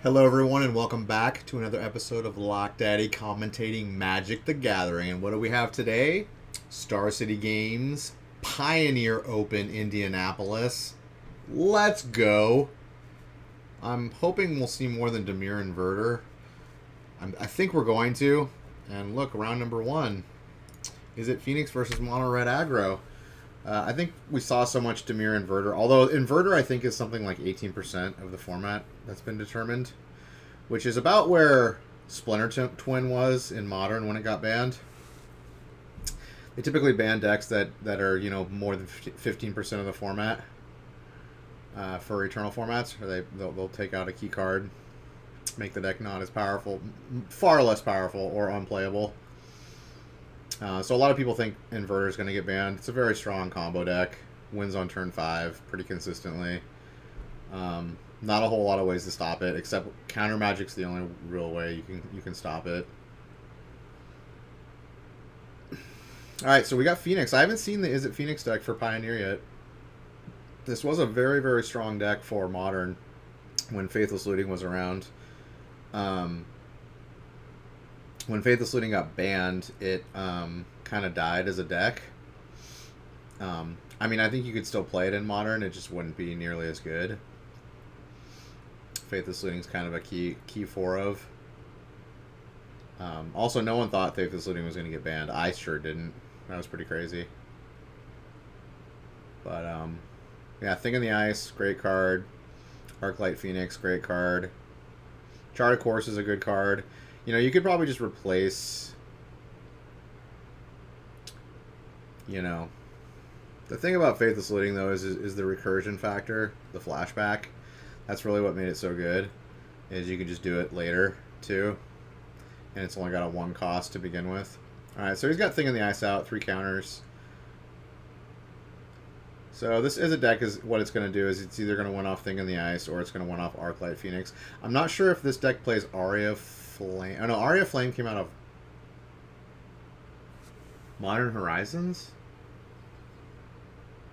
Hello, everyone, and welcome back to another episode of Lock Daddy commentating Magic the Gathering. And what do we have today? Star City Games Pioneer Open Indianapolis. Let's go. I'm hoping we'll see more than Demir Inverter. I think we're going to. And look, round number one. Is it Phoenix versus Mono Red Aggro? I think we saw so much Demir Inverter. Although Inverter, I think, is something like 18% of the format that's been determined. Which is about where Splinter Twin was in Modern when it got banned. They typically ban decks that are, more than 15% of the format for Eternal formats. Or they'll take out a key card, make the deck not as powerful, far less powerful, or unplayable. So a lot of people think Inverter is going to get banned. It's a very strong combo deck. Wins on turn 5 pretty consistently. Not a whole lot of ways to stop it, except Counter Magic's the only real way you can stop it. Alright, so we got Phoenix. I haven't seen the Is It Phoenix deck for Pioneer yet. This was a very, very strong deck for Modern when Faithless Looting was around. When Faithless Looting got banned, it kind of died as a deck. I mean, I think you could still play it in Modern. It just wouldn't be nearly as good. Faithless Looting is kind of a key 4 of. Also, no one thought Faithless Looting was going to get banned. I sure didn't. That was pretty crazy. But, yeah, Thing in the Ice, great card. Arclight Phoenix, great card. Chart of Course is a good card. You could probably just replace, the thing about Faithless Looting, though, is the recursion factor, the flashback. That's really what made it so good, is you can just do it later, too. And it's only got a 1 cost to begin with. Alright, so he's got Thing in the Ice out, 3 counters. So this is a deck, is what it's going to do is it's either going to win off Thing in the Ice or it's going to win off Arclight Phoenix. I'm not sure if this deck plays Aria Flame. Oh, no, Aria Flame came out of Modern Horizons?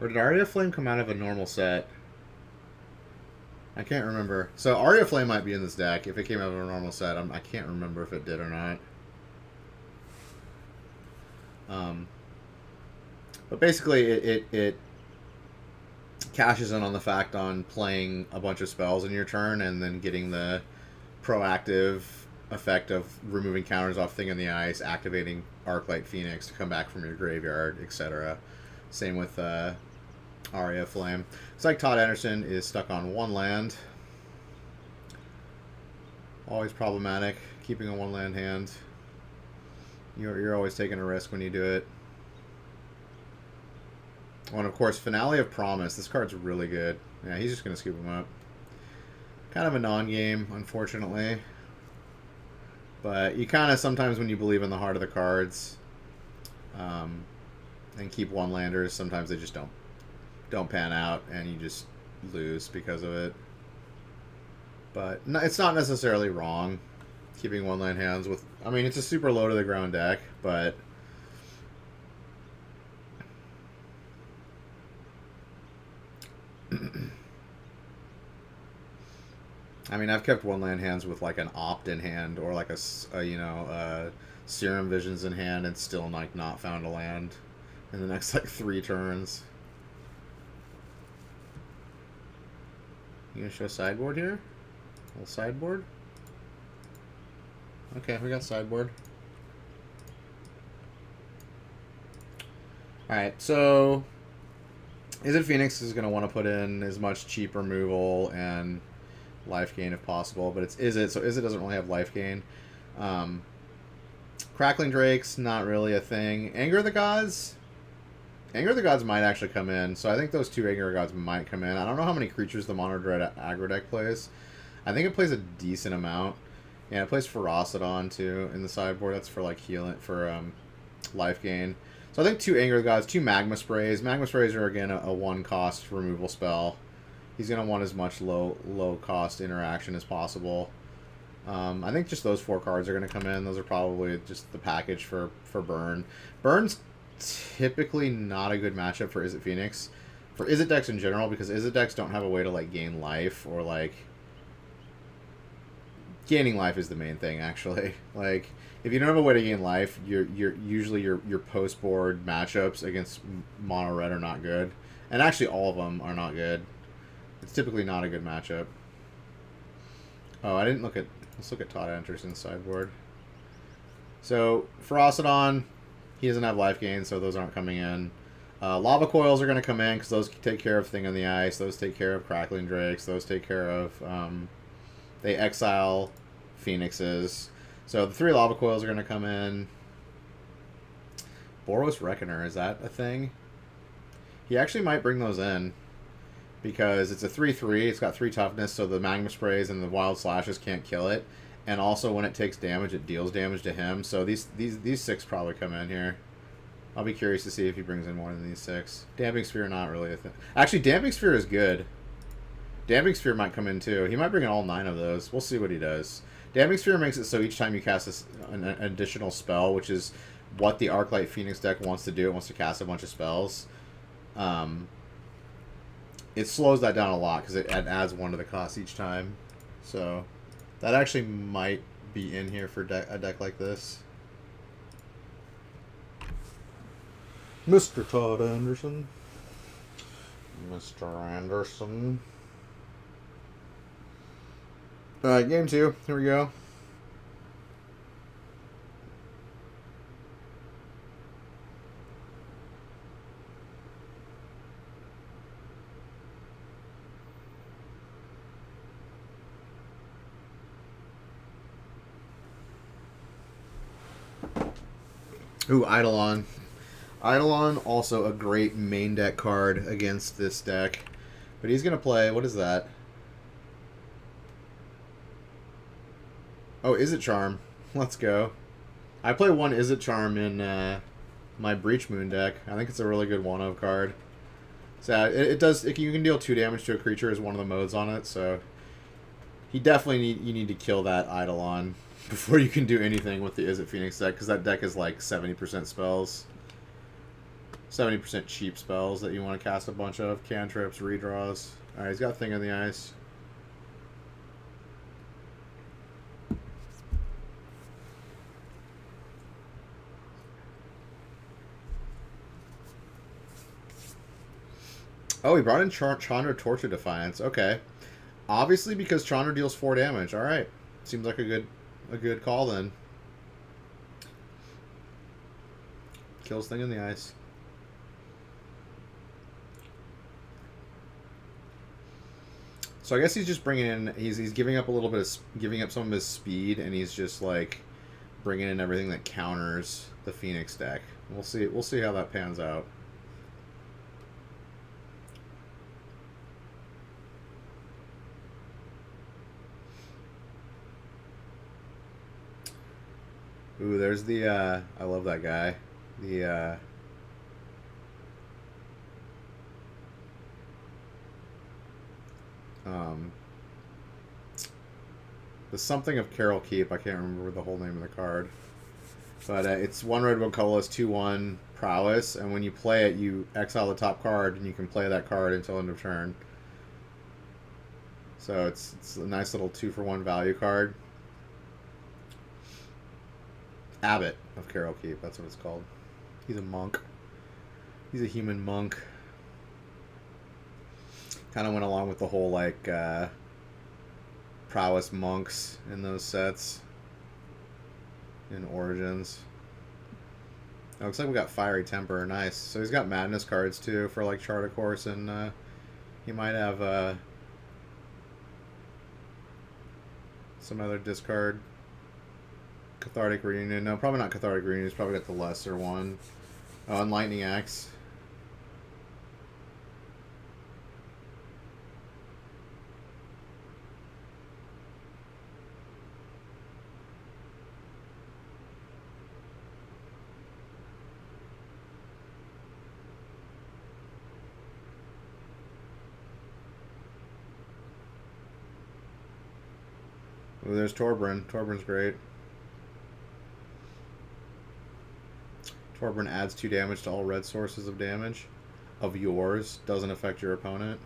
Or did Aria Flame come out of a normal set? I can't remember. So Aria Flame might be in this deck if it came out of a normal set. I can't remember if it did or not. But basically, it cashes in on the fact on playing a bunch of spells in your turn and then getting the proactive effect of removing counters off Thing in the Ice, activating Arclight Phoenix to come back from your graveyard, etc. Same with Aria Flame. It's like Todd Anderson is stuck on 1 land. Always problematic, keeping a 1 land hand. You're always taking a risk when you do it. Oh, and of course, Finale of Promise. This card's really good. Yeah, he's just going to scoop him up. Kind of a non-game, unfortunately. But you kind of, sometimes when you believe in the heart of the cards and keep 1-landers, sometimes they just don't pan out, and you just lose because of it. But it's not necessarily wrong, keeping 1-land hands with... I mean, it's a super low-to-the-ground deck, but... I mean, I've kept 1-land hands with, like, an opt-in hand, or, like, a Serum Visions in hand, and still, like, not found a land in the next, like, 3 turns. You gonna show sideboard here? A little sideboard? Okay, we got sideboard. Alright, so... Is It Phoenix is going to want to put in as much cheap removal and life gain if possible, but it's Is It, so Is It doesn't really have life gain. Crackling Drake's not really a thing. Anger of the Gods? Anger of the Gods might actually come in, so I think those 2 Anger of the Gods might come in. I don't know how many creatures the Mono Red aggro deck plays. I think it plays a decent amount. Yeah, it plays Ferocidon too in the sideboard. That's for like healing, for life gain. So I think 2 Anger of the Gods, 2 Magma Sprays. Magma Sprays are, again, a 1-cost removal spell. He's going to want as much low-cost interaction as possible. I think just those 4 cards are going to come in. Those are probably just the package for Burn. Burn's typically not a good matchup for Is It Phoenix. For Is It decks in general, because Is It decks don't have a way to, like, gain life or, like, Gaining life is the main thing, actually. Like, if you don't have a way to gain life, usually your post board matchups against mono red are not good, and actually all of them are not good. It's typically not a good matchup. Oh, I didn't look at. Let's look at Todd Anderson's sideboard. So Ferocity, he doesn't have life gain, so those aren't coming in. Lava Coils are going to come in because those take care of Thing on the Ice. Those take care of Crackling Drakes. Those take care of... they exile Phoenixes. So the 3 Lava Coils are going to come in. Boros Reckoner, is that a thing? He actually might bring those in. Because it's a 3/3. It's got 3 toughness, so the Magma Sprays and the Wild Slashes can't kill it. And also when it takes damage, it deals damage to him. So these 6 probably come in here. I'll be curious to see if he brings in more than these 6. Damping Sphere, not really a thing. Actually, Damping Sphere is good. Damping Sphere might come in too. He might bring in all 9 of those. We'll see what he does. Damping Sphere makes it so each time you cast an additional spell, which is what the Arclight Phoenix deck wants to do. It wants to cast a bunch of spells. It slows that down a lot because it adds 1 to the cost each time. So that actually might be in here for a deck like this. Mr. Todd Anderson. Mr. Anderson. Alright, game 2. Here we go. Ooh, Eidolon. Eidolon, also a great main deck card against this deck. But he's going to play... What is that? Oh, Is It Charm. Let's go. I play 1 Is It Charm in my Breach Moon deck. I think it's a really good 1-of card. So it does... you can deal 2 damage to a creature as one of the modes on it, so... You need to kill that Eidolon before you can do anything with the Is It Phoenix deck, because that deck is like 70% spells. 70% cheap spells that you want to cast a bunch of. Cantrips, redraws. Alright, he's got Thing on the Ice. Oh, he brought in Chandra Torture Defiance. Okay. Obviously because Chandra deals 4 damage. Alright. Seems like a good call then. Kills Thing in the Ice. So I guess he's just bringing in... He's giving up a little bit of... Giving up some of his speed, and he's just, like, bringing in everything that counters the Phoenix deck. We'll see how that pans out. Ooh, there's the, I love that guy. The something of Carol Keep. I can't remember the whole name of the card. But it's 1 red, 1 colorless, 2/1 prowess, and when you play it, you exile the top card, and you can play that card until end of turn. So it's a nice little 2-for-1 value card. Abbot of Carol Keep, that's what it's called. He's a monk. He's a human monk. Kind of went along with the whole, like, prowess monks in those sets. In Origins. Oh, looks like we got Fiery Temper. Nice. So he's got Madness cards, too, for, like, Chart a Course, and he might have some other discard. Cathartic Reunion. No, probably not Cathartic Reunion. He's probably got the lesser one. Oh, and Lightning Axe. Oh, there's Torbran. Torbran's great. Torbran adds 2 damage to all red sources of damage of yours. Doesn't affect your opponent.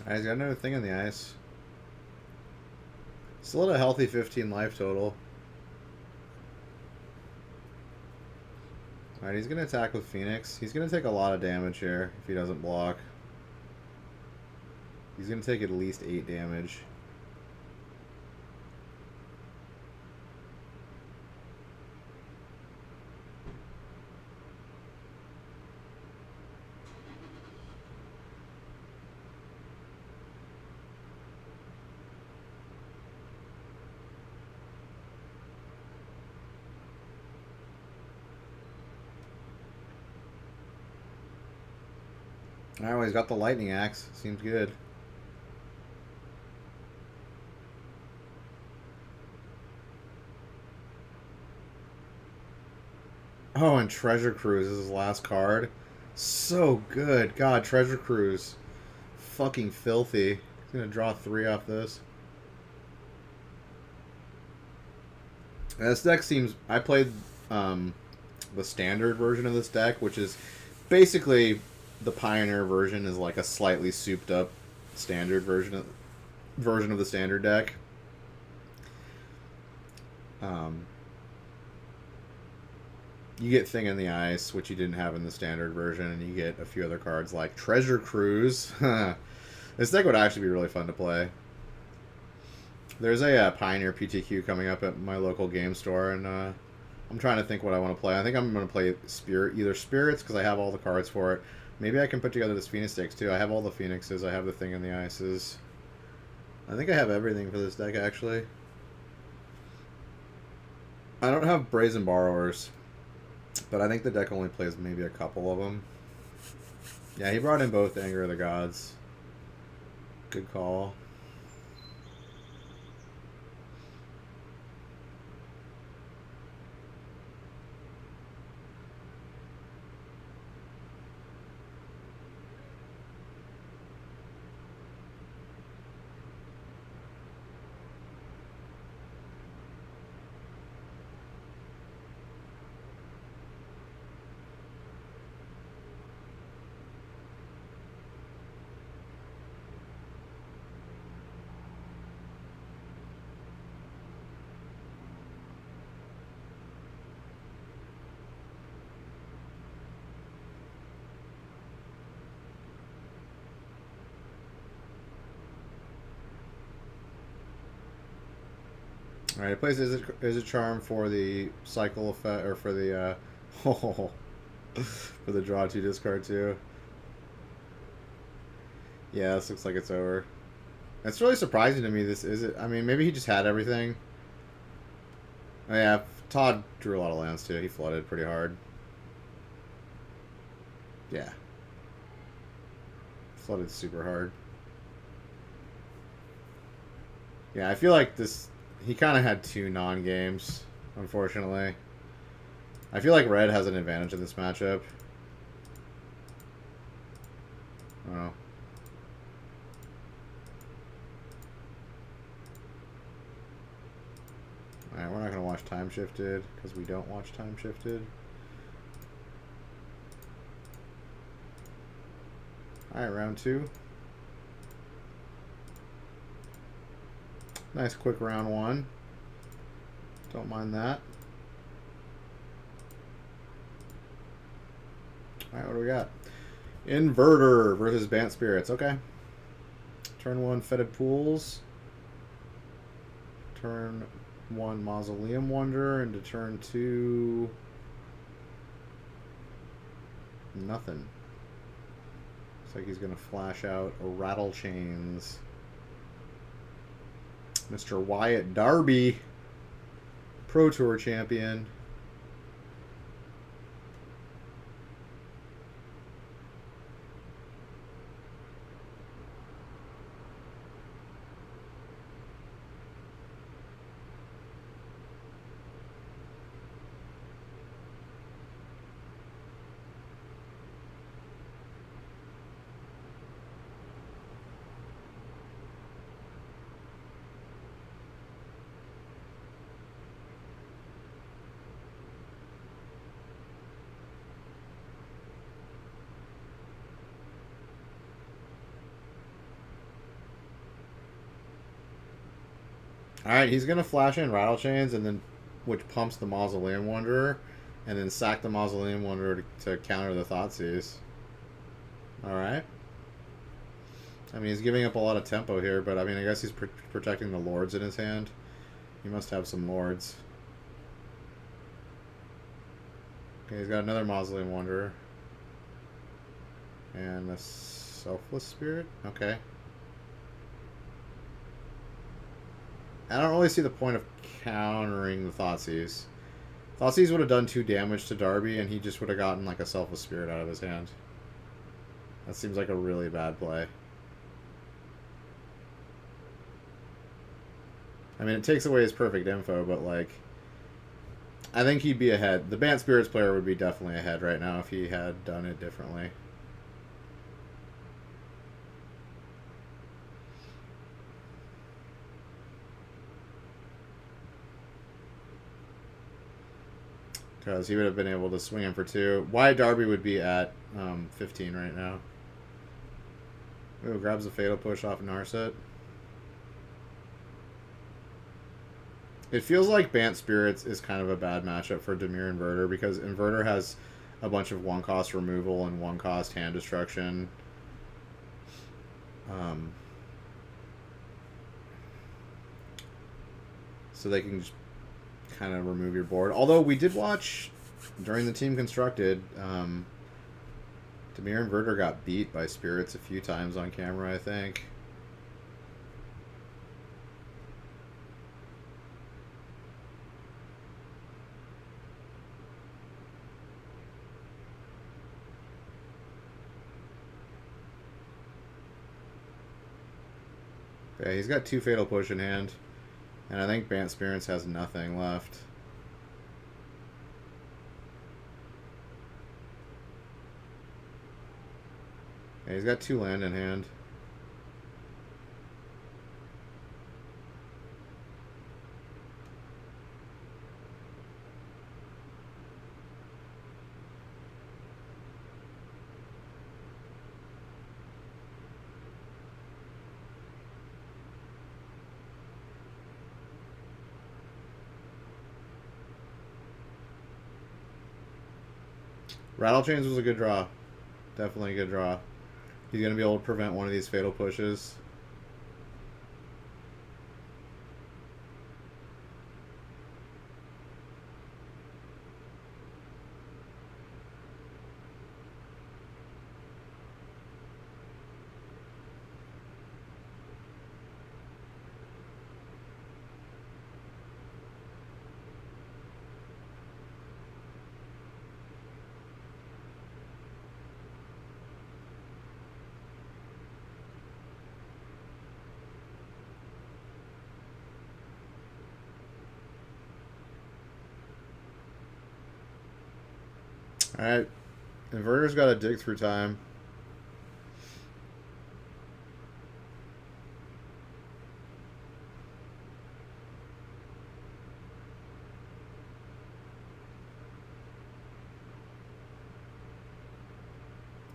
Alright, he's got another thing on the ice. Still at a healthy 15 life total. Alright, he's going to attack with Phoenix. He's going to take a lot of damage here if he doesn't block. He's going to take at least 8 damage. Alright, well, he's got the lightning axe. Seems good. Oh, and Treasure Cruise is his last card. So good. God, Treasure Cruise. Fucking filthy. He's gonna draw 3 off this. And this deck seems... I played the standard version of this deck, which is basically... The Pioneer version is like a slightly souped up standard version of the standard deck. You get Thing in the Ice, which you didn't have in the standard version, and you get a few other cards like Treasure Cruise. This deck would actually be really fun to play. There's a Pioneer PTQ coming up at my local game store, and I'm trying to think what I want to play. I think I'm going to play either Spirits, because I have all the cards for it. Maybe I can put together this Phoenix Stakes too. I have all the Phoenixes. I have the Thing in the Ices. I think I have everything for this deck, actually. I don't have Brazen Borrowers, but I think the deck only plays maybe a couple of them. Yeah, he brought in both Anger of the Gods. Good call. Alright, it plays is a charm for the cycle effect, or for the for the draw 2 discard 2. Yeah, this looks like it's over. It's really surprising to me. This is it. I mean, maybe he just had everything. Oh yeah, Todd drew a lot of lands too. He flooded pretty hard. Yeah, flooded super hard. Yeah, I feel like this. He kind of had 2 non-games, unfortunately. I feel like Red has an advantage in this matchup. Oh. Alright, we're not going to watch Time Shifted, because we don't watch Time Shifted. Alright, round 2. Nice quick round 1. Don't mind that. Alright, what do we got? Inverter versus Bant Spirits. Okay. Turn 1, Fetid Pools. Turn 1, Mausoleum Wonder. Into turn 2... nothing. Looks like he's going to flash out a Rattle Chains. Mr. Wyatt Darby, Pro Tour champion. Alright, he's going to flash in Rattle Chains, and then which pumps the Mausoleum Wanderer, and then sack the Mausoleum Wanderer to counter the Thoughtseize. Alright. I mean, he's giving up a lot of tempo here, but I mean, I guess he's protecting the Lords in his hand. He must have some Lords. Okay, he's got another Mausoleum Wanderer. And a Selfless Spirit? Okay. I don't really see the point of countering the Thoughtseize. Thoughtseize would have done 2 damage to Darby, and he just would have gotten like a Selfless Spirit out of his hand. That seems like a really bad play. I mean, it takes away his perfect info, but like, I think he'd be ahead. The Bant Spirits player would be definitely ahead right now if he had done it differently. Because he would have been able to swing him for 2. Wyatt Darby would be at 15 right now. Ooh, grabs a Fatal Push off Narset. It feels like Bant Spirits is kind of a bad matchup for Dimir Inverter, because Inverter has a bunch of 1-cost removal and 1-cost hand destruction. So they can just kind of remove your board. Although we did watch during the Team Constructed, Dimir Inverter got beat by Spirits a few times on camera, I think. Okay, he's got 2 Fatal Push in hand. And I think Bant Spirits has nothing left. Okay, he's got 2 land in hand. Rattle Chains was a good draw. Definitely a good draw. He's going to be able to prevent one of these Fatal Pushes. Alright. Inverter's got to dig through time.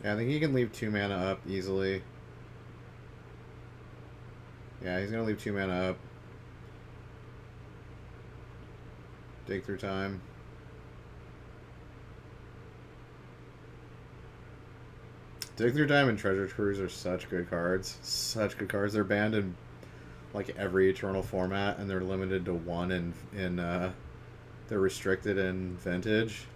Yeah, I think he can leave 2 mana up easily. Yeah, he's going to leave 2 mana up. Dig through time. Dig Through Time and Treasure Cruise are such good cards. Such good cards. They're banned in like every Eternal format, and they're limited to 1 in they're restricted in Vintage.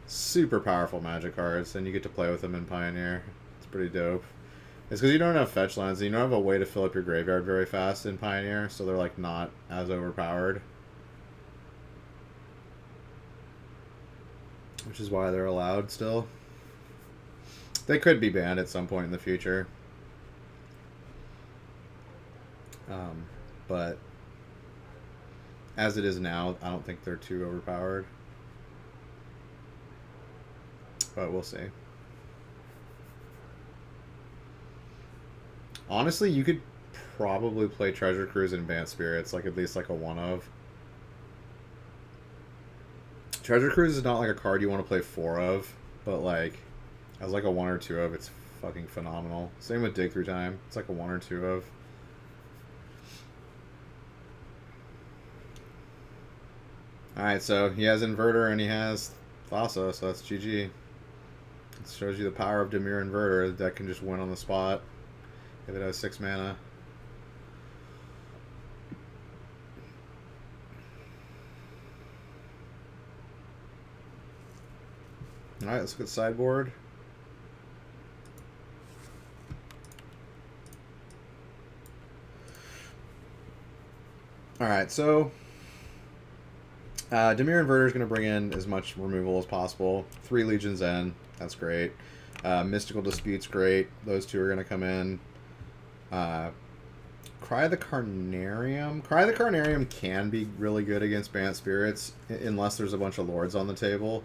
Super powerful Magic cards, and you get to play with them in Pioneer. It's pretty dope. It's because you don't have fetch lands, and you don't have a way to fill up your graveyard very fast in Pioneer, so they're like not as overpowered. Which is why they're allowed still. They could be banned at some point in the future. But as it is now, I don't think they're too overpowered. But we'll see. Honestly, you could probably play Treasure Cruise and Bant Spirits, like at least like a one of. Treasure Cruise is not like a card you want to play 4 of, but like as like a 1 or 2 of, it's fucking phenomenal. Same with Dig Through Time. It's like a 1 or 2 of. Alright, so he has Inverter and he has Thassa, so that's GG. It shows you the power of Dimir Inverter. The deck can just win on the spot if it has 6 mana. Alright, let's look at sideboard. Alright, so Dimir Inverter is going to bring in as much removal as possible. 3 Legion's End, that's great. Mystical Dispute's great. Those 2 are going to come in. Cry the Carnarium. Cry the Carnarium can be really good against Bant Spirits unless there's a bunch of Lords on the table.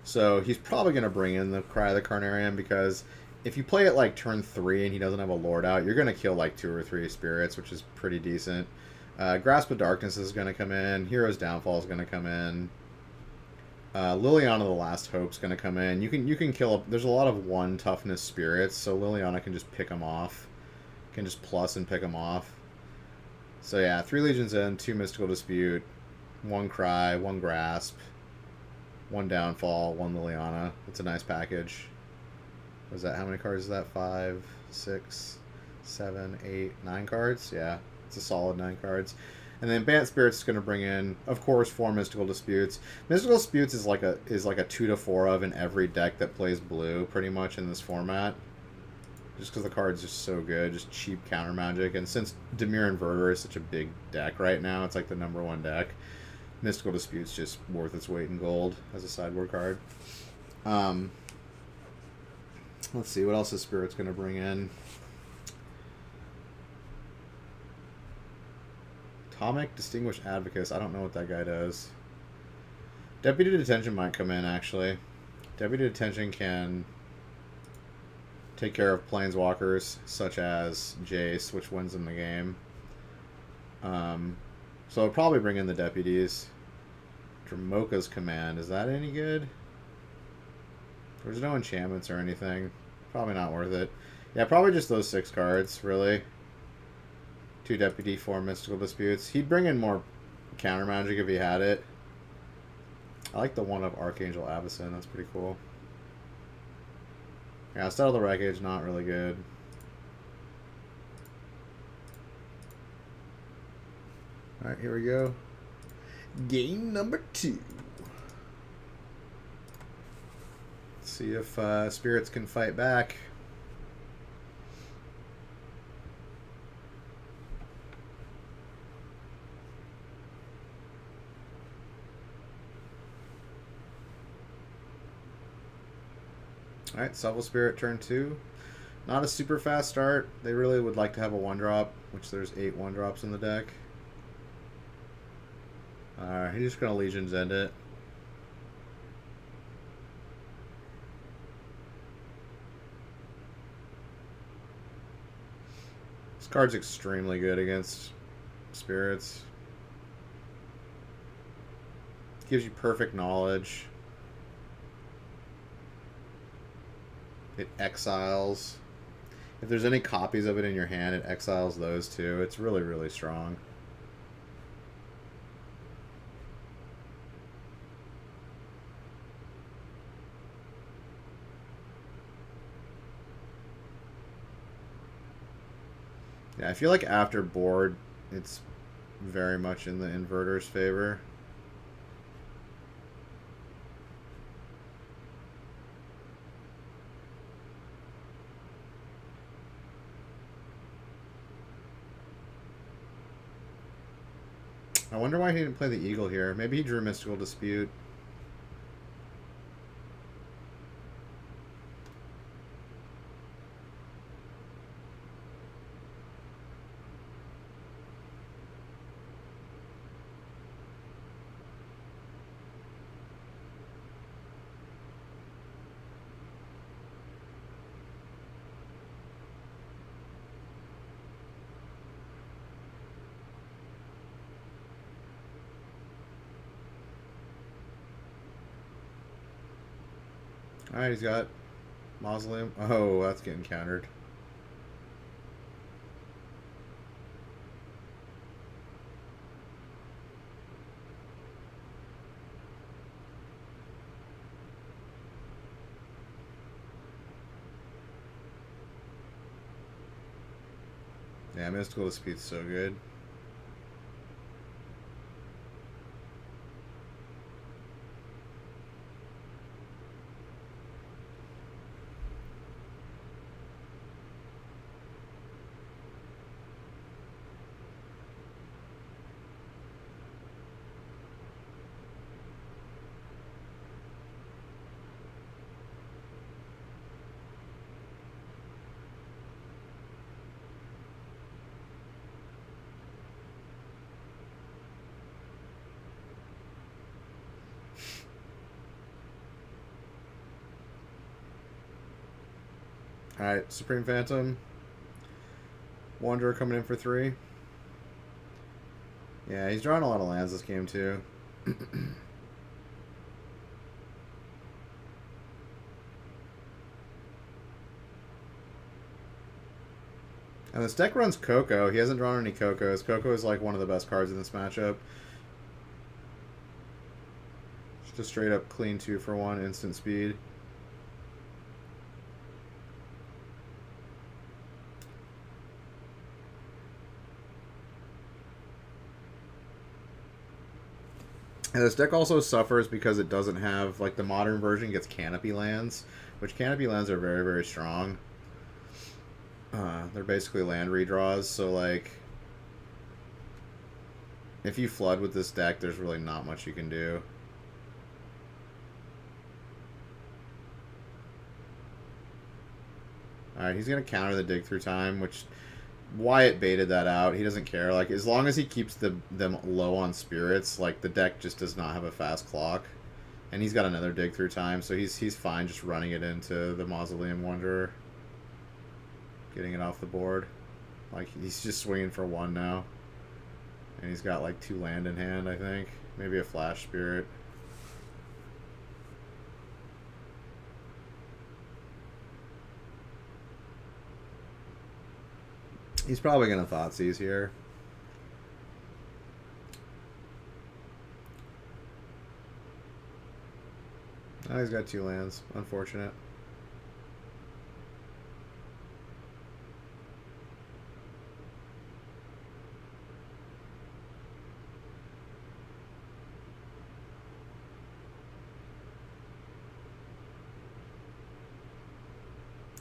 So he's probably going to bring in the Cry the Carnarium because if you play it like turn 3 and he doesn't have a Lord out, you're going to kill like 2 or 3 Spirits, which is pretty decent. Grasp of Darkness is going to come in. Hero's Downfall is going to come in. Liliana the Last Hope is going to come in. You can kill. There's a lot of 1 toughness spirits, so Liliana can just pick them off. Can just plus and pick them off. So yeah, 3 Legions in, 2 Mystical Dispute, 1 Cry, 1 Grasp, 1 Downfall, 1 Liliana. That's a nice package. Was that, how many cards is that? 5, 6, 7, 8, 9 cards? Yeah, it's a solid 9 cards. And then Bant Spirits is going to bring in, of course, 4 Mystical Disputes. Mystical Disputes is like a 2 to 4 of in every deck that plays blue, pretty much in this format. Just because the card's just so good, just cheap counter magic. And since Dimir Inverter is such a big deck right now, it's like the #1 deck. Mystical Dispute's just worth its weight in gold as a sideboard card. Let's see, what else is Spirit's going to bring in? Atomic Distinguished Advocates. I don't know what that guy does. Deputy Detention might come in, actually. Deputy Detention can take care of planeswalkers, such as Jace, which wins them the game. So I'll probably bring in the deputies. Dramoka's Command. Is that any good? There's no enchantments or anything. Probably not worth it. Yeah, probably just those 6 cards, really. 2 Deputy, 4 Mystical Disputes. He'd bring in more counter magic if he had it. I like the one of Archangel Avacyn. That's pretty cool. Yeah, Settle the Wreckage, not really good. Alright, here we go. Game number 2. Let's see if Spirits can fight back. Alright, Selval Spirit turn 2. Not a super fast start. They really would like to have a 1-drop, which there's 8 1-drops in the deck. Alright, he's just going to Legion's End it. This card's extremely good against Spirits. Gives you perfect knowledge. It exiles. If there's any copies of it in your hand, it exiles those too. It's really, really strong. Yeah, I feel like after board, it's very much in the Inverter's favor. I wonder why he didn't play the Eagle here. Maybe he drew Mystical Dispute. Alright, he's got Mausoleum. Oh, that's getting countered. Yeah, Mystical Dispute's so good. Alright, Supreme Phantom. Wanderer coming in for 3. Yeah, he's drawing a lot of lands this game, too. And this deck runs Coco. He hasn't drawn any Cocos. Coco is like one of the best cards in this matchup. Just a straight up clean 2-for-1 instant speed. And this deck also suffers because it doesn't have, like, the modern version gets Canopy lands, which Canopy lands are very, very strong. They're basically land redraws, so, like, if you flood with this deck, there's really not much you can do. Alright, he's going to counter the Dig Through Time, which Wyatt baited that out. He doesn't care. Like, as long as he keeps them low on spirits, like, the deck just does not have a fast clock. And he's got another Dig Through Time, so he's fine just running it into the Mausoleum Wanderer. Getting it off the board. Like, he's just swinging for 1 now. And he's got, like, 2 land in hand, I think. Maybe a Flash Spirit. He's probably going to Thoughtseize here. Oh, he's got 2 lands. Unfortunate.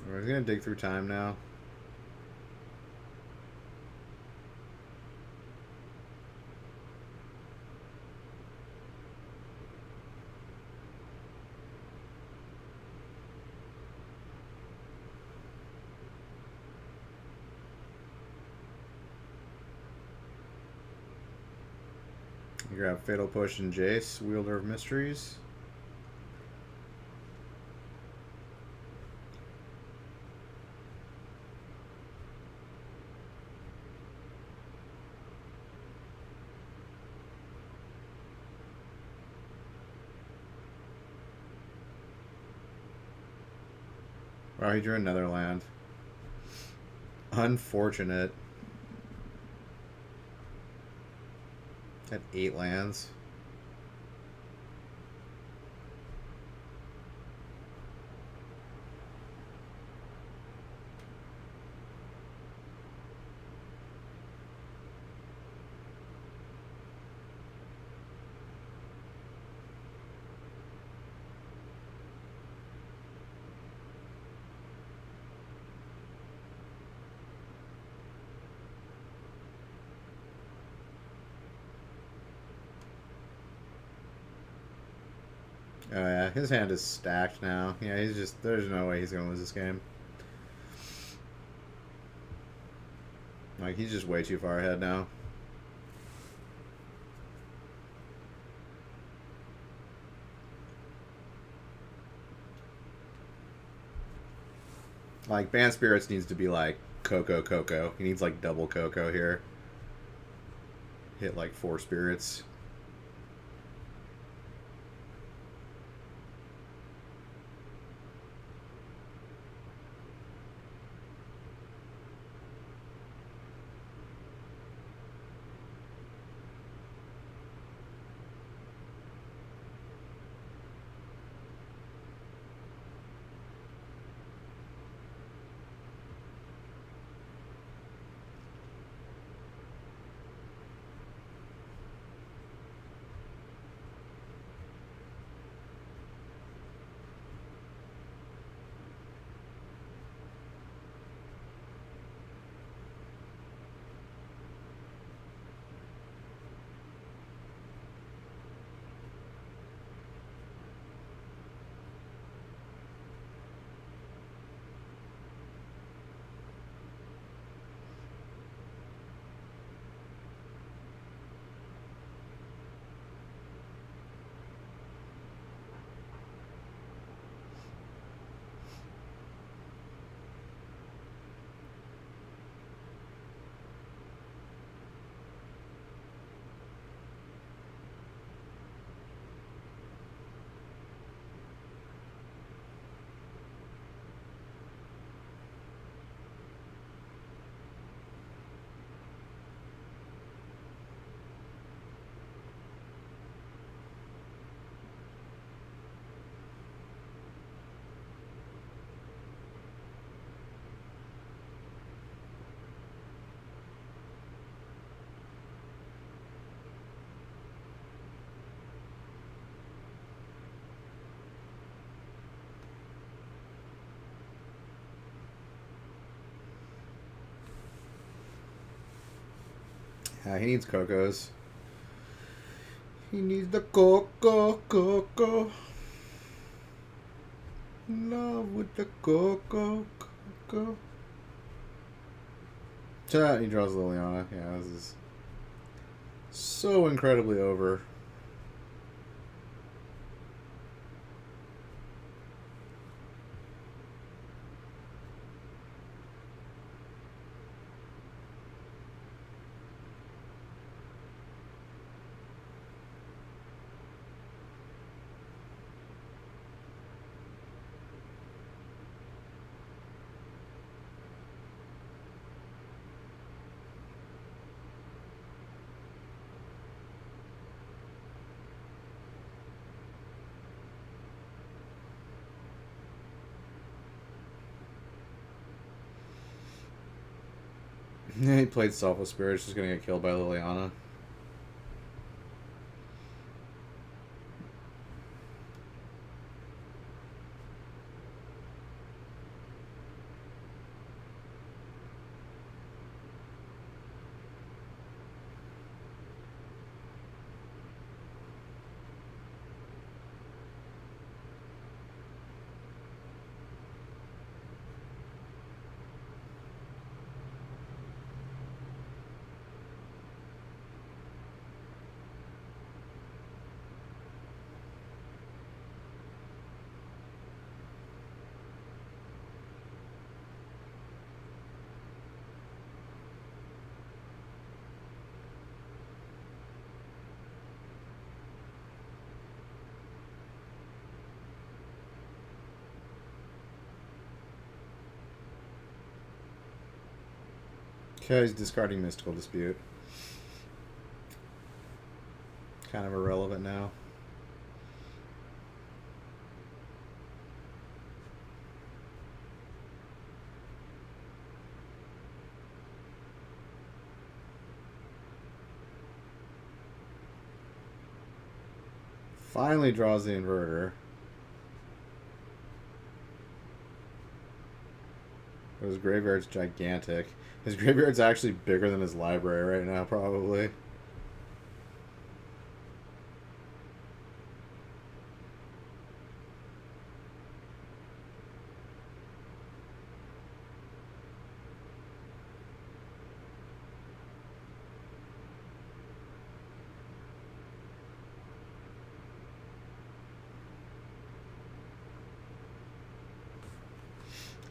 We're going to Dig Through Time now. You grab Fatal Push and Jace, Wielder of Mysteries. Oh, he drew another land. Unfortunate. Had 8 lands. Oh yeah, his hand is stacked now. Yeah, he's just, there's no way he's gonna lose this game. Like, he's just way too far ahead now. Like, Banned Spirits needs to be like Coco. He needs like double Coco here. Hit like 4 spirits. He needs Cocos. He needs the Coco. Love with the Coco. Chat, he draws Liliana. Yeah, this is so incredibly over. He played Selfless Spirit, just gonna get killed by Liliana. Okay, he's discarding Mystical Dispute. Kind of irrelevant now. Finally draws the inverter. His graveyard's gigantic. His graveyard's actually bigger than his library right now, probably.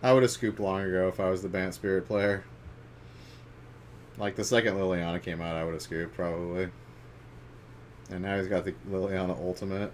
I would have scooped long ago if I was the Bant Spirit player. Like, the second Liliana came out, I would have scooped, probably. And now he's got the Liliana Ultimate.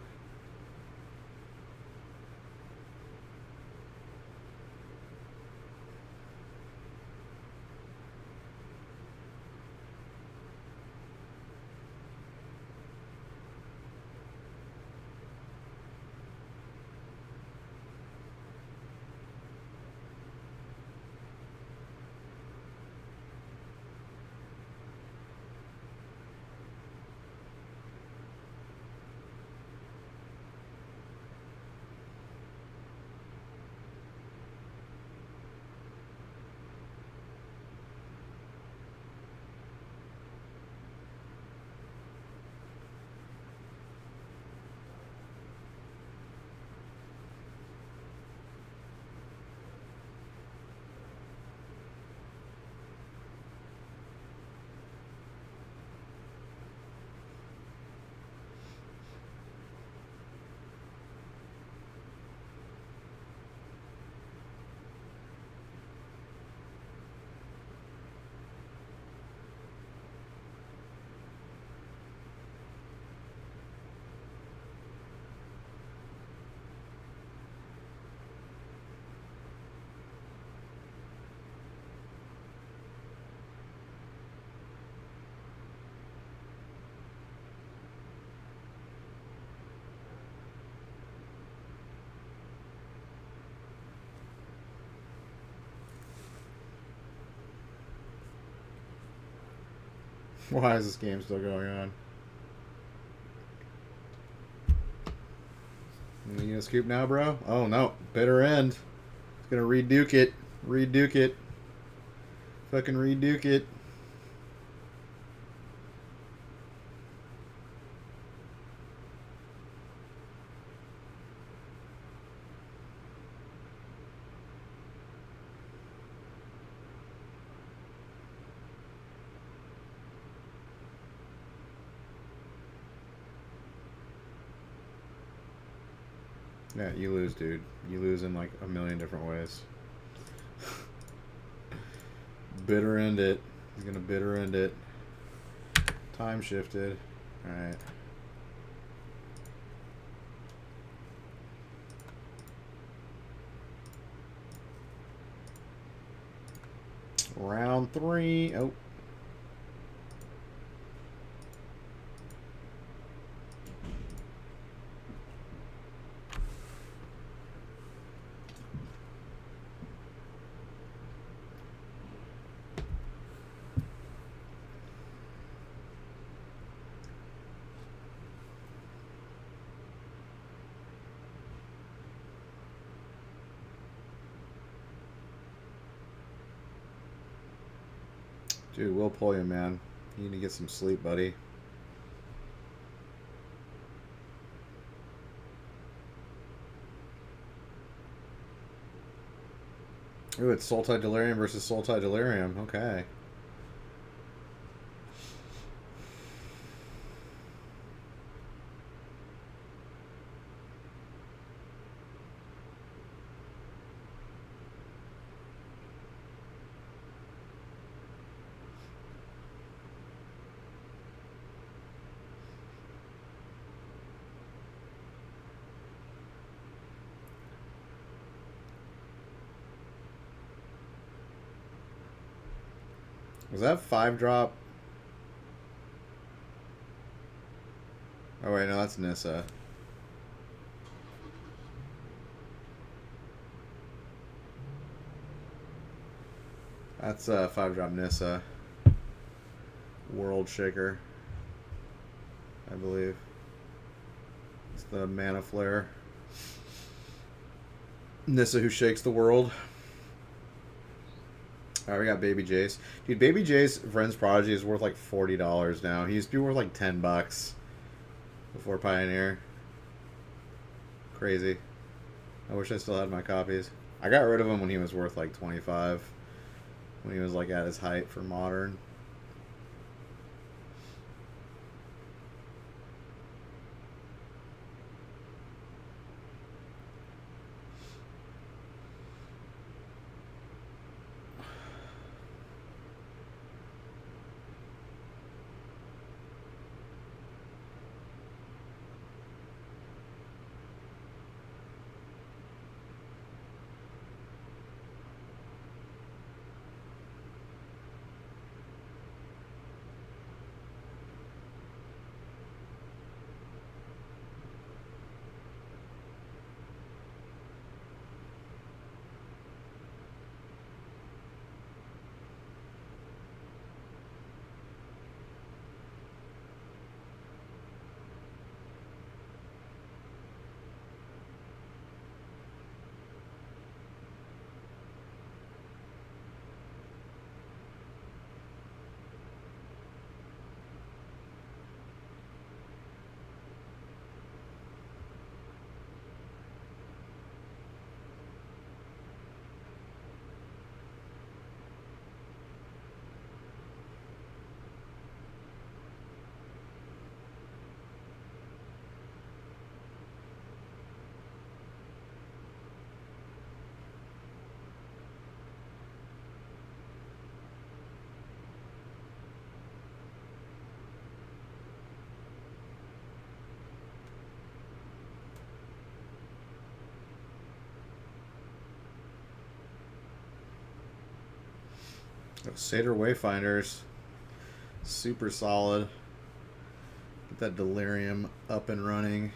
Why is this game still going on? You gonna scoop now, bro? Oh no, bitter end. It's gonna reduke it. Reduke it. Fucking reduke it. Yeah, you lose, dude. You lose in like a million different ways. Bitter end it. He's gonna bitter end it. Time shifted. Alright. Round 3. Oh. Dude, we'll pull you, man. You need to get some sleep, buddy. Ooh, it's Soul Tide Delirium versus Soul Tide Delirium. Okay. Was that 5-drop? Oh wait, no, that's Nissa. That's 5-drop Nissa. World Shaker, I believe. It's the Mana Flare. Nissa who shakes the world. Alright, we got Baby Jace. Dude, Baby Jace, Friends Prodigy, is worth like $40 now. He used to be worth like $10 before Pioneer. Crazy. I wish I still had my copies. I got rid of him when he was worth like 25. When he was like at his height for Modern. Seder Wayfinders. Super solid. Get that Delirium up and running.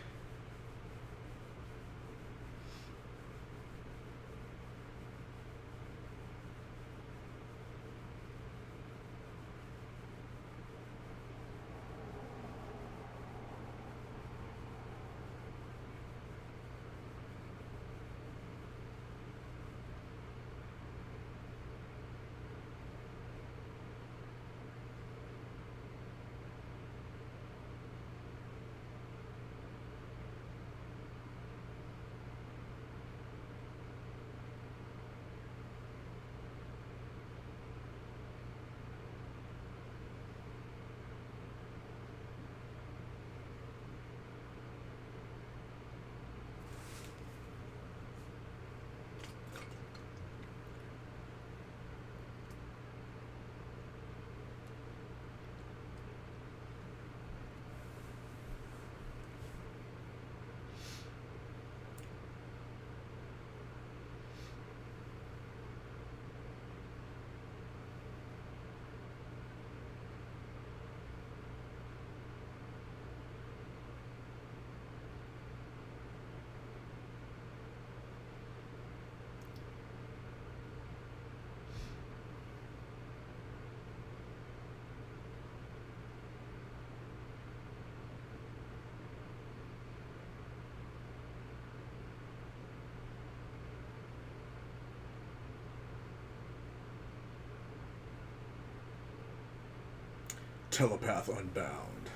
Telepath Unbound.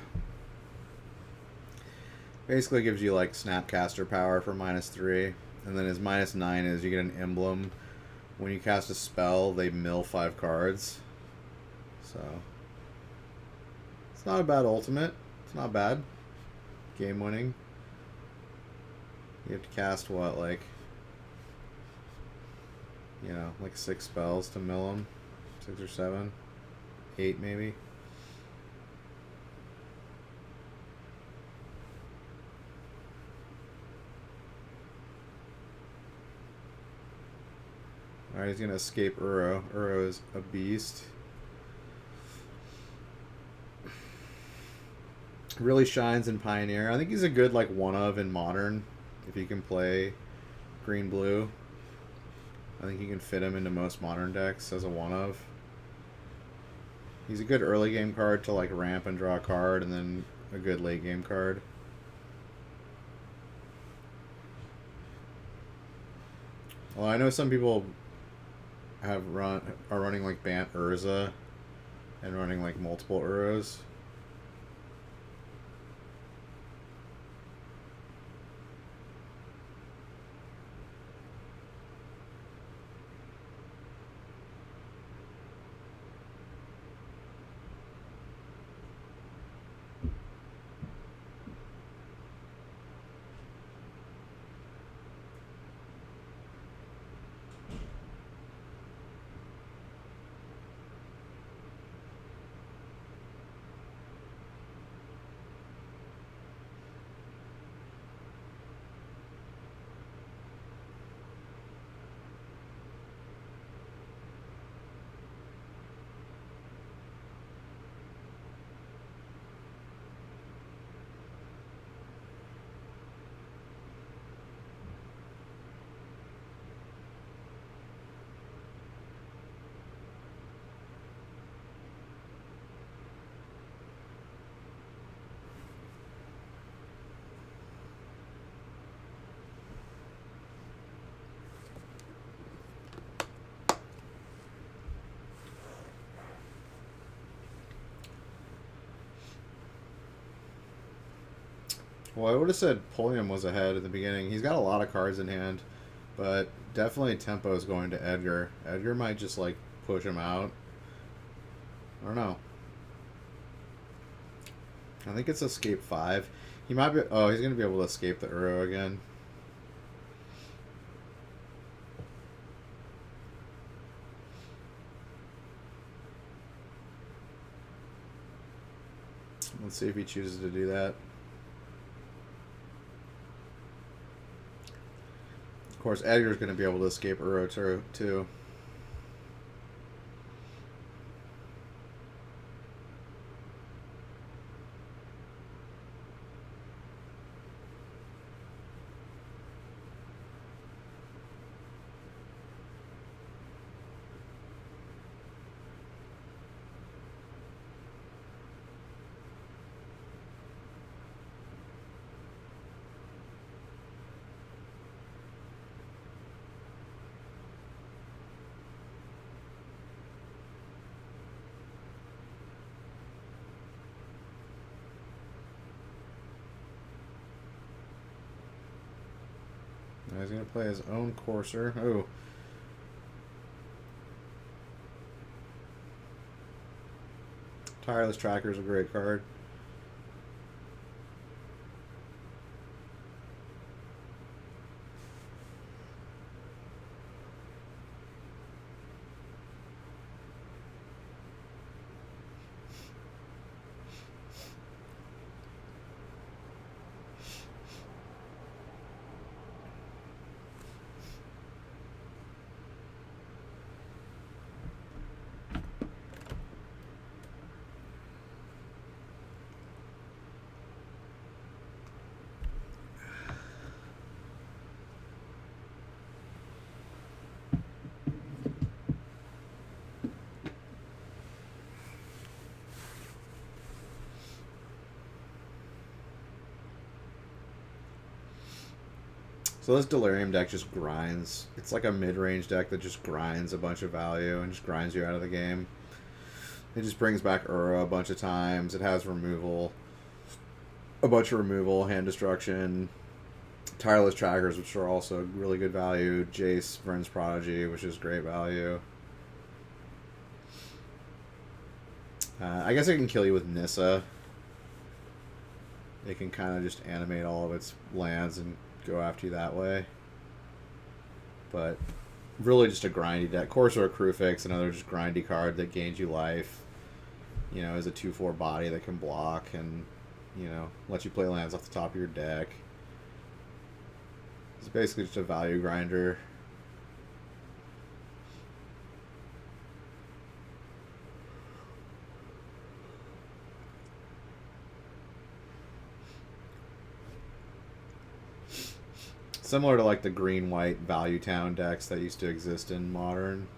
Basically gives you like Snapcaster power for -3, and then his -9 is you get an emblem. When you cast a spell, they mill 5 cards. So it's not a bad ultimate. It's not bad. Game winning. You have to cast what, like, you know, like 6 spells to mill them. 6 or 7. 8 maybe. Alright, he's going to escape Uro. Uro is a beast. Really shines in Pioneer. I think he's a good, like, one-of in Modern. If he can play green-blue. I think you can fit him into most Modern decks as a one-of. He's a good early game card to, like, ramp and draw a card, and then a good late game card. Well, I know some people are running like Bant Urza and running like multiple Uros. Well, I would have said Pulliam was ahead at the beginning. He's got a lot of cards in hand, but definitely tempo is going to Edgar. Edgar might just, like, push him out. I don't know. I think it's escape 5. He might be... Oh, he's going to be able to escape the Uro again. Let's see if he chooses to do that. Of course, Edgar's going to be able to escape Uro too. Now he's going to play his own Courser. Oh. Tireless Tracker is a great card. So this Delirium deck just grinds. It's like a mid-range deck that just grinds a bunch of value and just grinds you out of the game. It just brings back Uro a bunch of times. It has removal, a bunch of removal, hand destruction, tireless trackers, which are also really good value. Jace, Vren's Prodigy, which is great value. I guess it can kill you with Nissa. It can kind of just animate all of its lands and go after you that way. But really just a grindy deck. Corsair Crewfix, another just grindy card that gains you life. You know, is a 2/4 body that can block and, you know, let you play lands off the top of your deck. It's basically just a value grinder. Similar to like the green-white value town decks that used to exist in Modern.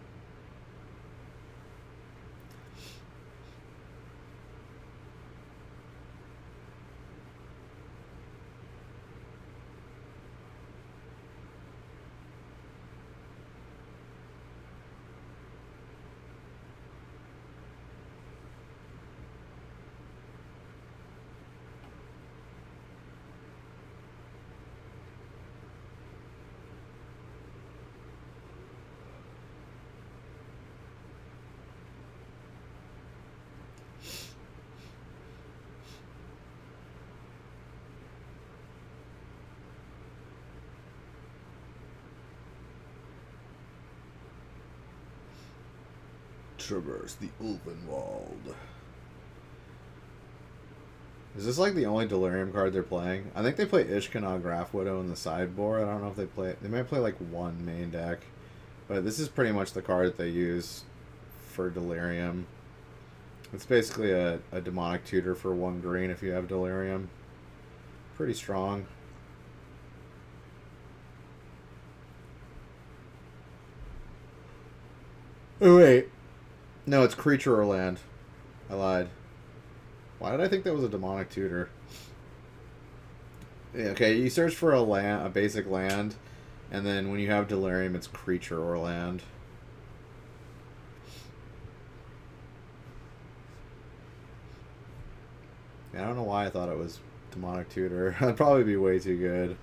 Traverse the Ulvenwald. Is this like the only Delirium card they're playing? I think they play Ishkanah Graph Widow in the sideboard. I don't know if they play... They might play like one main deck. But this is pretty much the card that they use for Delirium. It's basically a demonic tutor for 1 green if you have Delirium. Pretty strong. Oh, wait. No, it's creature or land. I lied. Why did I think that was a demonic tutor? Yeah, okay, you search for a land, a basic land, and then when you have Delirium, it's creature or land. Yeah, I don't know why I thought it was demonic tutor. That'd probably be way too good.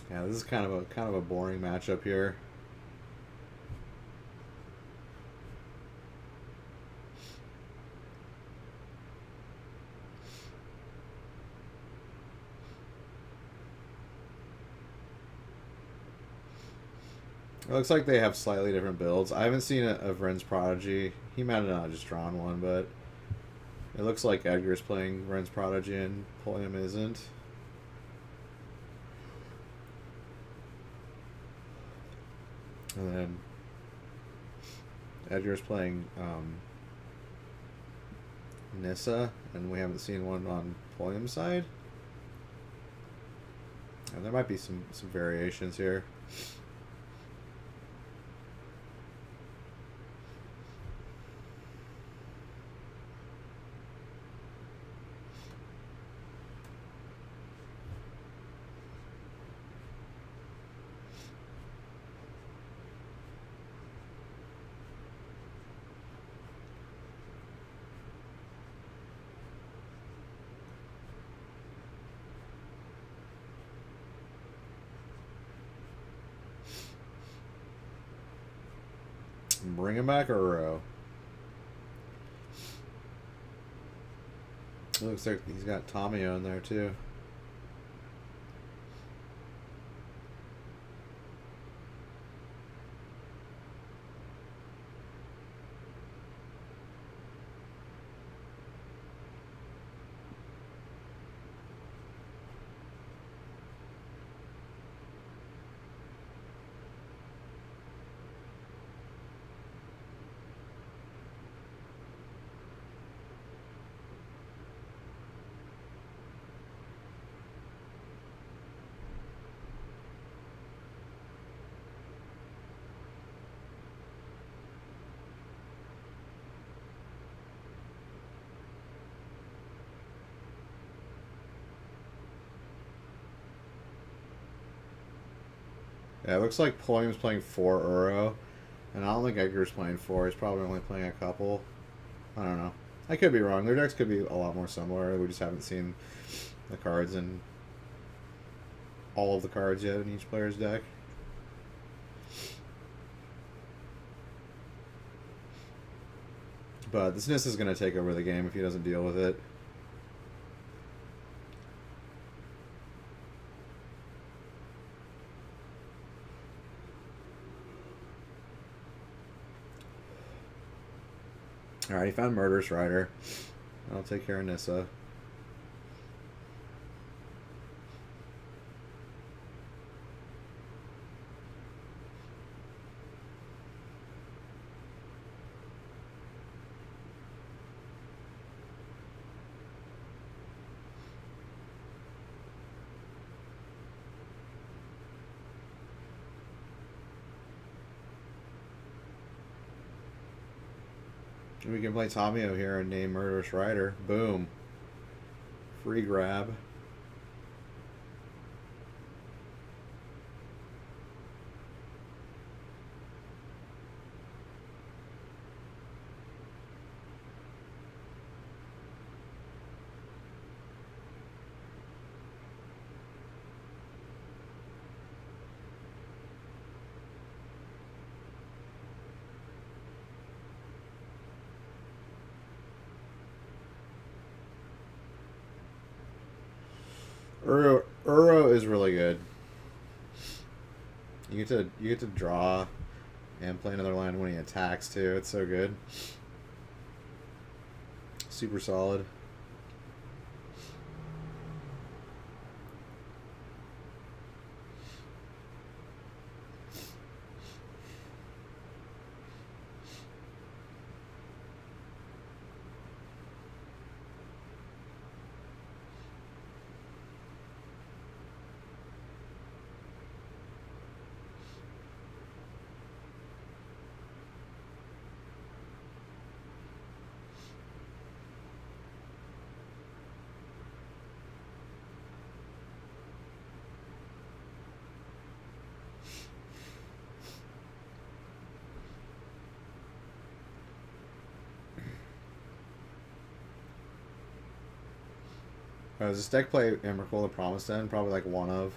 Yeah, this is kind of a boring matchup here. It looks like they have slightly different builds. I haven't seen a Vren's Prodigy. He might have not just drawn one, but it looks like Edgar's playing Vren's Prodigy and Polium isn't. And then Edgar's playing Nissa, and we haven't seen one on Polium's side. And there might be some variations here. Bring him back, Uro. Looks like he's got Tomio in there too. Yeah, it looks like Pulliam's playing 4 Uro, and I don't think Edgar's playing 4. He's probably only playing a couple. I don't know. I could be wrong. Their decks could be a lot more similar. We just haven't seen the cards and all of the cards yet in each player's deck. But this Nis is going to take over the game if he doesn't deal with it. Alright, he found Murderous Rider. I'll take care of Nissa. We can play Tamio here and name Murderous Rider. Boom. Free grab. Uro is really good. You get to draw and play another land when he attacks too. It's so good. Super solid. Does this deck play Emrakul the Promised End? Probably like one of.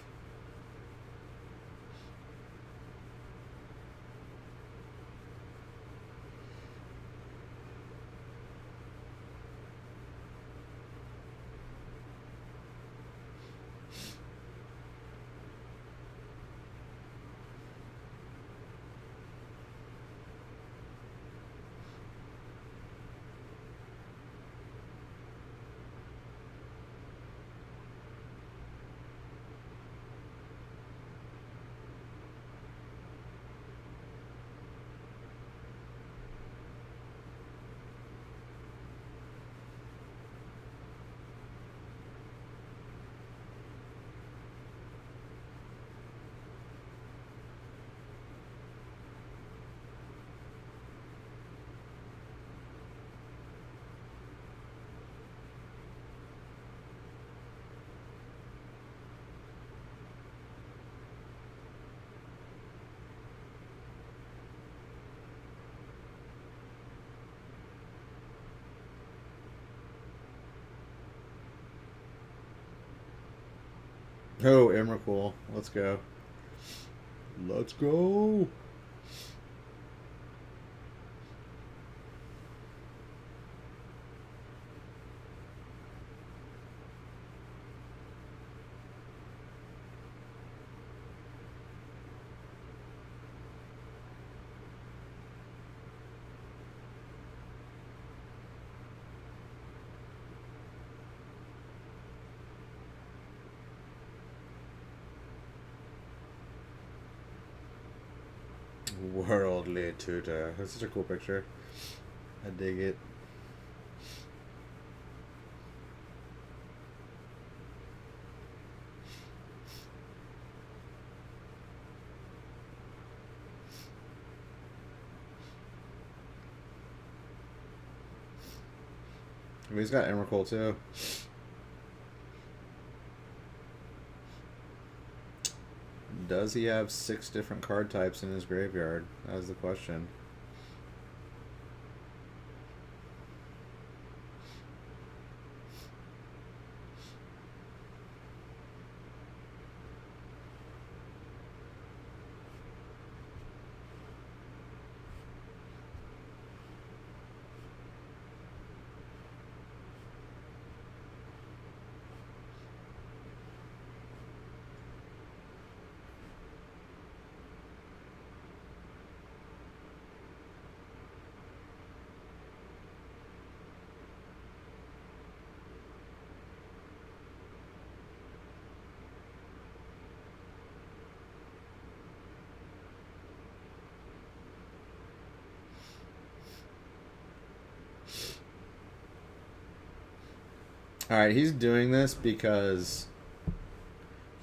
Oh, Emrakul. Let's go. Let's go. Worldly Tutor. That's such a cool picture. I dig it. I mean, he's got Emrakul too. Does he have 6 different card types in his graveyard? That is the question. Alright, he's doing this because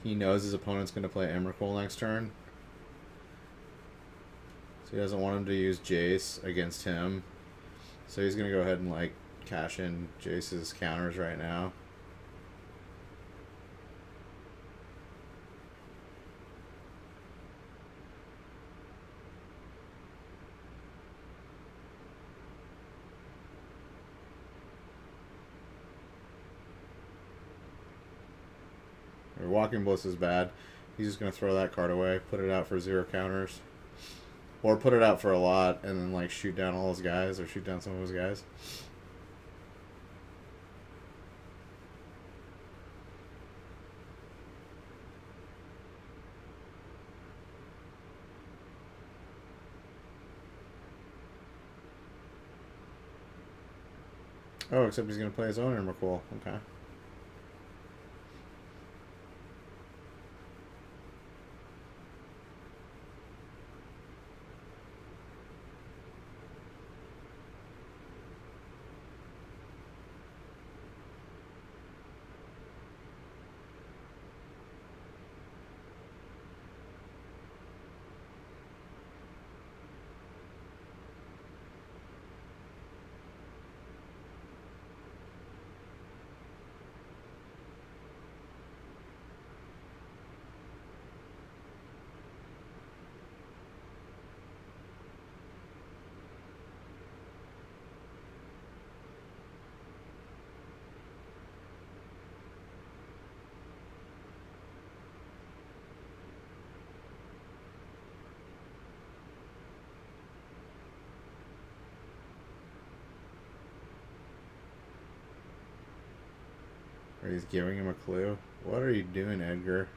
he knows his opponent's going to play Emrakul next turn. So he doesn't want him to use Jace against him. So he's going to go ahead and, like, cash in Jace's counters right now. Walking Bliss is bad. He's just going to throw that card away, put it out for 0 counters. Or put it out for a lot and then, like, shoot down all his guys or shoot down some of his guys. Oh, except he's going to play his own Emrakul. Okay. Or he's giving him a clue. What are you doing, Edgar?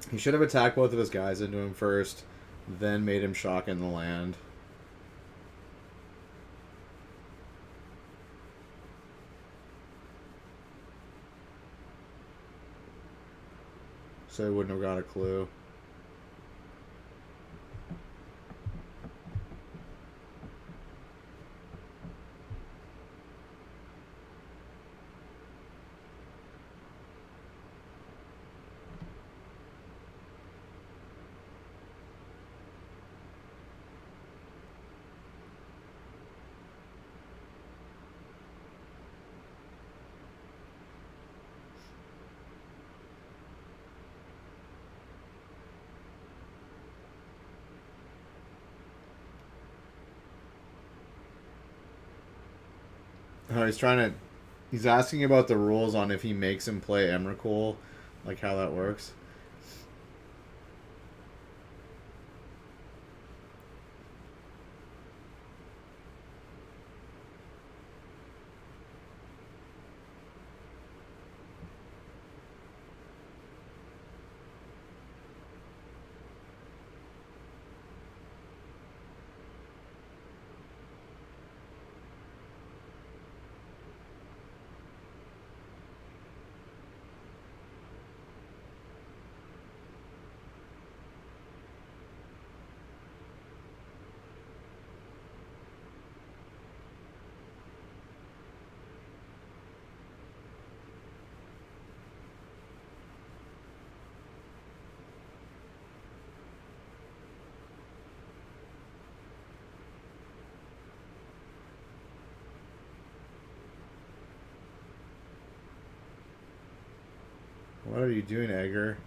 He should have attacked both of his guys into him first, then made him shock in the land. So he wouldn't have got a clue. Oh, he's asking about the rules on if he makes him play Emrakul, like how that works. What are you doing, Edgar?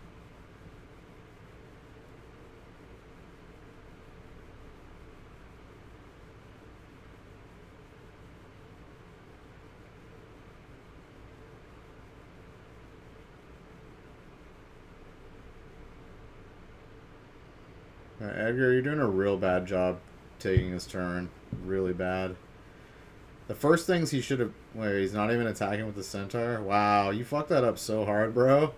Edgar, you're doing a real bad job taking his turn. Really bad. The first things he should have. Wait, he's not even attacking with the centaur? Wow, you fucked that up so hard, bro.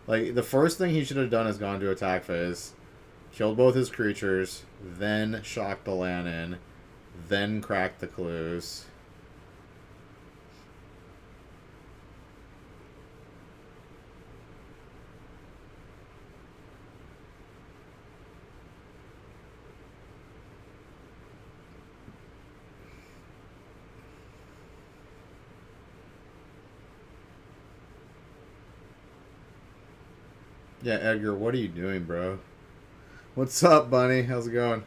Like, the first thing he should have done is gone to attack phase. Killed both his creatures, then shocked the land in, then cracked the clues. Yeah, Edgar, what are you doing, bro? What's up, Bunny? How's it going?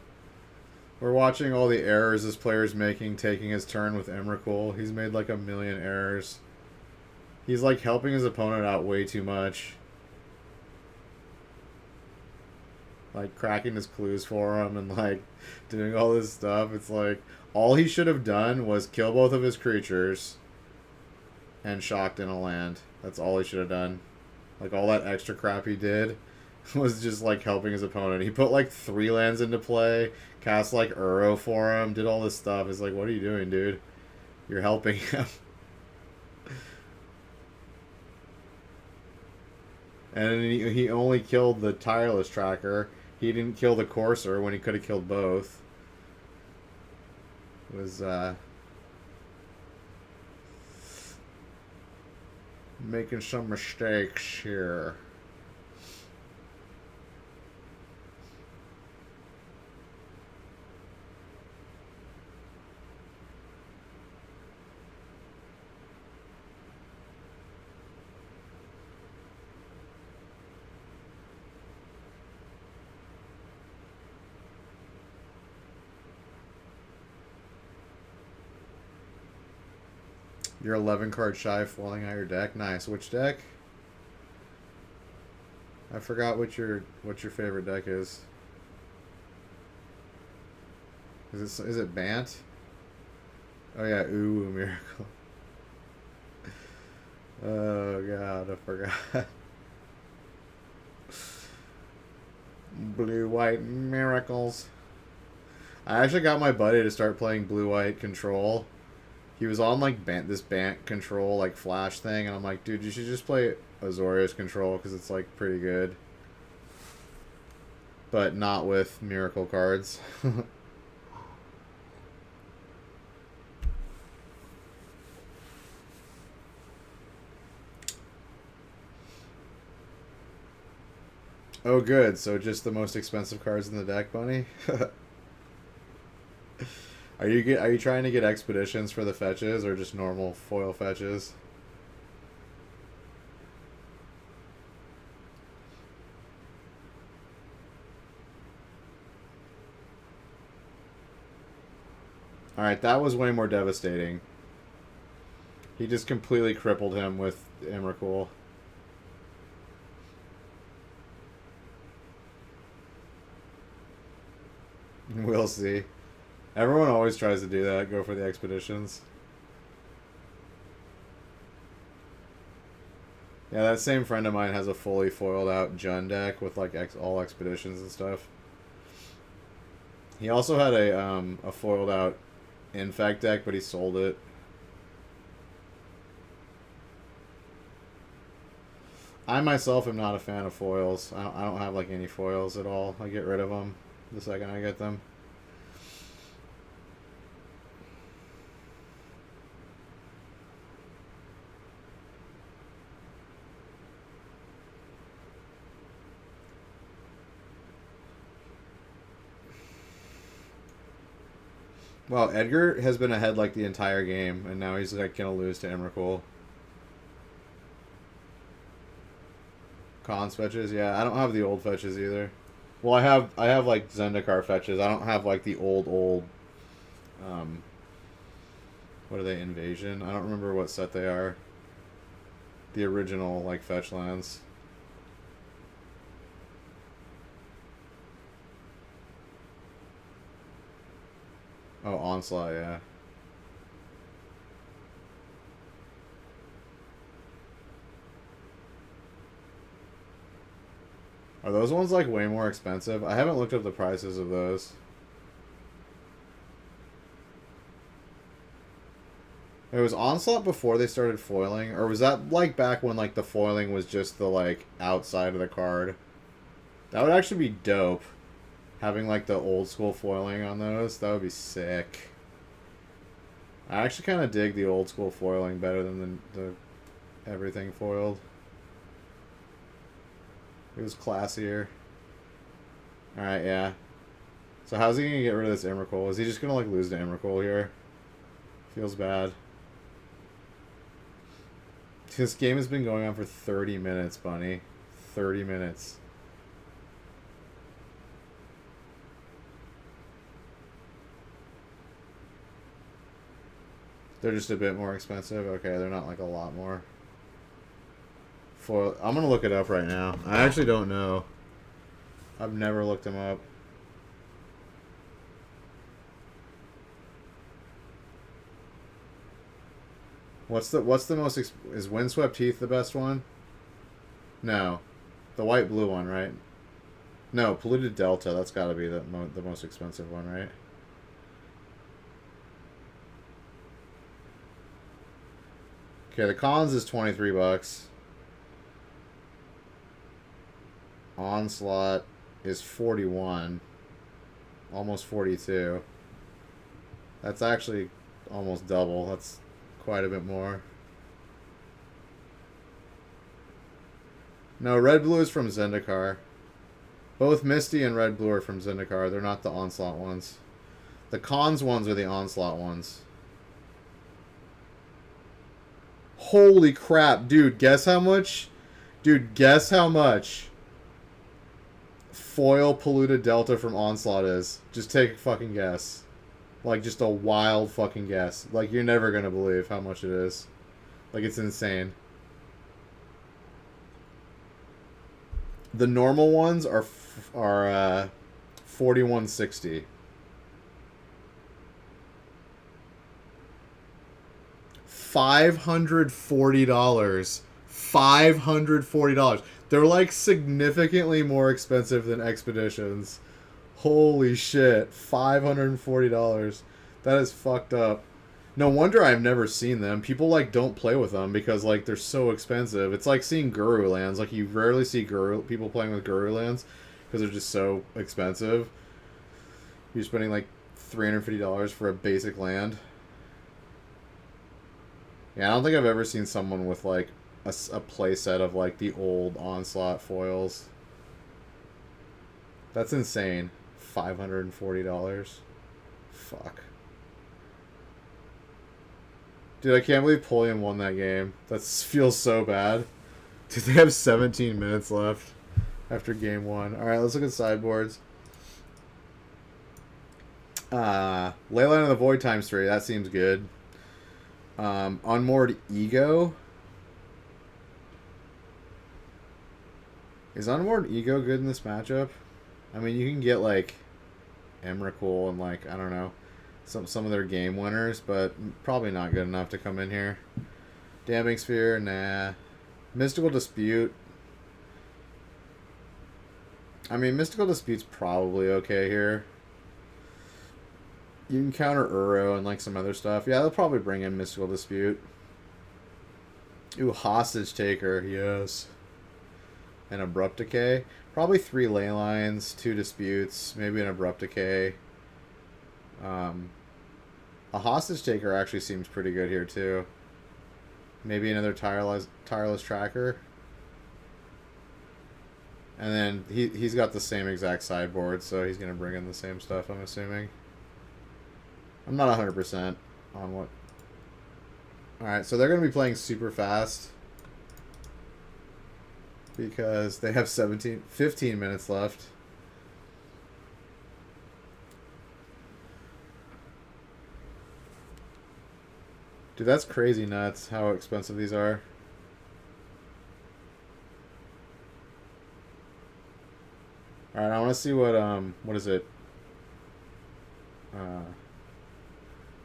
We're watching all the errors this player's making, taking his turn with Emrakul. He's made like a million errors. He's like helping his opponent out way too much. Like cracking his clues for him and like doing all this stuff. It's like all he should have done was kill both of his creatures and shocked in a land. That's all he should have done. Like all that extra crap he did was just like helping his opponent. He put like 3 lands into play, cast like Uro for him, did all this stuff. It's like, what are you doing, dude? You're helping him. And he only killed the Tireless Tracker. He didn't kill the Courser when he could have killed both. It was making some mistakes here. You're 11 cards shy of falling out your deck. Nice. Which deck? I forgot what your favorite deck is. Is it Bant? Oh yeah, Ooh Miracle. Oh god, I forgot. Blue White Miracles. I actually got my buddy to start playing Blue White Control. He was on like this Bant Control like flash thing, and I'm like, dude, you should just play Azorius Control because it's like pretty good, but not with Miracle cards. Oh, good. So just the most expensive cards in the deck, Bunny. Are you trying to get expeditions for the fetches or just normal foil fetches? Alright, that was way more devastating. He just completely crippled him with Emrakul. We'll see. Everyone always tries to do that, go for the expeditions. Yeah, that same friend of mine has a fully foiled out Jund deck with like all expeditions and stuff. He also had a foiled out Infect deck, but he sold it. I myself am not a fan of foils. I don't have like any foils at all. I get rid of them the second I get them. Well, Edgar has been ahead like the entire game, and now he's like gonna lose to Emrakul. Cons fetches, yeah. I don't have the old fetches either. Well, I have like Zendikar fetches. I don't have like the old um what are they, Invasion? I don't remember what set they are. The original like fetch lands. Oh, Onslaught, yeah. Are those ones like way more expensive? I haven't looked up the prices of those. It was Onslaught before they started foiling, or was that like back when like the foiling was just the like outside of the card? That would actually be dope. Having like the old school foiling on those, that would be sick. I actually kind of dig the old school foiling better than the everything foiled. It was classier. Alright, yeah. So how's he gonna get rid of this Emrakul? Is he just gonna like lose to Emrakul here? Feels bad. This game has been going on for 30 minutes, Bunny. 30 minutes. They're just a bit more expensive. Okay, they're not like a lot more. I'm gonna look it up right now. I actually don't know. I've never looked them up. What's the most is Windswept Heath the best one? No, the white blue one, right? No, Polluted Delta. That's got to be the most expensive one, right? Okay, the Cons is $23. Onslaught is 41, almost 42. That's actually almost double. That's quite a bit more. No, Red Blue is from Zendikar. Both Misty and Red Blue are from Zendikar. They're not the Onslaught ones. The Cons ones are the Onslaught ones. Holy crap, dude, guess how much? Dude, guess how much foil Polluted Delta from Onslaught is? Just take a fucking guess. Like, just a wild fucking guess. Like, you're never gonna believe how much it is. Like, it's insane. The normal ones are $41.60. $540. $540. They're like significantly more expensive than Expeditions. Holy shit. $540. That is fucked up. No wonder I've never seen them. People like don't play with them because like they're so expensive. It's like seeing Guru Lands. Like you rarely see people playing with Guru Lands because they're just so expensive. You're spending like $350 for a basic land. Yeah, I don't think I've ever seen someone with like a play set of like the old Onslaught foils. That's insane. $540. Fuck. Dude, I can't believe Pulliam won that game. That feels so bad. Dude, they have 17 minutes left after game one. Alright, let's look at sideboards. Leyline of the Void ×3. That seems good. Unmoored Ego. Is Unmoored Ego good in this matchup? I mean, you can get like Emrakul and like, I don't know, some of their game winners, but probably not good enough to come in here. Damping Sphere, nah. Mystical Dispute. I mean, Mystical Dispute's probably okay here. You can counter Uro and like some other stuff. Yeah, they'll probably bring in Mystical Dispute. Ooh, Hostage Taker, yes. And Abrupt Decay. Probably 3 ley lines, 2 disputes, maybe an Abrupt Decay. A Hostage Taker actually seems pretty good here too. Maybe another tireless Tracker. And then he's got the same exact sideboard, so he's gonna bring in the same stuff, I'm assuming. I'm not 100% on what. Alright, so they're gonna be playing super fast. Because they have 15 minutes left. Dude, that's crazy nuts how expensive these are. Alright, I want to see what is it?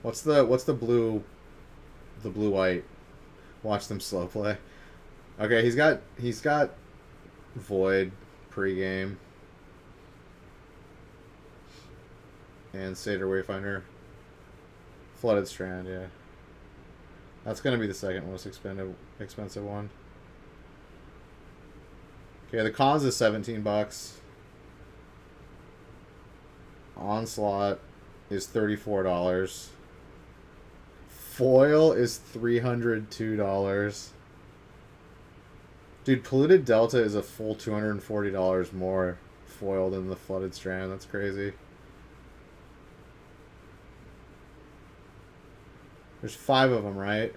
What's the blue white? Watch them slow play. Okay, he's got Void pregame and Seder Wayfinder. Flooded Strand, yeah. That's gonna be the second most expensive one. Okay, the cons is $17. Onslaught is $34. Foil is $302. Dude, Polluted Delta is a full $240 more foil than the Flooded Strand. That's crazy. There's 5 of them, right?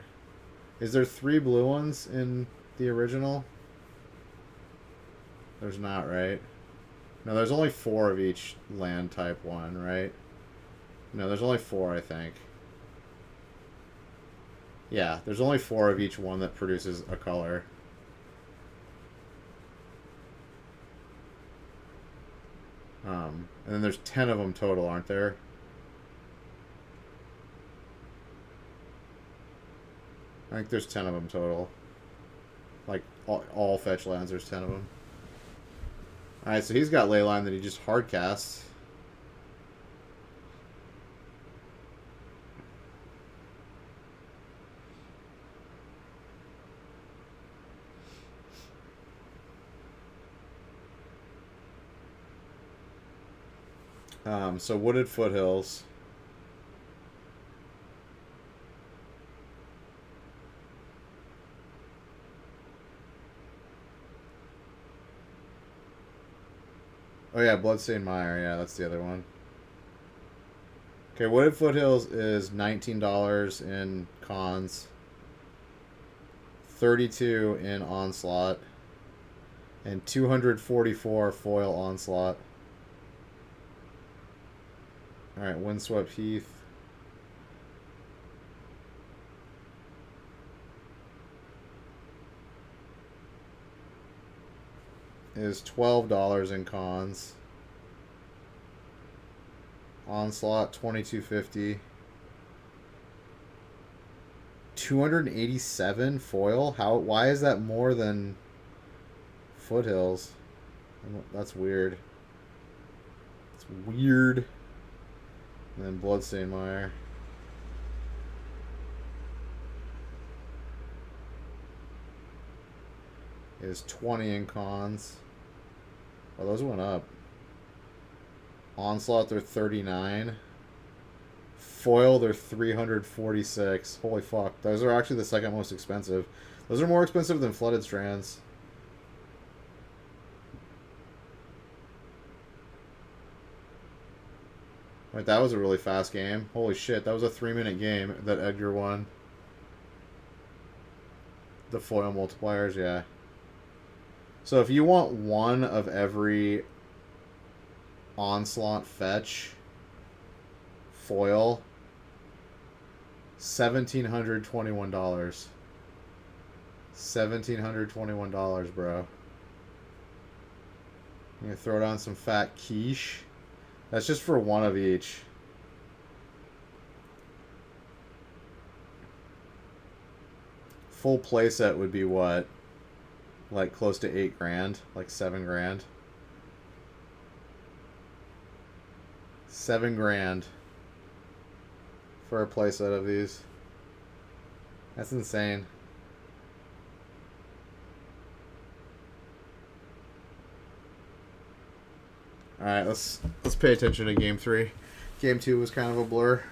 Is there 3 blue ones in the original? There's not, right? No, there's only 4 of each land type one, right? No, there's only 4, I think. Yeah, there's only 4 of each one that produces a color. And then there's 10 of them total, aren't there? I think there's 10 of them total. Like, all fetch lands, there's 10 of them. Alright, so he's got Leyline that he just hard casts. So Wooded Foothills. Oh yeah, Bloodstained Mire. Yeah, that's the other one. Okay, Wooded Foothills is $19 in cons, $32 in Onslaught, and $244 foil Onslaught. Alright, Windswept Heath. Is $12 in cons. Onslaught $22.50. 287 foil. Why is that more than Foothills? That's weird. It's weird. And then Bloodstained Mire. Is 20 in cons. Oh, those went up. Onslaught, they're 39. Foil, they're 346. Holy fuck. Those are actually the second most expensive. Those are more expensive than Flooded Strands. Right, that was a really fast game. Holy shit, that was a 3-minute game that Edgar won. The foil multipliers, yeah. So if you want one of every Onslaught fetch foil, $1,721. $1,721, bro. You gonna throw down some fat quiche? That's just for one of each. Full playset would be what? Like close to 8 grand, like 7 grand. 7 grand for a playset of these. That's insane. All right, let's pay attention to game 3. Game 2 was kind of a blur.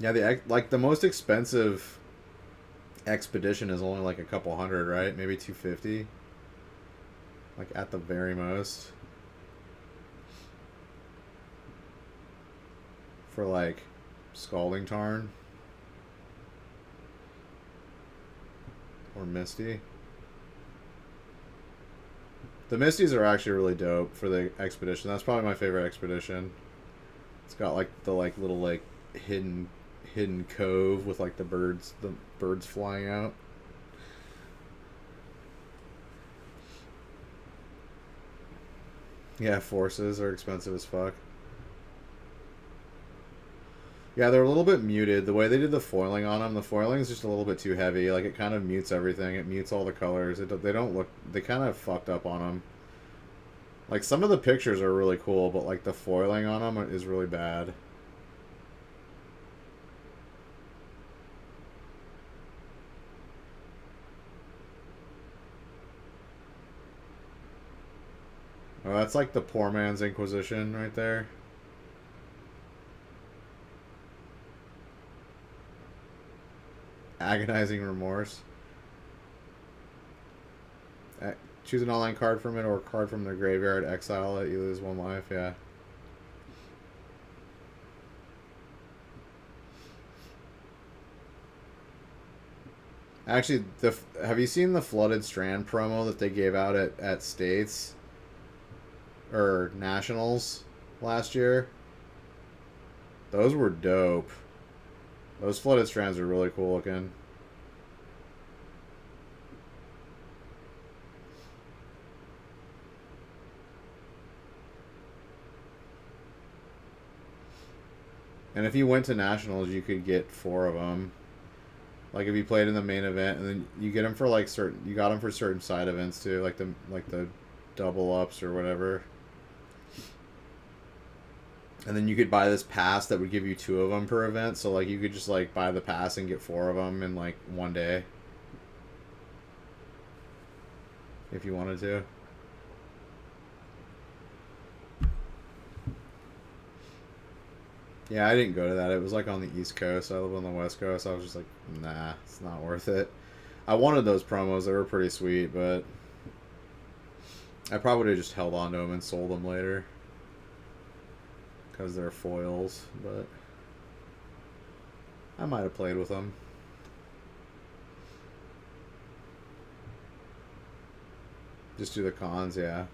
Yeah, the most expensive expedition is only like a couple hundred, right? Maybe 250. Like at the very most. For like Scalding Tarn or Misty. The Misties are actually really dope for the expedition. That's probably my favorite expedition. It's got like the little like hidden cove with like the birds flying out. Yeah, forces are expensive as fuck. Yeah, they're a little bit muted. The way they did the foiling on them, the foiling is just a little bit too heavy. Like, it kind of mutes everything. It mutes all the colors. They don't look... They kind of fucked up on them. Like, some of the pictures are really cool, but, like, the foiling on them is really bad. Oh, that's like the poor man's Inquisition right there. Agonizing remorse. Choose an online card from it or a card from their graveyard. Exile it. You lose 1 life. Yeah. Actually, have you seen the Flooded Strand promo that they gave out at States or Nationals last year? Those were dope. Those Flooded Strands are really cool looking. And if you went to Nationals, you could get 4 of them. Like if you played in the main event, and then you get them for like certain, you got them for certain side events too, like the double ups or whatever. And then you could buy this pass that would give you 2 of them per event. So like you could just like buy the pass and get 4 of them in like one day, if you wanted to. Yeah, I didn't go to that. It was like on the East Coast. I live on the West Coast. I was just like, nah, it's not worth it. I wanted those promos. They were pretty sweet, but I probably would have just held on to them and sold them later because they're foils, but I might have played with them. Just do the cons, yeah.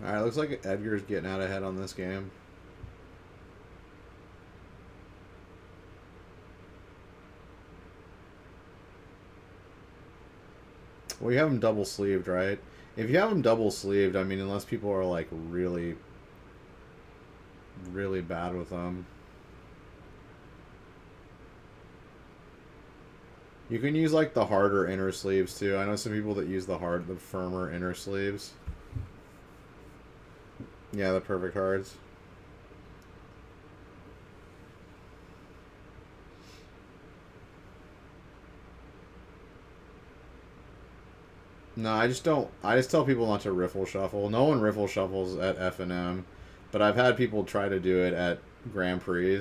Alright, looks like Edgar's getting out ahead on this game. Well, you have them double sleeved, right? If you have them double sleeved, I mean, unless people are like really, really bad with them. You can use like the harder inner sleeves too. I know some people that use the firmer inner sleeves. Yeah, the perfect hards. No, I just don't. I just tell people not to riffle shuffle. No one riffle shuffles at F&M, but I've had people try to do it at Grand Prix,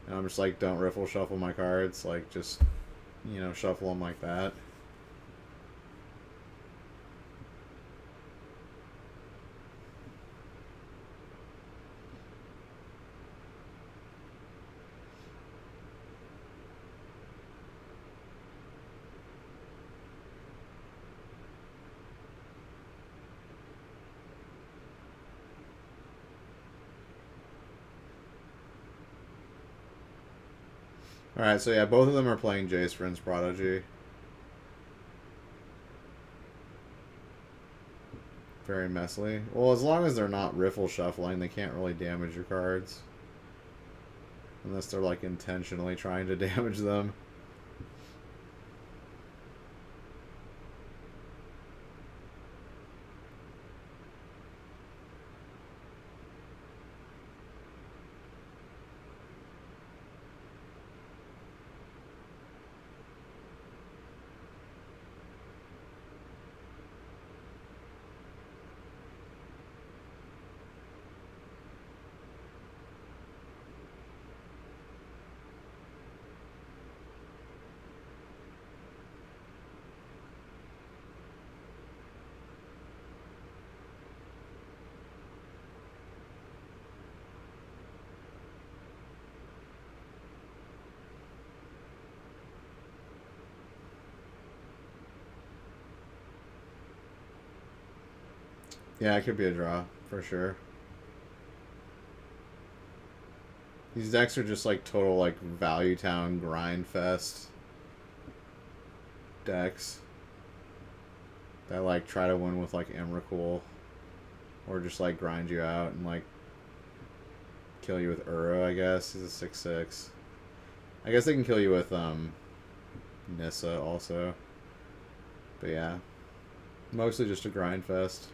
and I'm just like, don't riffle shuffle my cards. Like, just, you know, shuffle them like that. Alright, so yeah, both of them are playing Jace Vryn's Prodigy. Very messily. Well, as long as they're not riffle shuffling, they can't really damage your cards. Unless they're like intentionally trying to damage them. Yeah, it could be a draw for sure. These decks are just like total like Value Town grind fest decks that like try to win with like Emrakul or just like grind you out and like kill you with Uro. I guess he's a 6/6. I guess they can kill you with Nissa also. But yeah, mostly just a grind fest.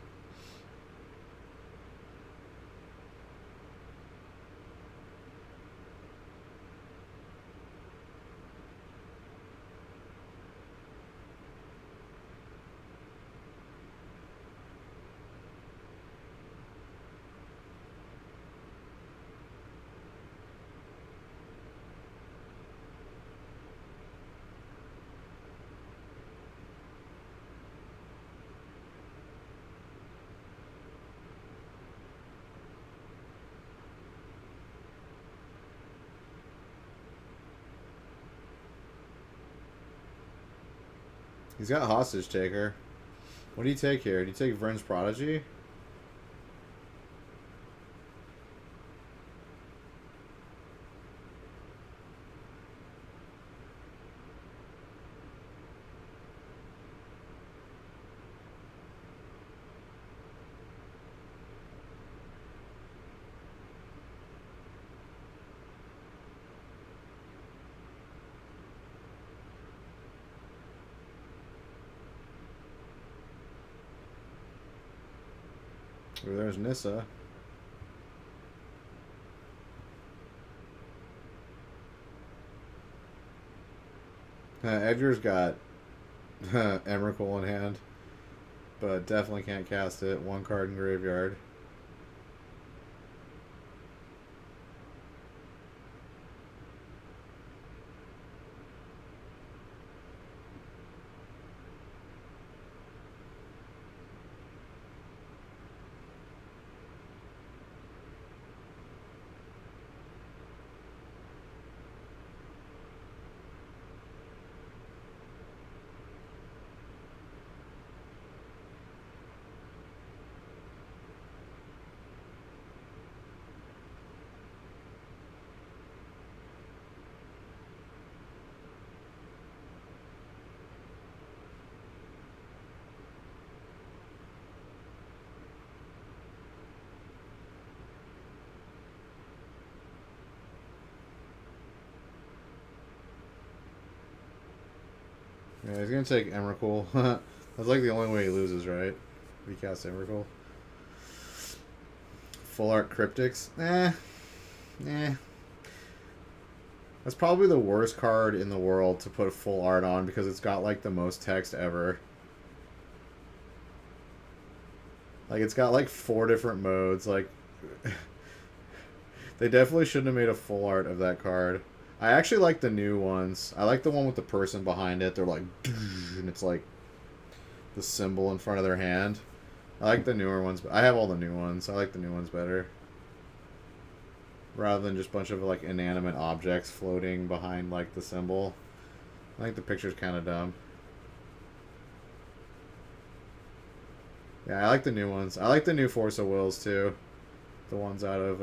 He's got Hostage Taker. What do you take here? Do you take Vryn's Prodigy? Or there's Nissa. Edgar's got Emrakul in hand, but definitely can't cast it. One card in graveyard. Yeah, he's gonna take Emrakul. That's like the only way he loses, right? If he casts Emrakul. Full art Cryptics? Eh. That's probably the worst card in the world to put full art on because it's got like the most text ever. Like it's got like 4 different modes. Like they definitely shouldn't have made a full art of that card. I actually like the new ones. I like the one with the person behind it. They're like, and it's like the symbol in front of their hand. I like the newer ones. I have all the new ones. I like the new ones better. Rather than just a bunch of like inanimate objects floating behind like the symbol. I think the picture's kind of dumb. Yeah, I like the new ones. I like the new Force of Wills too. The ones out of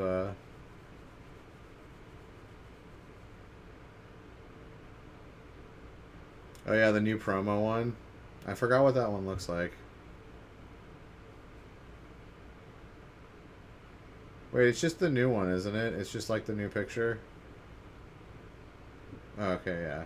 oh yeah, the new promo one. I forgot what that one looks like. Wait, it's just the new one, isn't it? It's just like the new picture. Oh, okay, yeah.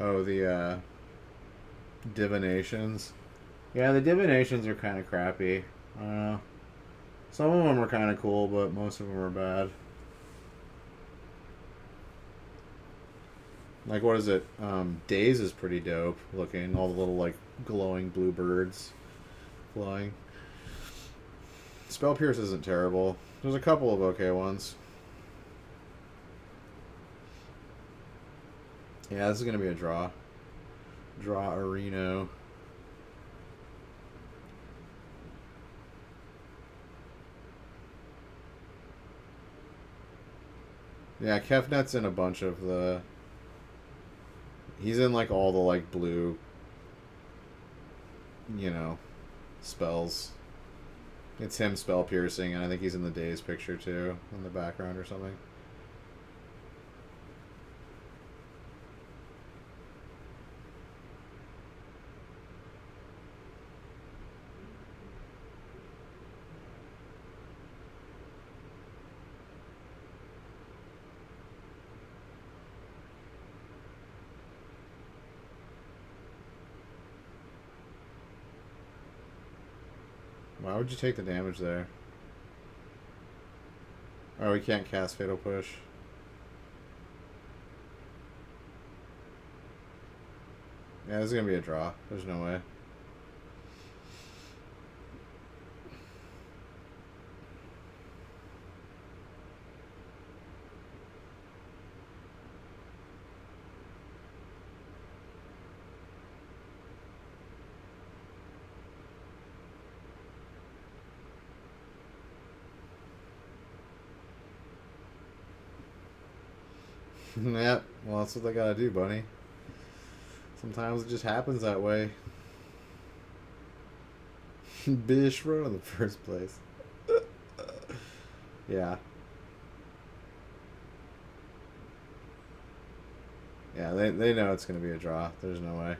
Oh, the divinations. Yeah, the divinations are kind of crappy. I don't know. Some of them are kind of cool, but most of them are bad. Like, what is it? Days is pretty dope looking. All the little, like, glowing blue birds flying. Spell Pierce isn't terrible. There's a couple of okay ones. Yeah, this is going to be a draw. Draw Areno. Yeah, Kefnet's in a bunch of the... He's in, like, all the, like, blue, you know, spells. It's him spell piercing, and I think he's in the Days picture, too, in the background or something. Why would you take the damage there? Oh, we can't cast Fatal Push. Yeah, this is going to be a draw. There's no way. Yep. Well, that's what they gotta do, bunny. Sometimes it just happens that way. Bish wrote in the first place. Yeah. Yeah, they know it's gonna be a draw. There's no way.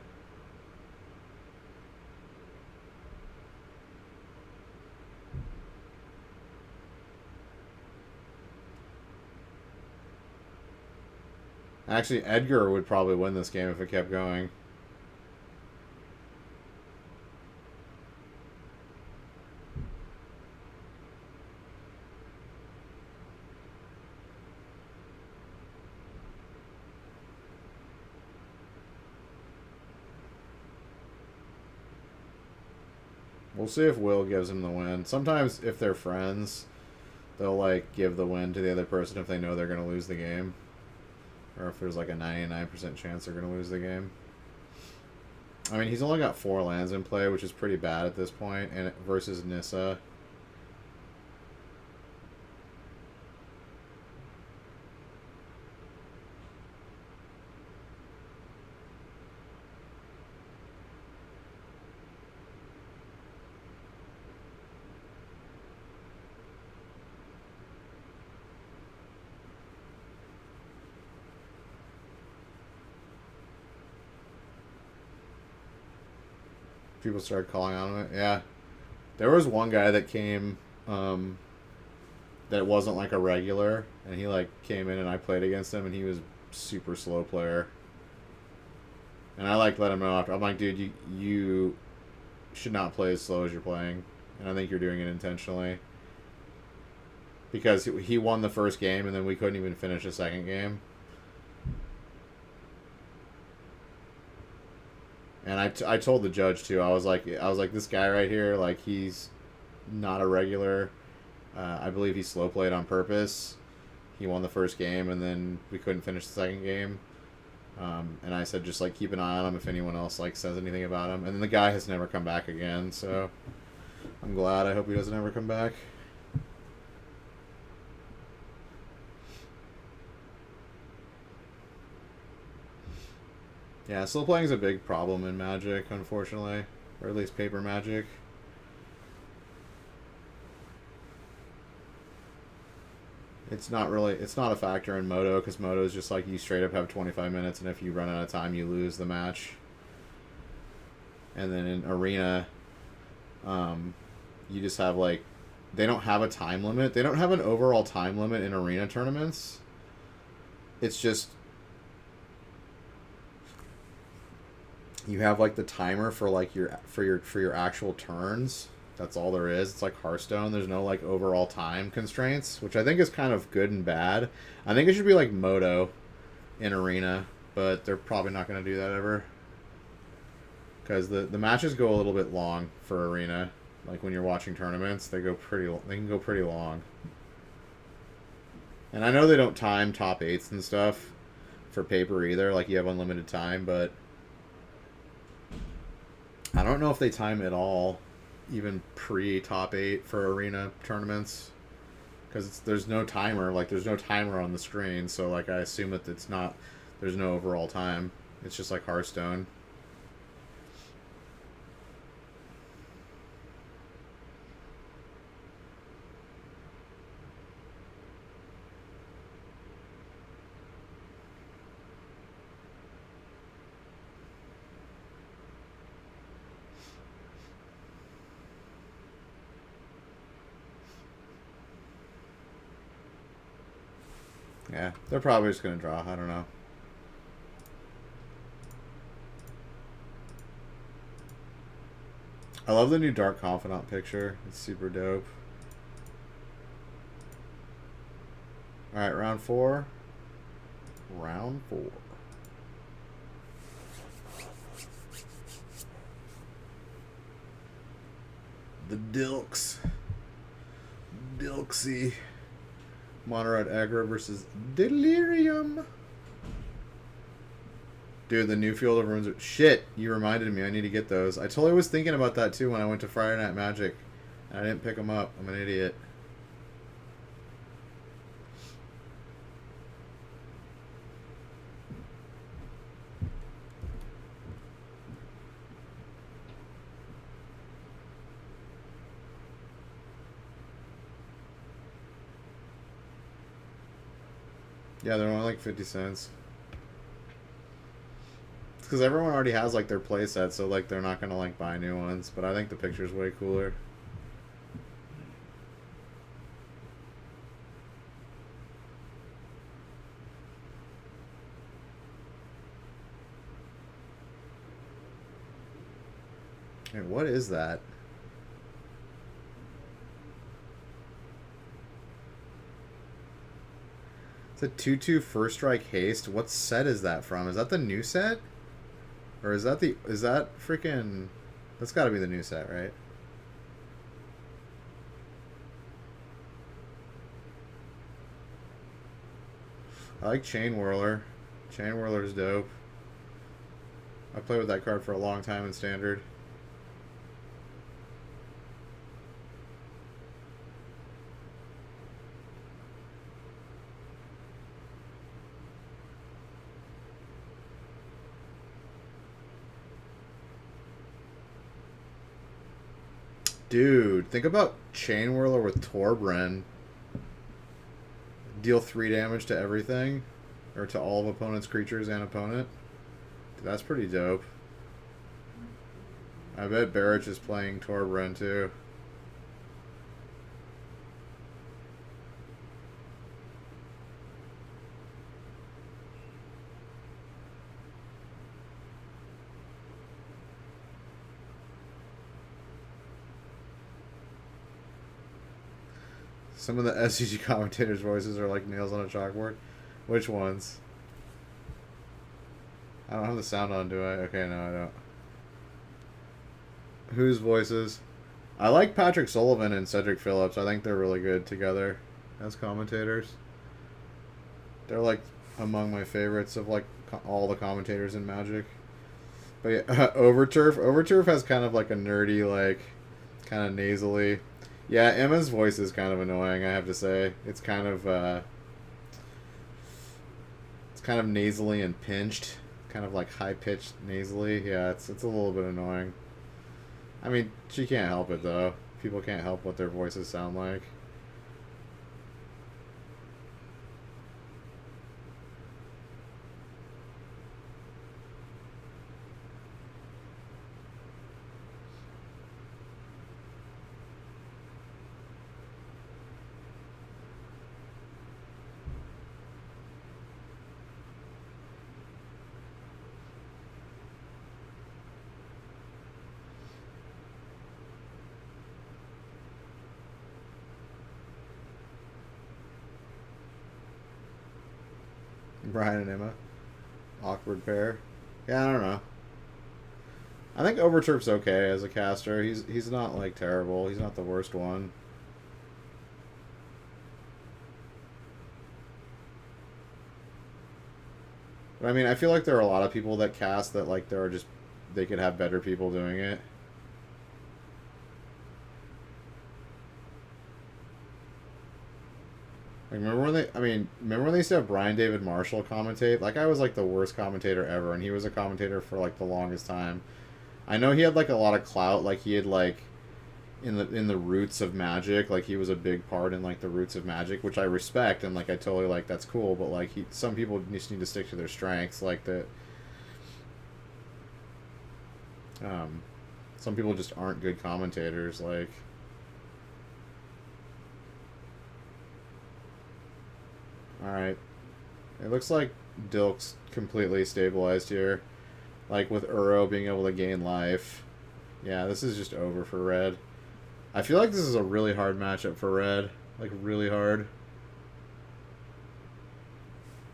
Actually, Edgar would probably win this game if it kept going. We'll see if Will gives him the win. Sometimes, if they're friends, they'll, like, give the win to the other person if they know they're going to lose the game. Or if there's like a 99% chance they're going to lose the game. I mean, he's only got 4 lands in play, which is pretty bad at this point, and versus Nissa. People started calling on him. Yeah. There was one guy that came that wasn't like a regular, and he like came in and I played against him, and he was super slow player. And I like let him know after. I'm like, dude, you should not play as slow as you're playing, and I think you're doing it intentionally. Because he won the first game, and then we couldn't even finish the second game. And I told the judge too. I was like, this guy right here, like, he's not a regular. I believe he slow played on purpose. He won the first game, and then we couldn't finish the second game. And I said, just like keep an eye on him if anyone else like says anything about him. And then the guy has never come back again. So I'm glad. I hope he doesn't ever come back. Yeah, slow playing is a big problem in Magic, unfortunately, or at least paper Magic. It's not a factor in Moto, because Moto is just like you straight up have 25 minutes, and if you run out of time, you lose the match. And then in Arena, you just have like, they don't have a time limit. They don't have an overall time limit in Arena tournaments. It's just You have like the timer for like your actual turns. That's all there is. It's like Hearthstone. There's no like overall time constraints, which I think is kind of good and bad. I think it should be like Moto in Arena, but they're probably not going to do that ever because the matches go a little bit long for Arena. Like when you're watching tournaments, they can go pretty long. And I know they don't time top eights and stuff for paper either. Like you have unlimited time, but I don't know if they time it all, even pre top eight for Arena tournaments, because there's no timer. Like there's no timer on the screen, so like I assume that it's not. There's no overall time. It's just like Hearthstone. Yeah, they're probably just gonna draw. I don't know. I love the new Dark Confidant picture. It's super dope. Alright, round 4. Round 4. The Dilks. Dilksy. Monorad Aggro versus Delirium. Dude, the new Field of Ruins are... Shit, you reminded me. I need to get those. I totally was thinking about that, too, when I went to Friday Night Magic. And I didn't pick them up. I'm an idiot. Yeah, they're only like 50 cents. It's because everyone already has like their playset, so like they're not gonna like buy new ones. But I think the picture's way cooler. Hey, what is that? It's a 2/2 First Strike Haste. What set is that from? Is that the new set? Or is that freaking... That's gotta be the new set, right? I like Chain Whirler. Chain Whirler's dope. I played with that card for a long time in Standard. Dude, think about Chain Whirler with Torbren. Deal 3 damage to everything. Or to all of opponent's creatures and opponent. Dude, that's pretty dope. I bet Barrett is playing Torbren too. Some of the SCG commentators' voices are like nails on a chalkboard. Which ones? I don't have the sound on, do I? Okay, no, I don't. Whose voices? I like Patrick Sullivan and Cedric Phillips. I think they're really good together as commentators. They're like among my favorites of like all the commentators in Magic. But yeah, Overturf. Overturf has kind of like a nerdy, like, kind of nasally. Yeah, Emma's voice is kind of annoying, I have to say. It's kind of nasally and pinched, kind of like high pitched nasally. Yeah, it's a little bit annoying. I mean, she can't help it though. People can't help what their voices sound like. Brian and Emma. Awkward pair. Yeah, I don't know. I think Overturf's okay as a caster. He's not like terrible. He's not the worst one. But I mean, I feel like there are a lot of people that cast that like there are just they could have better people doing it. Like, remember when they used to have Brian David Marshall commentate? That guy was like the worst commentator ever, and he was a commentator for like the longest time. I know he had like a lot of clout, like he had like in the roots of Magic, like he was a big part in like the roots of Magic, which I respect and like I totally like that's cool, but like some people just need to stick to their strengths, like that. Some people just aren't good commentators, like. Alright. It looks like Dilk's completely stabilized here. Like with Uro being able to gain life. Yeah, this is just over for red. I feel like this is a really hard matchup for red. Like, really hard.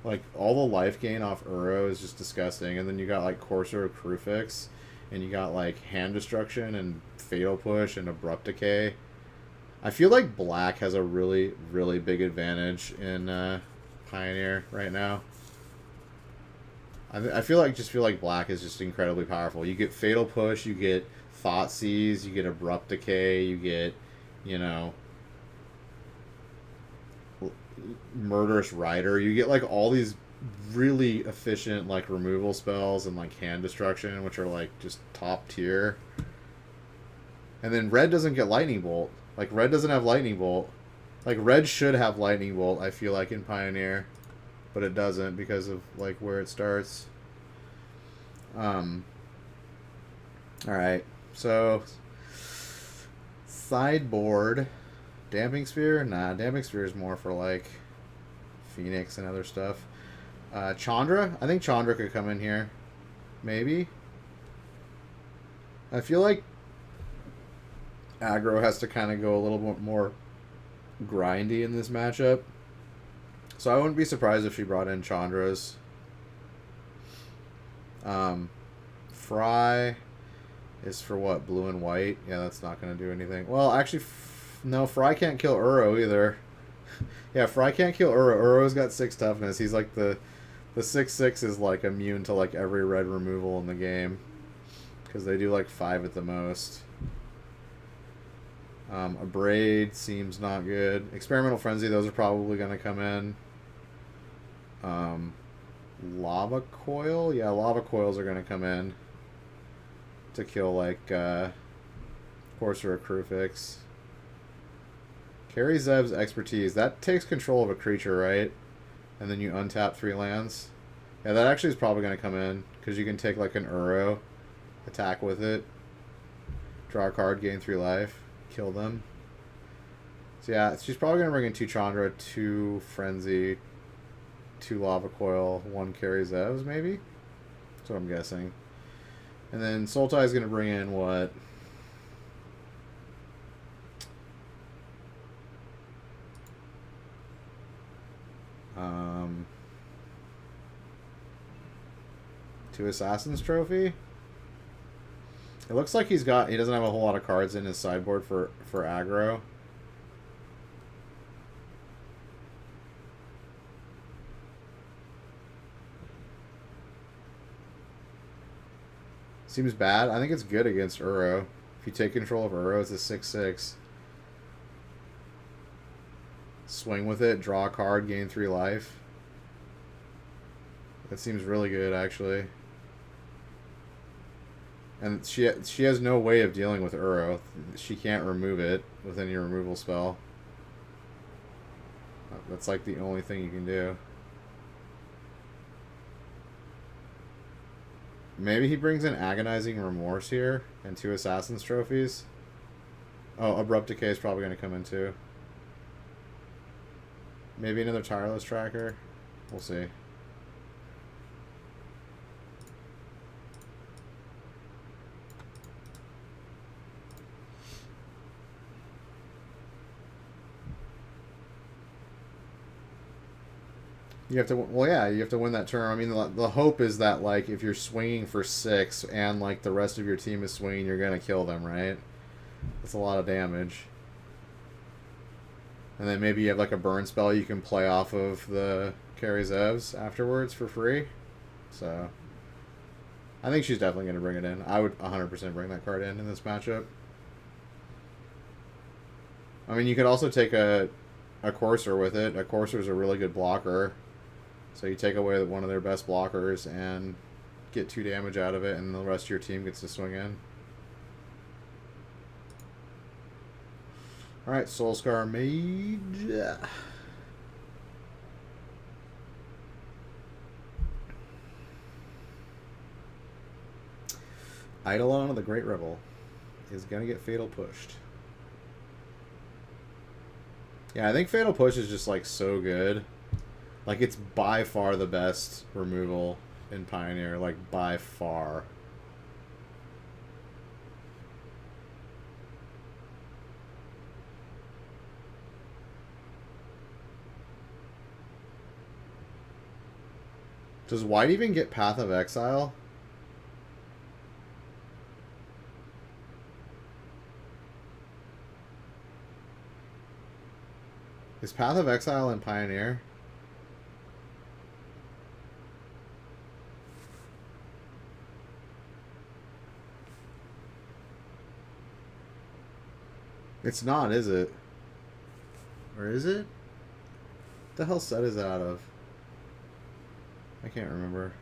Like, all the life gain off Uro is just disgusting. And then you got, like, Courser Crucifix. And you got, like, Hand Destruction and Fatal Push and Abrupt Decay. I feel like black has a really, really big advantage in Pioneer right now. I feel like black is just incredibly powerful. You get Fatal Push, you get Thoughtseize, you get Abrupt Decay, you get, you know, Murderous Rider. You get like all these really efficient like removal spells and like Hand Destruction, which are like just top tier. And then red doesn't get Lightning Bolt. Like red doesn't have Lightning Bolt. Like red should have Lightning Bolt, I feel like, in Pioneer, but it doesn't because of like where it starts. Alright, so sideboard. Damping Sphere? Nah, Damping Sphere is more for like Phoenix and other stuff. Chandra? I think Chandra could come in here. Maybe. I feel like aggro has to kind of go a little bit more grindy in this matchup. So I wouldn't be surprised if she brought in Chandras. Fry is for what? Blue and white? Yeah, that's not going to do anything. Well, actually, no, Fry can't kill Uro either. Yeah, Fry can't kill Uro. Uro's got 6 toughness. He's like the 6/6 is like immune to like every red removal in the game. Because they do like 5 at the most. Abrade seems not good. Experimental Frenzy, those are probably going to come in. Lava Coil? Yeah, Lava Coils are going to come in to kill, like, Courser or Crucifix. Carry Zev's Expertise. That takes control of a creature, right? And then you untap 3 lands. Yeah, that actually is probably going to come in, because you can take, like, an Uro, attack with it, draw a card, gain 3 life, kill them. So yeah, she's probably going to bring in 2 Chandra, 2 Frenzy, 2 Lava Coil, 1 Carry Zevs, maybe? That's what I'm guessing. And then Sultai is going to bring in what? Two Assassin's Trophy? It looks like he doesn't have a whole lot of cards in his sideboard for aggro. Seems bad. I think it's good against Uro. If you take control of Uro, it's a 6/6. Swing with it, draw a card, gain 3 life. That seems really good, actually. And she has no way of dealing with Uro. She can't remove it with any removal spell. That's like the only thing you can do. Maybe he brings in Agonizing Remorse here and 2 Assassin's Trophies. Oh, Abrupt Decay is probably going to come in too. Maybe another Tireless Tracker. We'll see. You have to, well, yeah, you have to win that turn. I mean, the hope is that, like, if you're swinging for 6 and, like, the rest of your team is swinging, you're going to kill them, right? That's a lot of damage. And then maybe you have, like, a burn spell you can play off of the Carry Zevs afterwards for free. So, I think she's definitely going to bring it in. I would 100% bring that card in this matchup. I mean, you could also take a Courser with it. A Courser is a really good blocker. So you take away one of their best blockers and get 2 damage out of it, and the rest of your team gets to swing in. Alright, Soulscar Mage. Eidolon of the Great Rebel is going to get Fatal Pushed. Yeah, I think Fatal Push is just, like, so good. Like, it's by far the best removal in Pioneer. Like, by far. Does White even get Path of Exile? Is Path of Exile in Pioneer? It's not, is it? Or is it? What the hell set is it out of? I can't remember.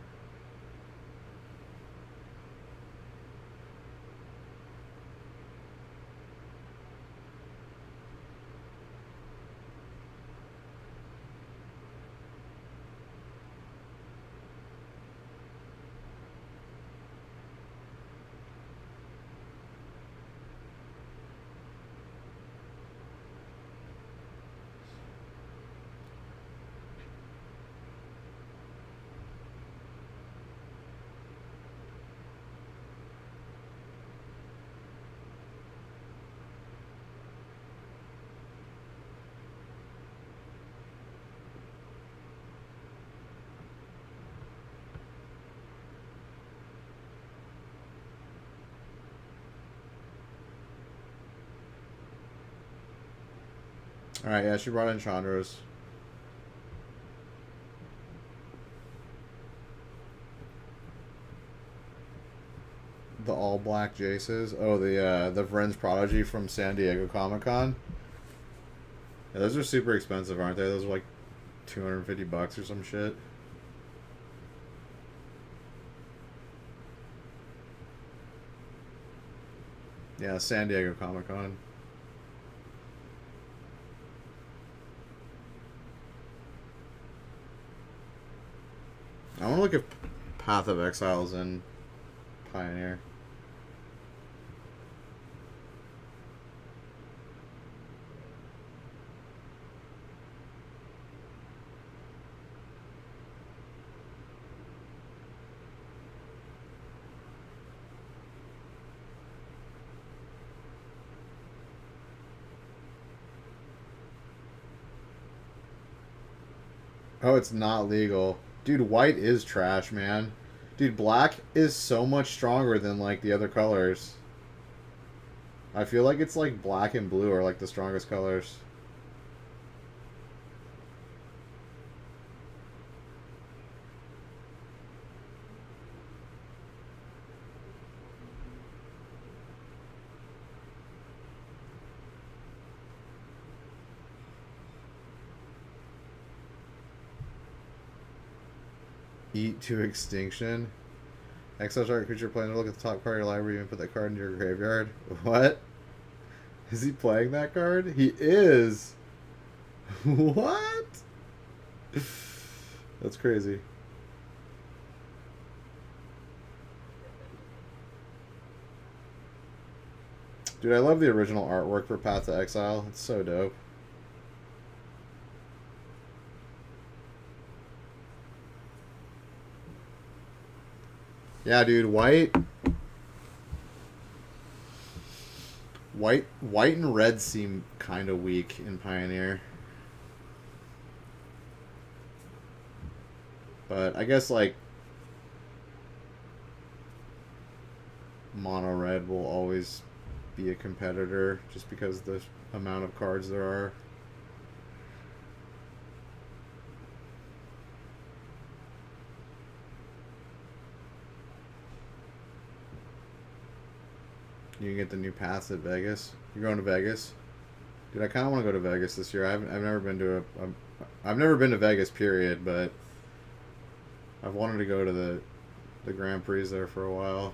Alright, yeah, she brought in Chandra's. The all-black Jaces. Oh, the Vren's Prodigy from San Diego Comic-Con. Yeah, those are super expensive, aren't they? Those are like $250 or some shit. Yeah, San Diego Comic-Con. I want to look if Path of Exile's in Pioneer. Oh, it's not legal. Dude, white is trash, man. Dude, black is so much stronger than, like, the other colors. I feel like it's, like, black and blue are, like, the strongest colors. Eat to extinction. Exile target creature playing to look at the top card of your library and put that card into your graveyard. What? Is he playing that card? He is. What? That's crazy. Dude, I love the original artwork for Path to Exile. It's so dope. Yeah, dude, white and red seem kind of weak in Pioneer. But I guess like mono red will always be a competitor just because the amount of cards there are. You can get the new pass at Vegas. You're going to Vegas? Dude, I kind of want to go to Vegas this year. I've never been to I've never been to Vegas, period, but I've wanted to go to the Grand Prix there for a while.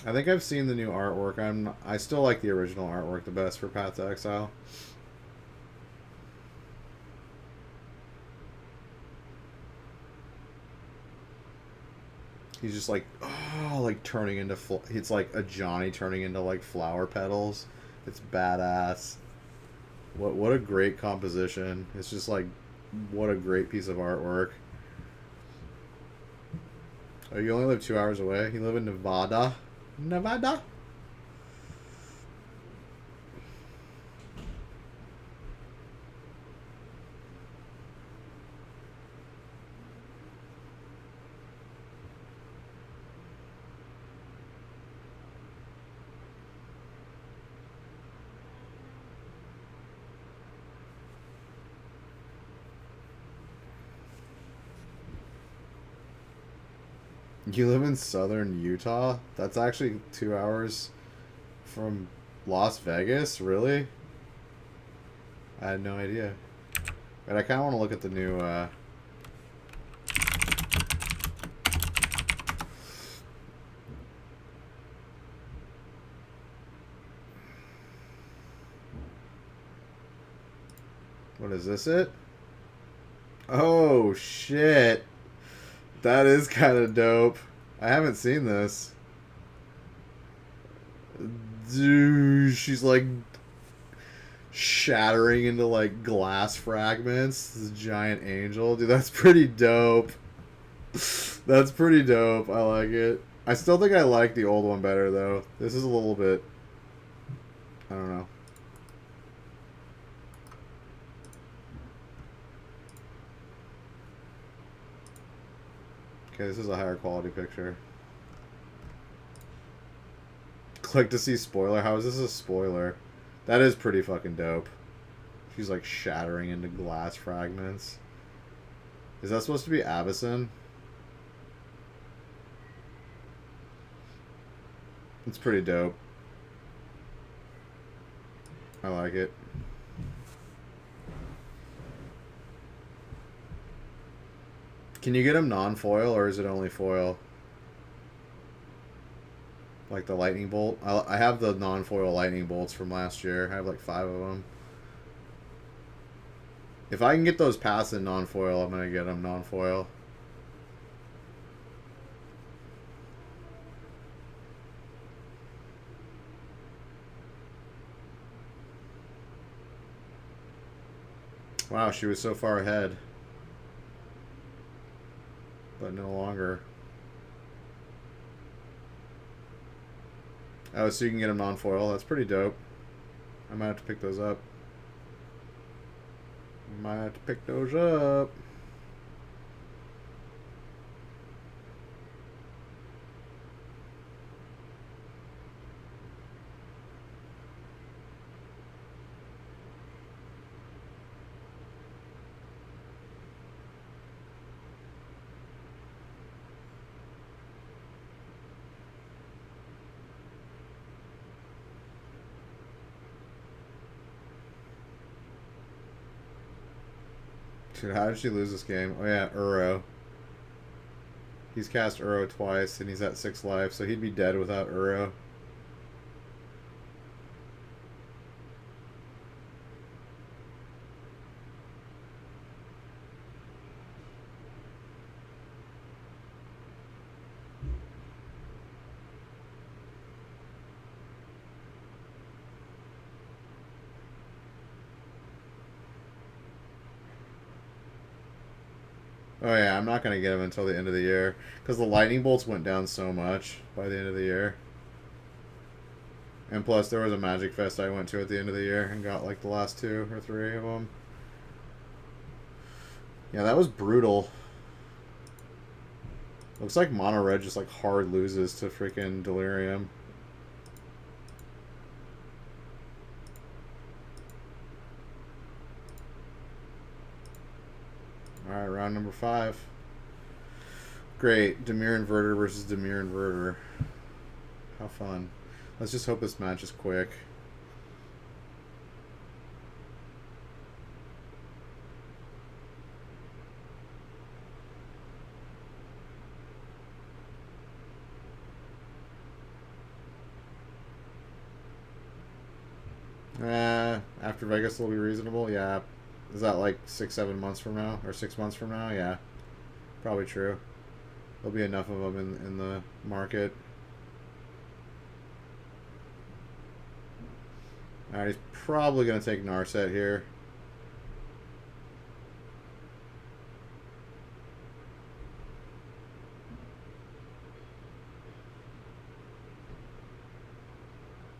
I think I've seen the new artwork. I still like the original artwork the best for Path to Exile. He's just like, oh, like turning into, it's like a Johnny turning into like flower petals. It's badass. What a great composition. It's just like, what a great piece of artwork. Oh, you only live 2 hours away? You live in Nevada? Nevada? You live in southern Utah? That's actually 2 hours from Las Vegas? Really? I had no idea. But I kind of want to look at the new, what is this it? Oh, shit. That is kind of dope. I haven't seen this. Dude, she's like shattering into like glass fragments. This giant angel. Dude, that's pretty dope. That's pretty dope. I like it. I still think I like the old one better though. This is a little bit, I don't know. Okay, this is a higher quality picture. Click to see spoiler. How is this a spoiler? That is pretty fucking dope. She's like shattering into glass fragments. Is that supposed to be Avacyn? It's pretty dope. I like it. Can you get them non-foil, or is it only foil? Like the lightning bolt? I have the non-foil lightning bolts from last year. I have like 5 of them. If I can get those past in non-foil, I'm going to get them non-foil. Wow, she was so far ahead. But no longer. Oh, so you can get them non-foil. That's pretty dope. I might have to pick those up. Might have to pick those up. Dude, how did she lose this game? Oh yeah, Uro. He's cast Uro twice, and he's at 6 life, so he'd be dead without Uro. Oh yeah, I'm not gonna get them until the end of the year because the lightning bolts went down so much by the end of the year. And plus, there was a Magic Fest I went to at the end of the year and got like the last 2 or 3 of them. Yeah, that was brutal. Looks like Mono Red just like hard loses to freaking Delirium. Alright, round number 5. Great. Demir Inverter versus Demir Inverter. How fun. Let's just hope this match is quick. After Vegas will be reasonable? Yeah. Is that like 6-7 months from now? Or 6 months from now? Yeah. Probably true. There'll be enough of them in the market. Alright, he's probably going to take Narset here.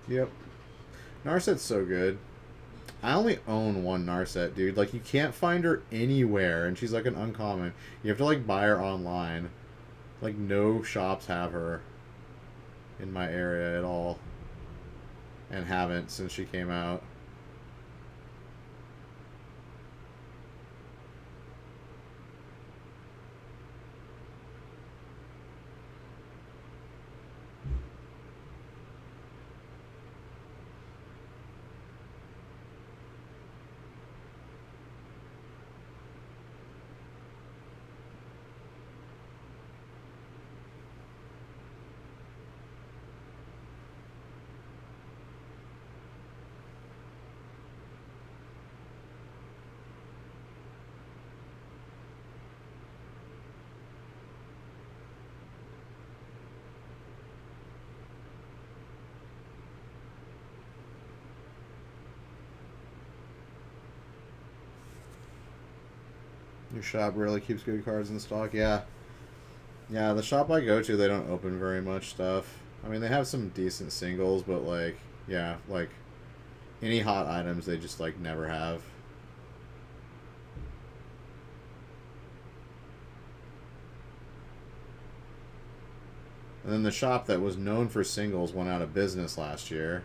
Yep. Narset's so good. I only own one Narset, dude. Like, you can't find her anywhere, and she's like an uncommon. You have to like buy her online. Like, no shops have her in my area at all. And haven't since she came out. Your shop really keeps good cards in stock? Yeah. Yeah, the shop I go to, they don't open very much stuff. I mean, they have some decent singles, but like, yeah, like any hot items they just like never have. And then the shop that was known for singles went out of business last year.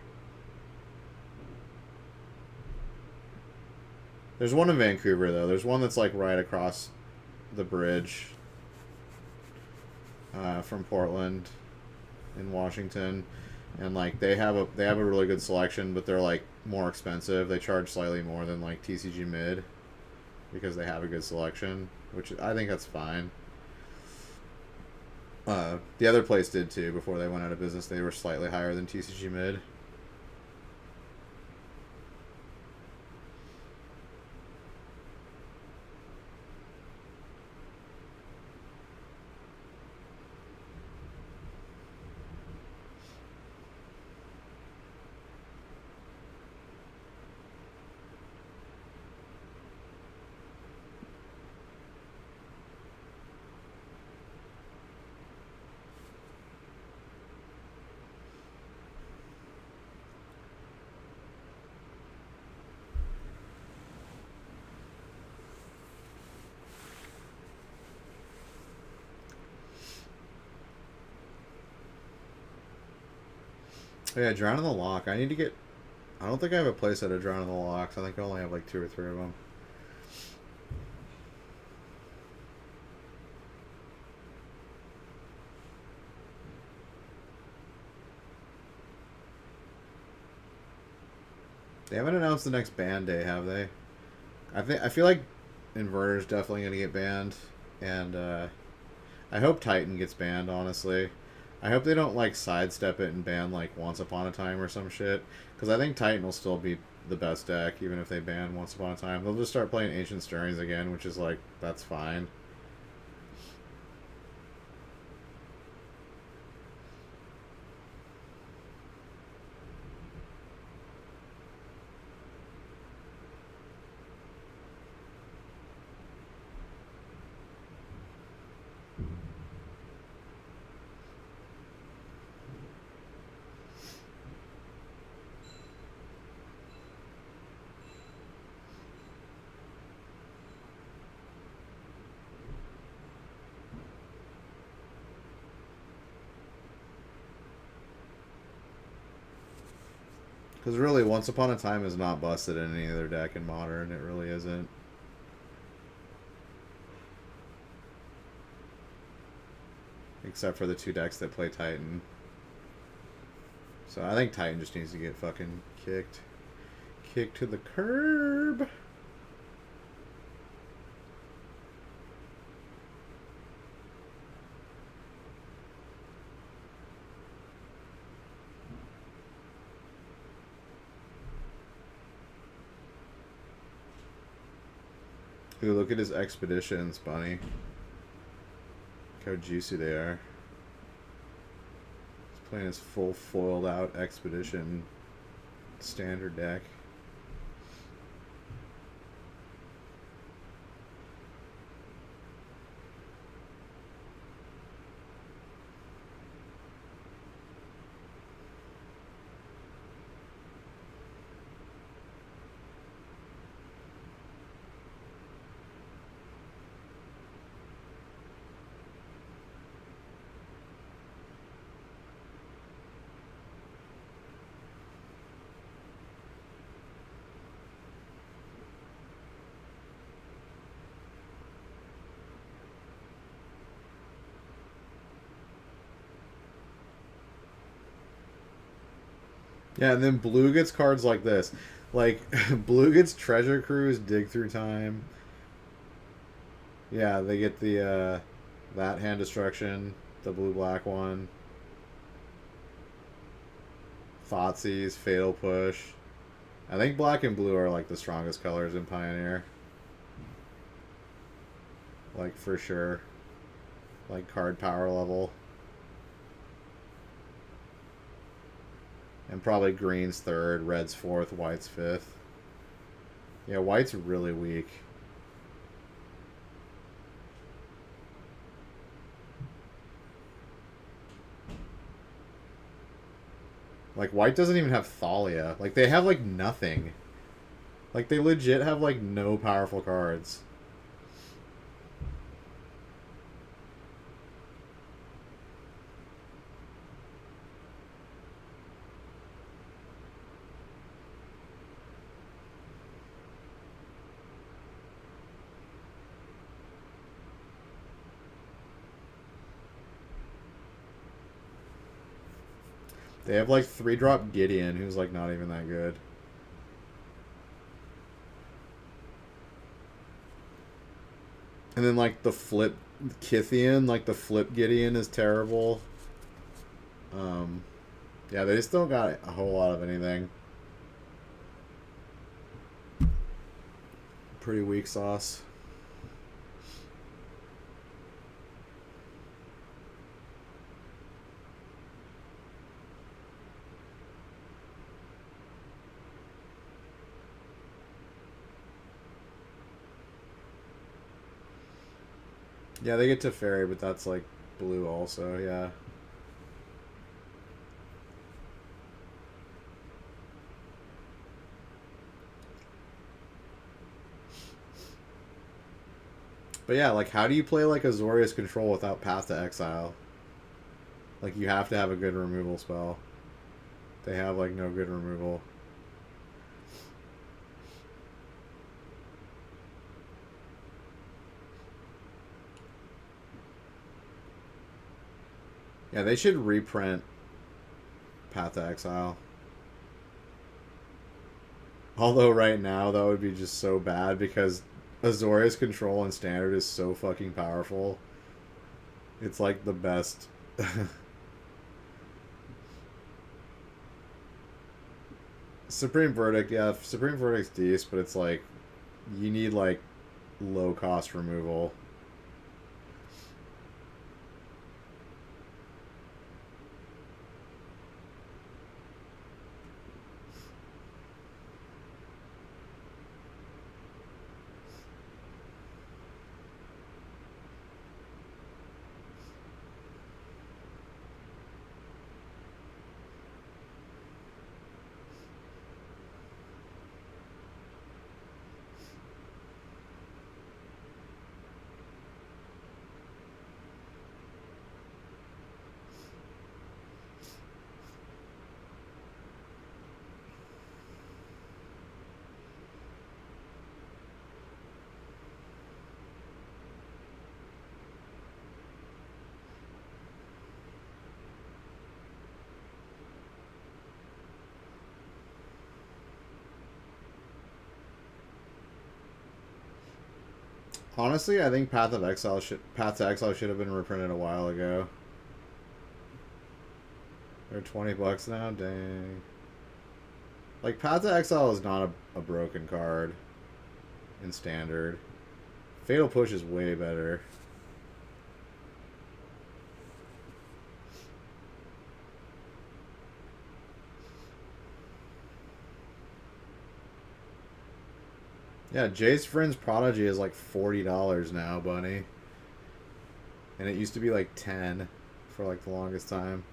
There's one in Vancouver, though. There's one that's like right across the bridge from Portland in Washington, and like they have a really good selection, but they're like more expensive. They charge slightly more than like TCG Mid because they have a good selection, which I think that's fine. The other place did too before they went out of business. They were slightly higher than TCG Mid. Oh, yeah, Drown in the Lock. I need to get... I don't think I have a playset of Drown in the Locks. I think I only have like 2 or 3 of them. They haven't announced the next ban day, have they? I feel like Inverter's definitely going to get banned, and I hope Titan gets banned, honestly. I hope they don't like sidestep it and ban like Once Upon a Time or some shit, because I think Titan will still be the best deck even if they ban Once Upon a Time. They'll just start playing Ancient Stirrings again, which is like, that's fine. Because really, Once Upon a Time is not busted in any other deck in Modern. It really isn't. Except for the 2 decks that play Titan. So I think Titan just needs to get fucking kicked. Kicked to the curb. Ooh, look at his expeditions, Bunny. Look how juicy they are. He's playing his full foiled out expedition standard deck. Yeah, and then blue gets cards like this. Like, blue gets Treasure Cruise, Dig Through Time. Yeah, they get the, that Hand Destruction, the blue-black one. Thoughtseize, Fatal Push. I think black and blue are, like, the strongest colors in Pioneer. Like, for sure. Like, card power level. And probably green's 3rd, red's 4th, white's 5th. Yeah, white's really weak. Like, white doesn't even have Thalia. Like, they have, like, nothing. Like, they legit have, like, no powerful cards. They have, like, 3-drop Gideon, who's, like, not even that good. And then, like, the flip Kithian, like, the flip Gideon is terrible. Yeah, they just don't got a whole lot of anything. Pretty weak sauce. Yeah, they get Teferi, but that's, like, blue also, yeah. But yeah, like, how do you play, like, Azorius Control without Path to Exile? Like, you have to have a good removal spell. They have, like, no good removal. Yeah, they should reprint Path to Exile. Although right now, that would be just so bad because Azorius Control in Standard is so fucking powerful. It's like the best. Supreme Verdict, yeah, Supreme Verdict's decent, but it's like, you need, like, low-cost removal. Honestly, I think Path to Exile should have been reprinted a while ago. They're $20 now. Dang. Like, Path to Exile is not a broken card in Standard. Fatal Push is way better. Yeah, Jay's Friend's Prodigy is like $40 now, Bunny. And it used to be like 10 for like the longest time.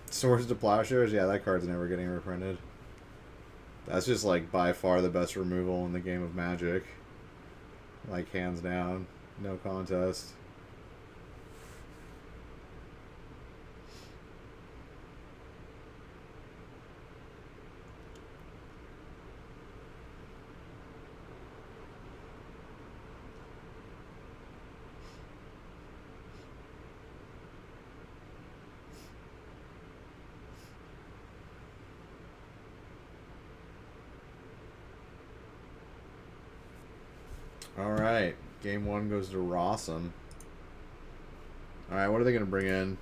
Swords to Plowshares, yeah, that card's never getting reprinted. That's just like by far the best removal in the game of Magic. Like, hands down, no contest. Alright, game one goes to Rossum. Alright, what are they going to bring in?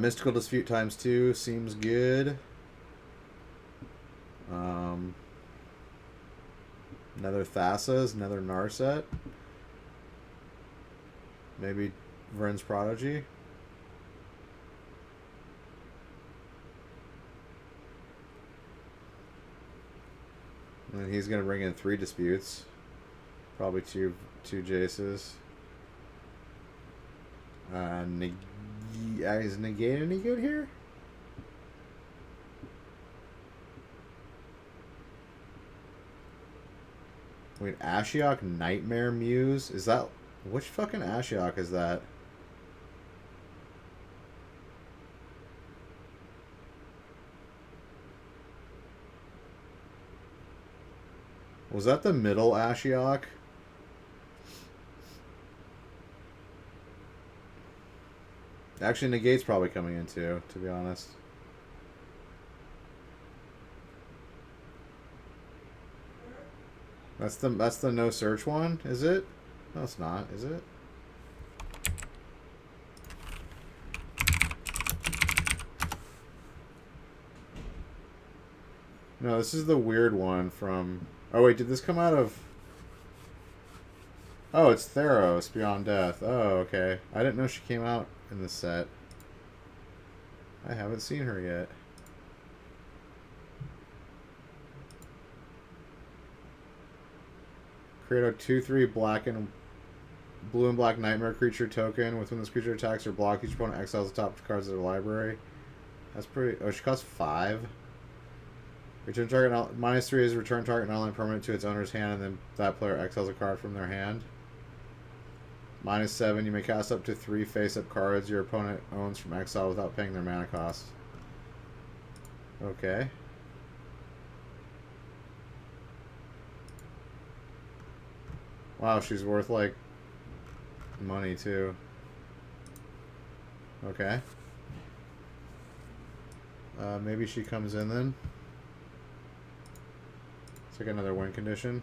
Mystical Dispute ×2 seems good. Another Thassa's, another Narset. Maybe Vern's Prodigy. And he's going to bring in 3 disputes. Probably two Jaces. Is Negate any good here? Wait, Ashiok Nightmare Muse? Is that... Which fucking Ashiok is that? Was that the middle Ashiok? Actually, Negate's probably coming in too, to be honest. That's the no search one, is it? No, it's not, is it? No, this is the weird one from... Oh, wait, did this come out of... Oh, it's Theros, Beyond Death. Oh, okay. I didn't know she came out in the set. I haven't seen her yet. Create a 2/3 blue and black nightmare creature token. When this creature attacks or blocks, each opponent exiles the top cards of their library. That's pretty... Oh, she costs 5. Return target... -3 is return target non-land permanent to its owner's hand, and then that player exiles a card from their hand. -7, you may cast up to 3 face-up cards your opponent owns from exile without paying their mana cost. Okay. Wow, she's worth, like, money, too. Okay. Maybe she comes in, then. It's like another win condition.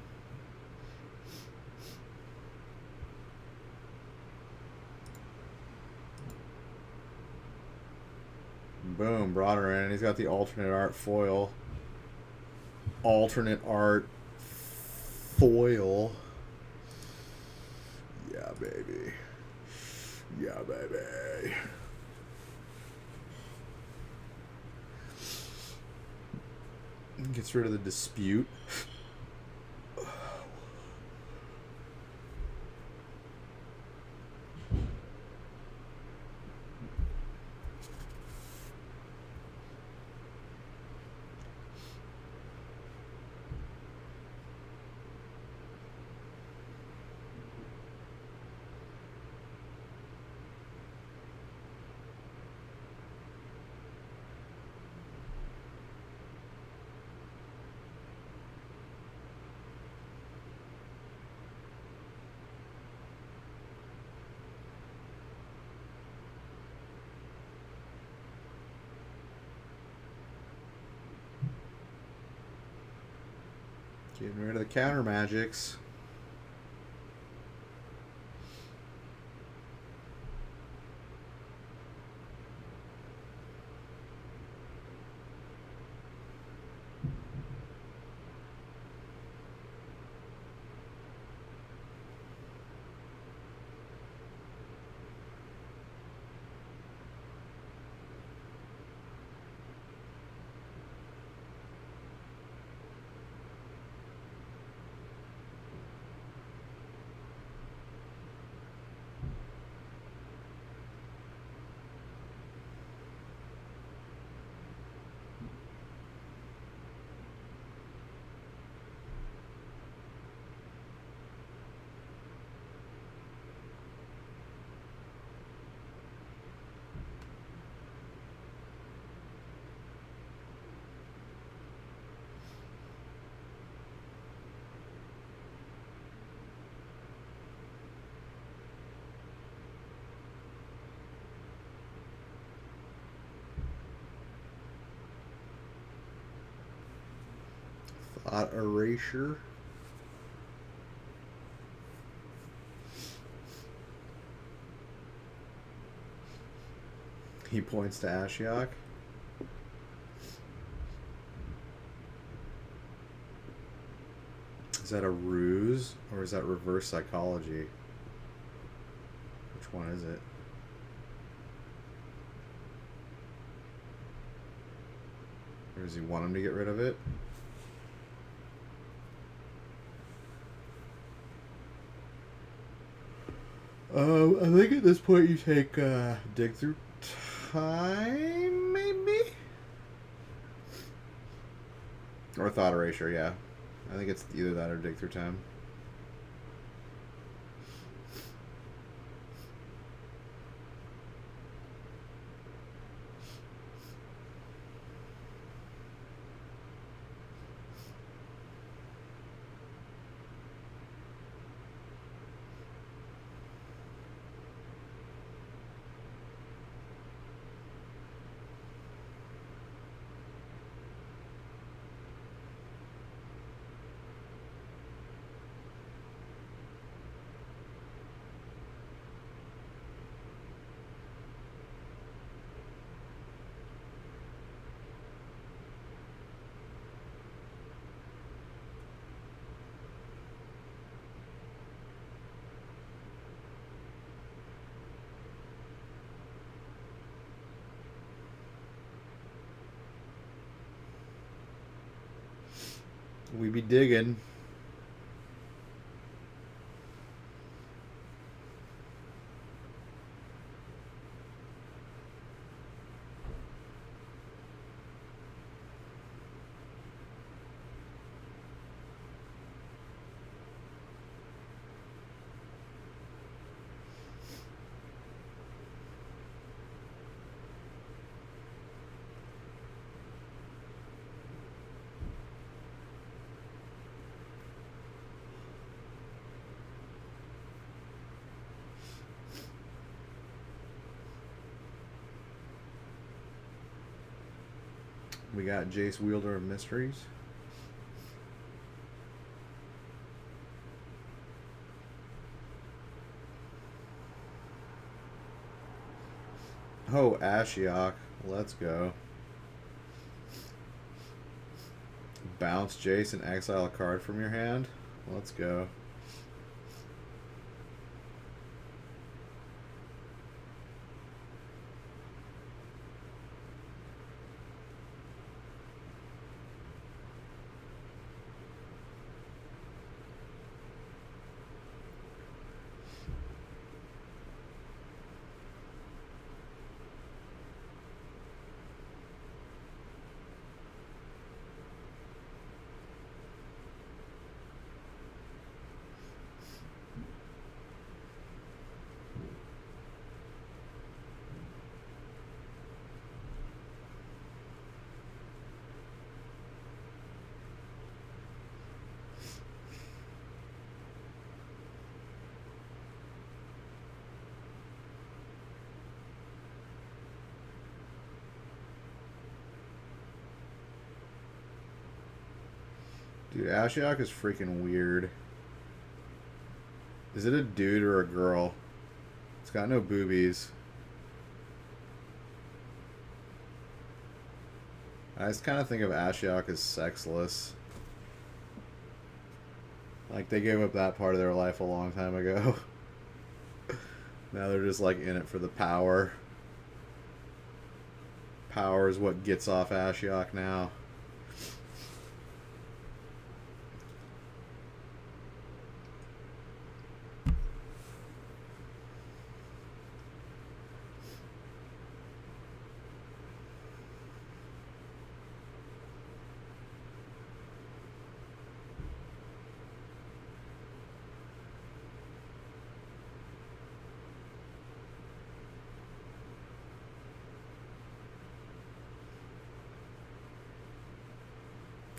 Boom, brought her in. He's got the alternate art foil. Alternate art foil. Yeah, baby. Yeah, baby. Gets rid of the dispute. Getting rid of the counter magics. Thought erasure. He points to Ashiok. Is that a ruse or is that reverse psychology? Which one is it? Or does he want him to get rid of it? I think at this point you take dig through time, maybe? Or thought erasure, yeah. I think it's either that or dig through time. We be digging. We got Jace, Wielder of Mysteries. Oh, Ashiok. Let's go. Bounce Jace and exile a card from your hand. Let's go. Dude, Ashiok is freaking weird. Is it a dude or a girl? It's got no boobies. I just kind of think of Ashiok as sexless. Like, they gave up that part of their life a long time ago. Now they're just, like, in it for the power. Power is what gets off Ashiok now.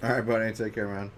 Alright, buddy. Take care, man.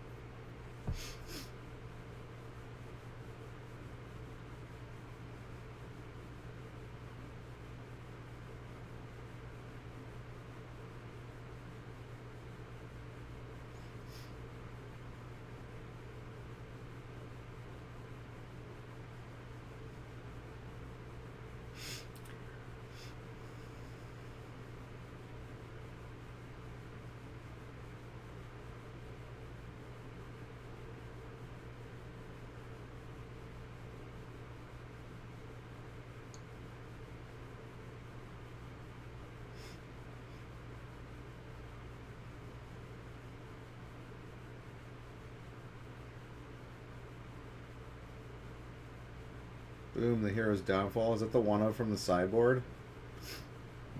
Boom, the hero's downfall. Is that the 1-0 from the sideboard?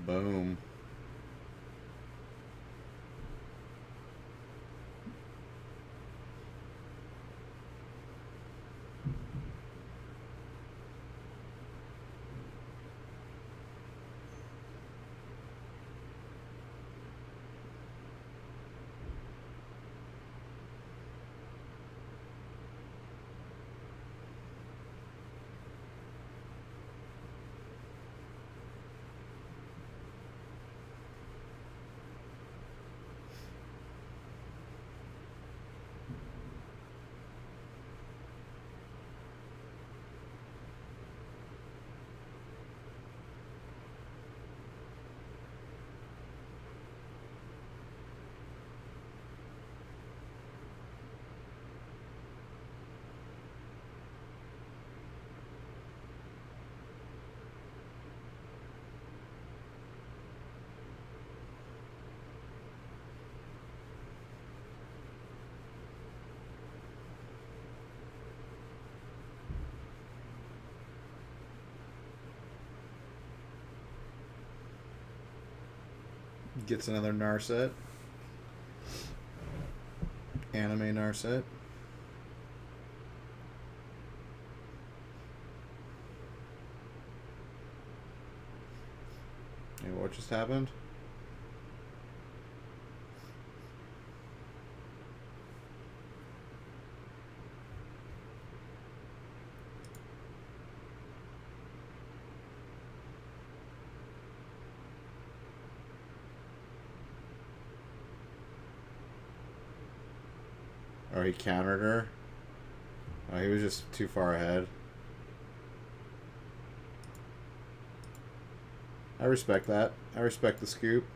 Boom. Gets another Narset. Anime Narset. Hey, what just happened? Oh, he countered her? Oh, he was just too far ahead. I respect that. I respect the scoop.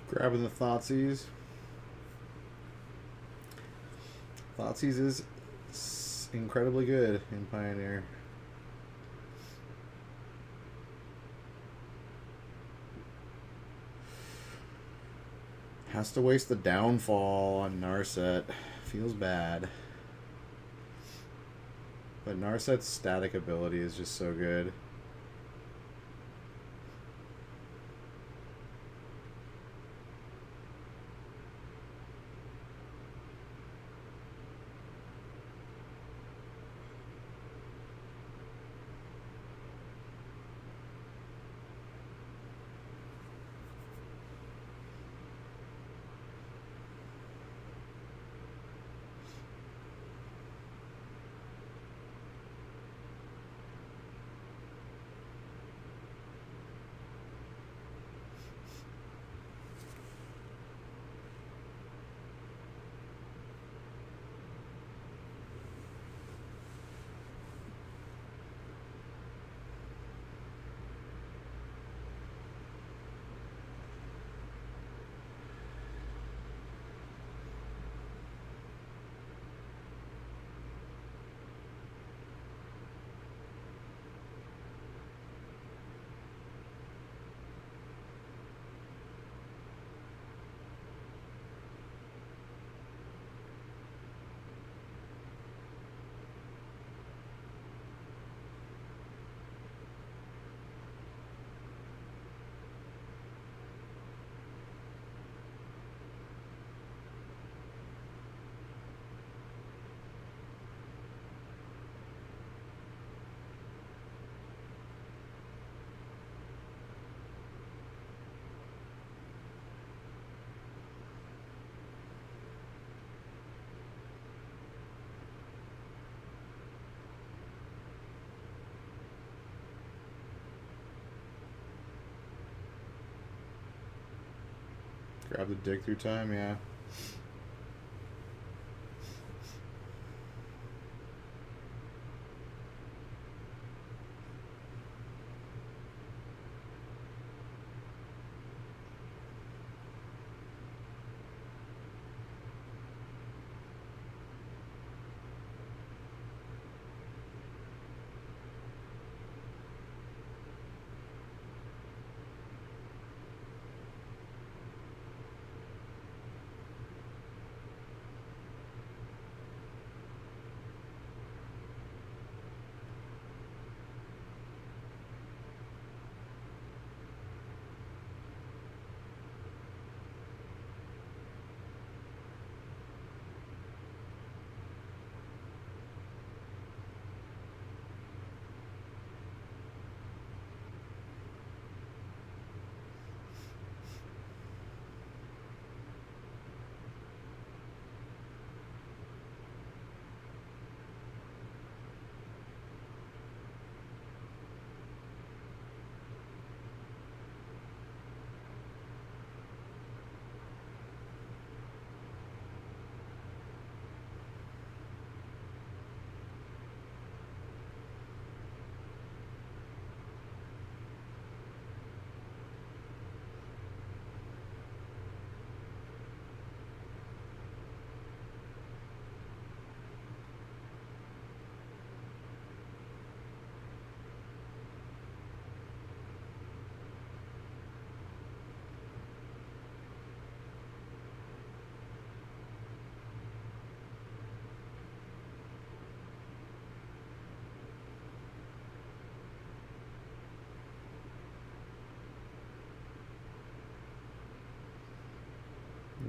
Grabbing the Thoughtseize. Thoughtseize is incredibly good in Pioneer. Has to waste the Downfall on Narset. Feels bad. But Narset's static ability is just so good. Grab the dig through time, yeah.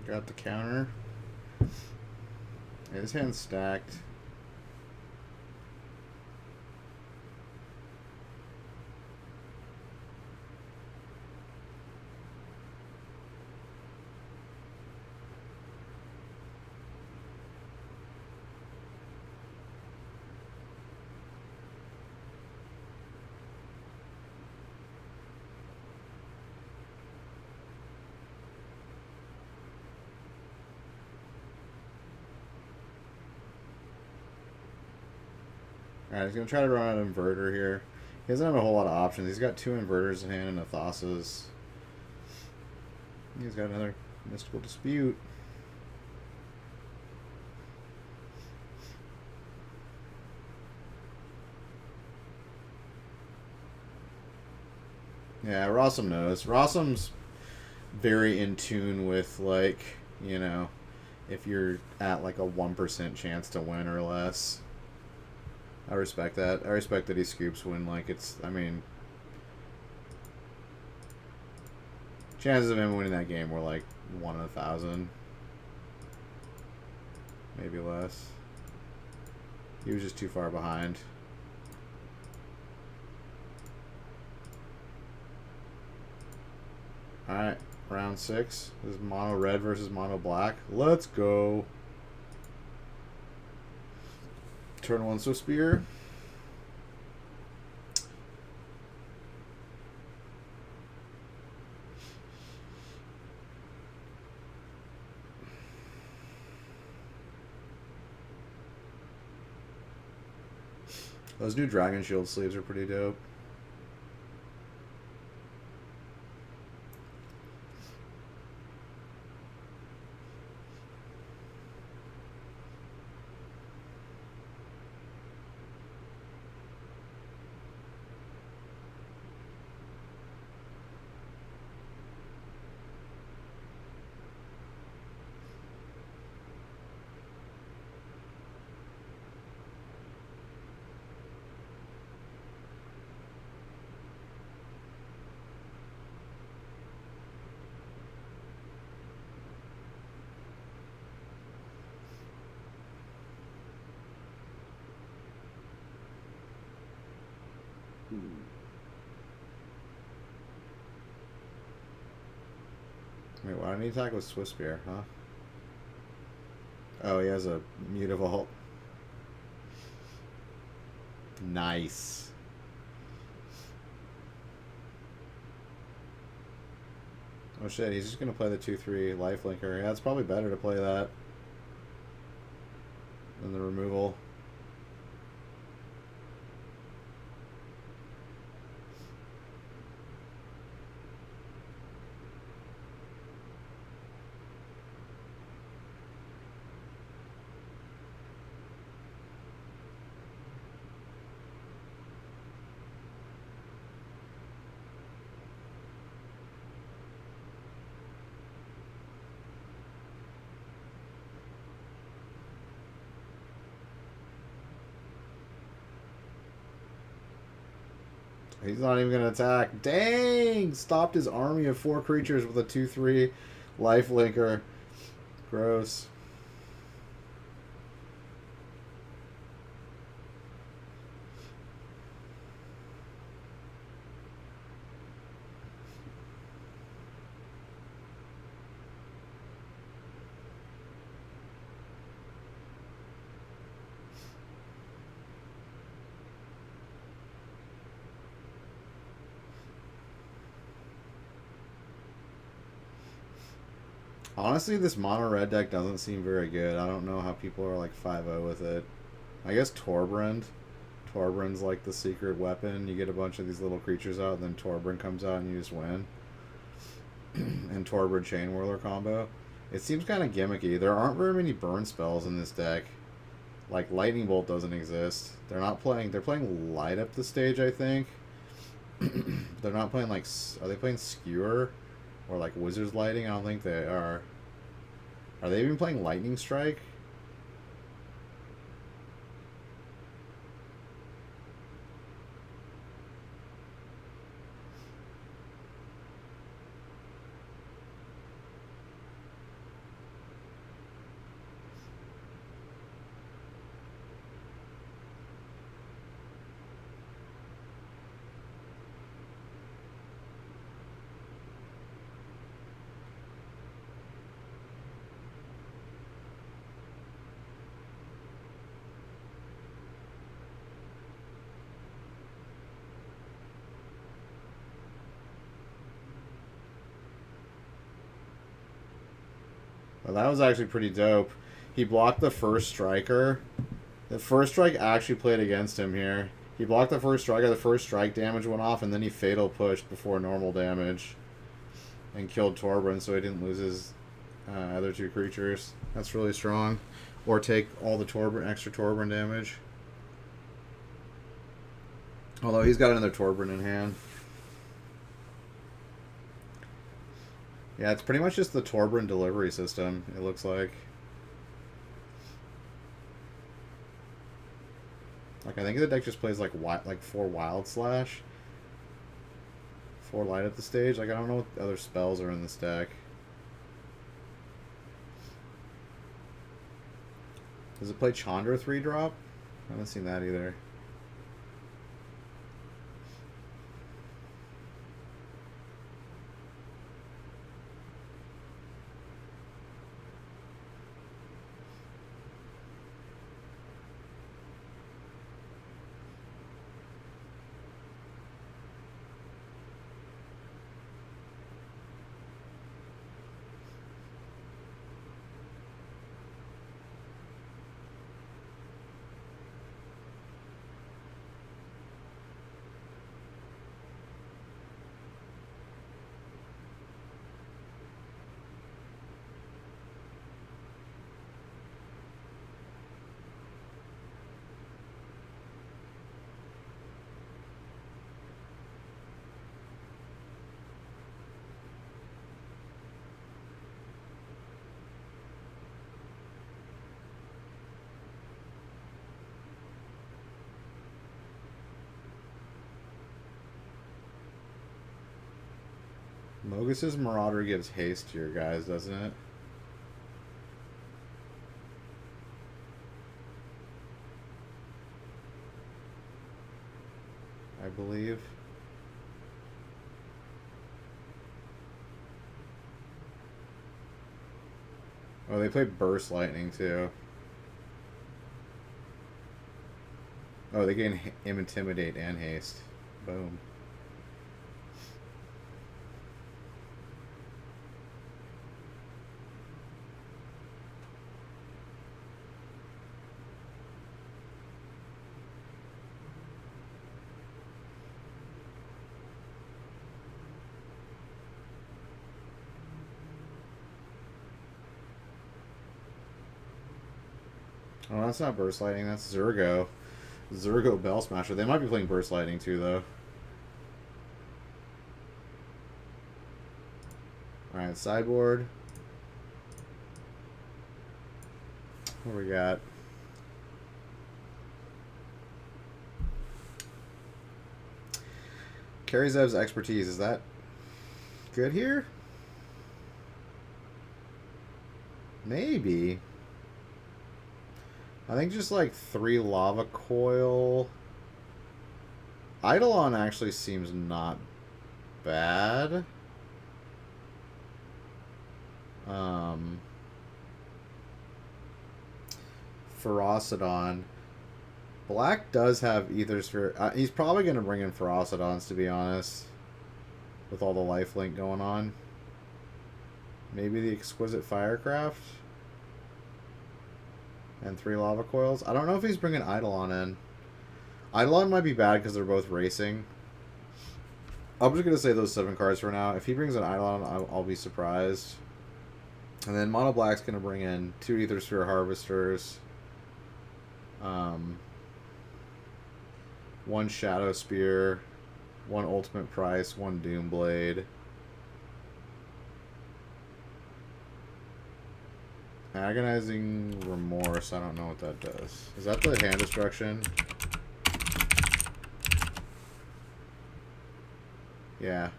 Got the counter. Yeah, his hand's stacked. Alright, he's going to try to run an inverter here. He doesn't have a whole lot of options. He's got two inverters in hand and a Thassa's. He's got another mystical dispute. Yeah, Rossum knows. Rossum's very in tune with, like, you know, if you're at like a 1% chance to win or less. I respect that. I respect that he scoops when, like, it's, I mean, chances of him winning that game were like 1 in 1,000. Maybe less. He was just too far behind. Alright, round 6. This is mono red versus mono black. Let's go. Turn 1 Swift Spear. Those new Dragon Shield sleeves are pretty dope. Wait, why didn't he attack with Swift Spear, huh? Oh, he has a Mutavault. Nice. Oh shit, he's just gonna play the 2/3 lifelinker. Yeah, it's probably better to play that than the removal. He's not even going to attack. Dang! Stopped his army of 4 creatures with a 2/3 lifelinker. Gross. Honestly, this mono red deck doesn't seem very good. I don't know how people are like 5-0 with it. I guess Torbrand. Torbrand's like the secret weapon. You get a bunch of these little creatures out, and then Torbrand comes out and you just win. And Torbrand Chain Whirler combo. It seems kind of gimmicky. There aren't very many burn spells in this deck. Like, Lightning Bolt doesn't exist. They're not playing... They're playing Light Up the Stage, I think. They're not playing, like... Are they playing Skewer? Or, like, Wizard's Lighting? I don't think they are. Are they even playing Lightning Strike? Well, that was actually pretty dope. He blocked the first striker. The first strike actually played against him here. He blocked the first striker, the first strike damage went off, and then he fatal pushed before normal damage. and killed Torbrun, so he didn't lose his other two creatures. That's really strong. Or take all the extra Torbrun damage. Although he's got another Torbrun in hand. Yeah, it's pretty much just the Torbrun delivery system, it looks like. Like, I think the deck just plays like 4 Wild Slash. 4 light at the stage. Like, I don't know what other spells are in this deck. Does it play Chandra 3-drop? I haven't seen that either. Mogus's Marauder gives haste to your guys, doesn't it? I believe. Oh, they play Burst Lightning too. Oh, they gain Intimidate and Haste. Boom. Oh, that's not Burst Lightning, that's Zurgo. Zurgo Bell Smasher. They might be playing Burst Lightning too, though. Alright, sideboard. What do we got? Karizev's Expertise. Is that good here? Maybe. I think just like 3 Lava Coil. Eidolon actually seems not bad. Ferocidon. Black does have Aethersphere. He's probably going to bring in Ferocidons, to be honest. With all the lifelink going on. Maybe the Exquisite Firecraft. And 3 Lava Coils. I don't know if he's bringing Eidolon in. Eidolon might be bad because they're both racing. I'm just going to say those 7 cards for now. If he brings an Eidolon, I'll be surprised. And then Mono Black's going to bring in 2 Aethersphere Harvesters. 1 Shadow Spear. 1 Ultimate Price. 1 Doomblade. Agonizing Remorse, I don't know what that does. Is that the hand destruction? Yeah.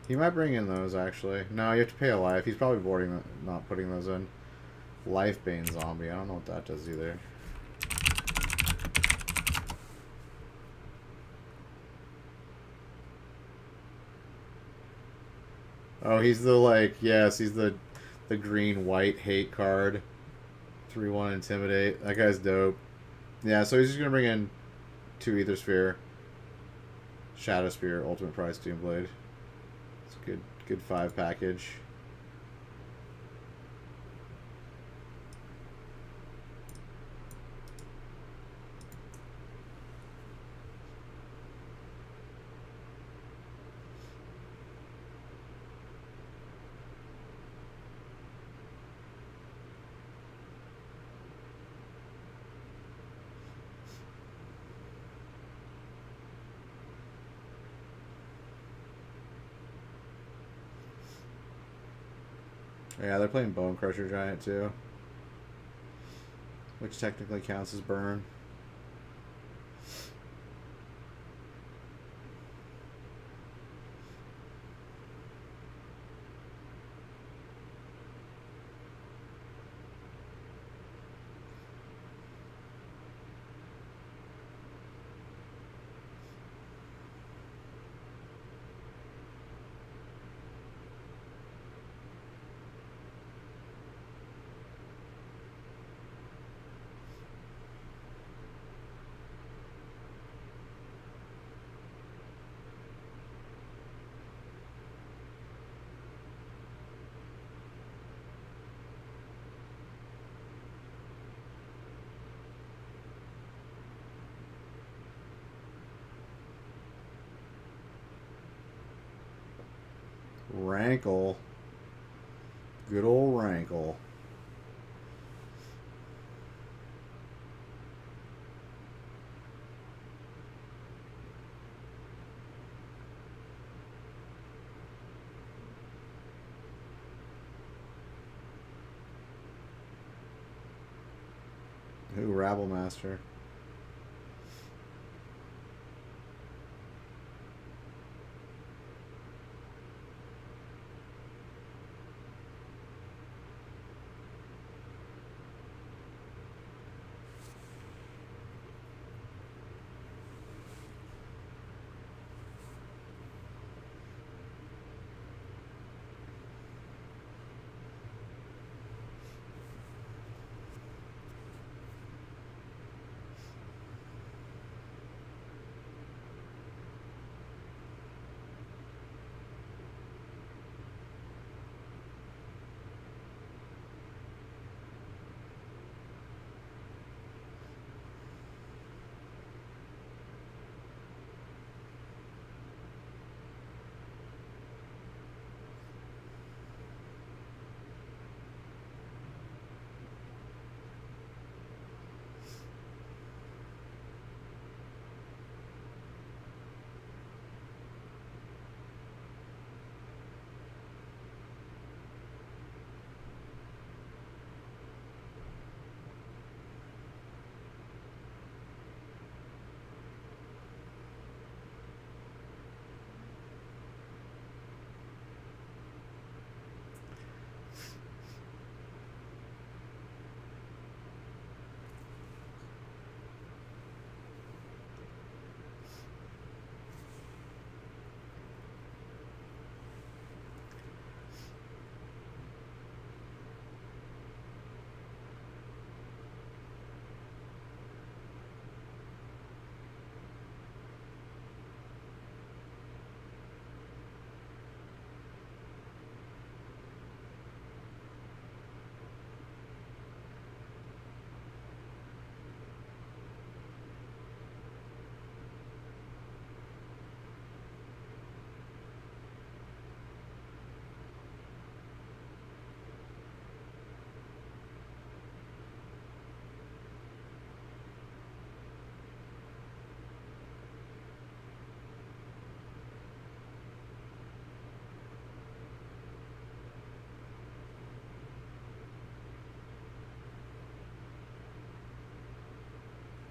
He might bring in those, actually. No, you have to pay a life. He's probably boarding, not putting those in. Lifebane Zombie, I don't know what that does either. Oh, he's the, like, yes, he's the green-white hate card. 3-1 Intimidate. That guy's dope. Yeah, so he's just going to bring in 2 Aethersphere. Shadow Spear, Ultimate Price, Doomblade. It's a good 5 package. Yeah, they're playing Bone Crusher Giant too, which technically counts as burn. Rankle. Good old Rankle. Who? Rabblemaster.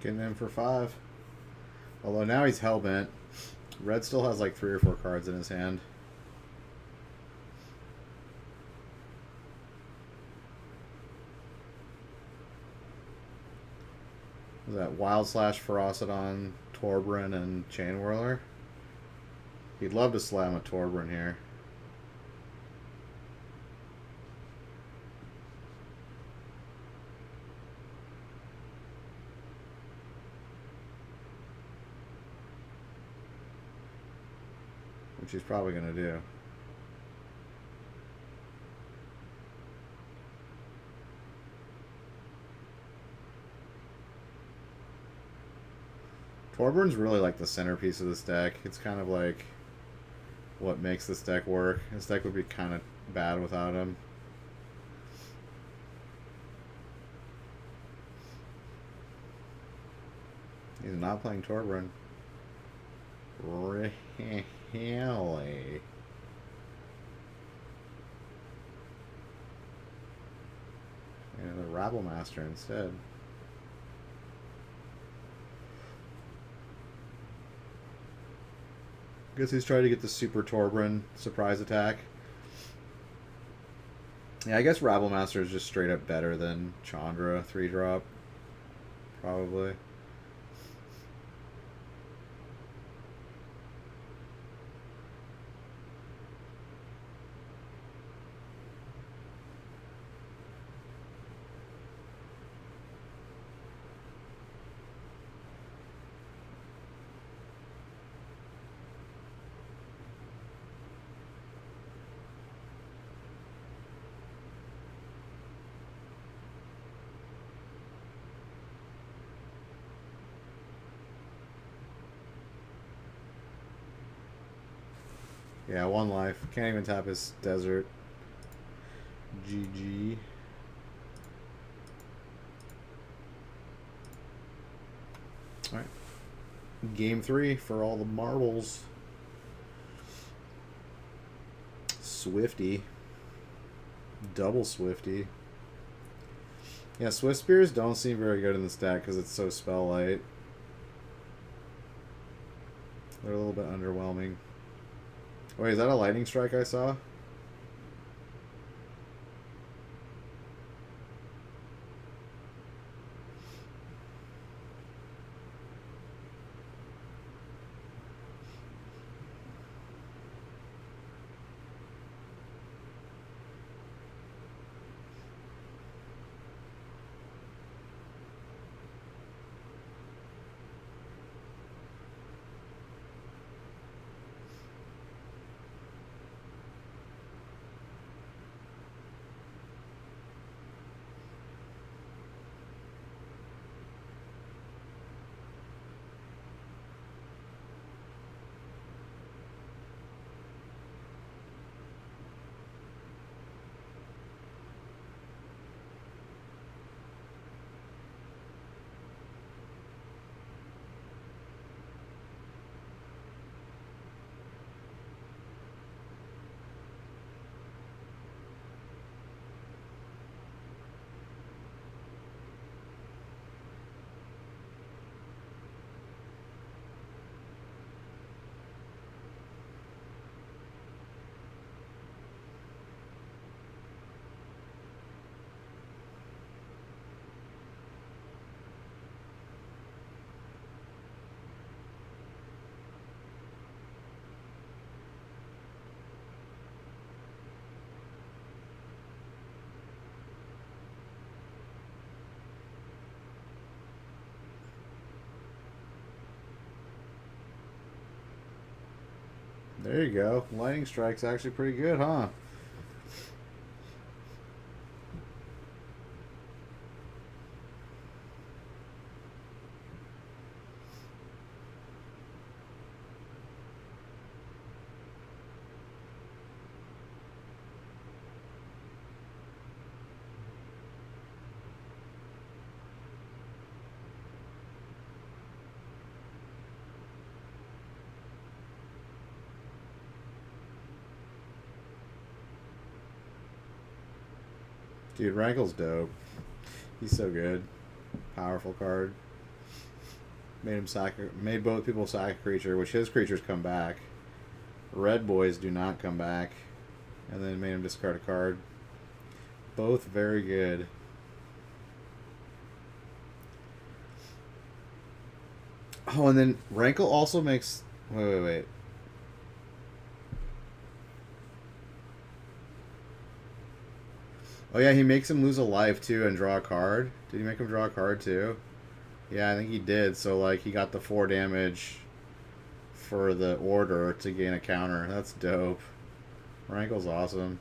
Getting in for 5. Although now he's hellbent. Red still has like 3 or 4 cards in his hand. Was that Wild Slash, Ferocidon, Torbran, and Chain Whirler? He'd love to slam a Torbran here. Which he's probably going to do. Torbran's really like the centerpiece of this deck. It's kind of like what makes this deck work. This deck would be kind of bad without him. He's not playing Torbran. Really? a Rabble Master instead. Guess he's trying to get the Super Torbran surprise attack. Yeah, I guess Rabble Master is just straight up better than Chandra 3-drop. Probably. Yeah, 1 life. Can't even tap his desert. GG. Alright. Game 3 for all the marbles. Swifty. Double Swifty. Yeah, Swift Spears don't seem very good in this deck because it's so spell light. They're a little bit underwhelming. Wait, is that a lightning strike I saw? There you go. Lightning Strike's actually pretty good, huh? Dude, Rankle's dope. He's so good. Powerful card. Made both people sack a creature, which his creatures come back. Red boys do not come back. And then made him discard a card. Both very good. Oh, and then Rankle also makes... Wait. Oh yeah, he makes him lose a life too and draw a card. Did he make him draw a card too? Yeah, I think he did. So like he got the 4 damage for the order to gain a counter. That's dope. Rankle's awesome.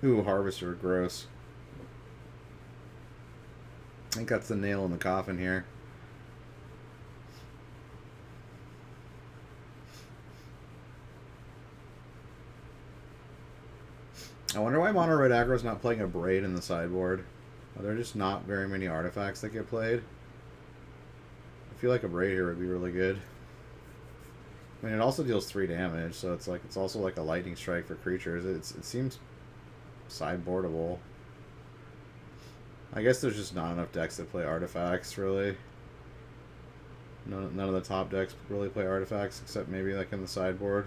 Ooh, Harvester, gross. I think that's the nail in the coffin here. I wonder why Mono Red Aggro's not playing a Braid in the sideboard. Are there just not very many artifacts that get played? I feel like a Braid here would be really good. I mean, it also deals 3 damage, so it's also like a lightning strike for creatures. It seems sideboardable. I guess there's just not enough decks that play artifacts, really. None of the top decks really play artifacts, except maybe like in the sideboard.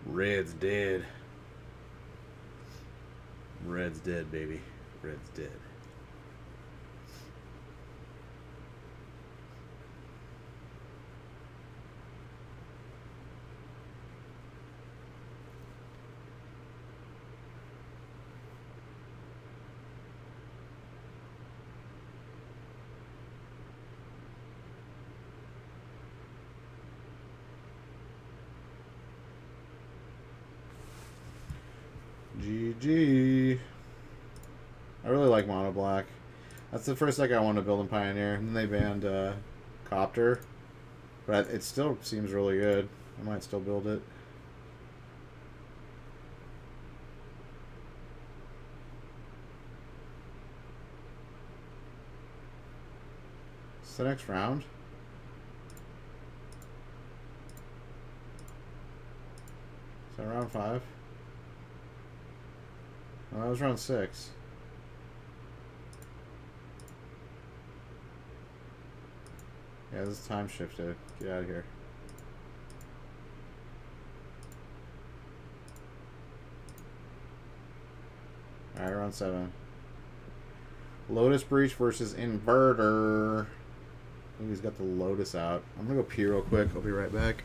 Red's dead. Red's dead, baby. Red's dead. GG. I really like Mono Black. That's the first deck I want to build in Pioneer. And then they banned Copter. But it still seems really good. I might still build it. It's the next round. Is that round 5? Oh, that was round 6. Yeah, this is time shifted. Get out of here. Alright, round 7. Lotus Breach versus Inverter. I think he's got the Lotus out. I'm gonna go pee real quick. I'll be right back.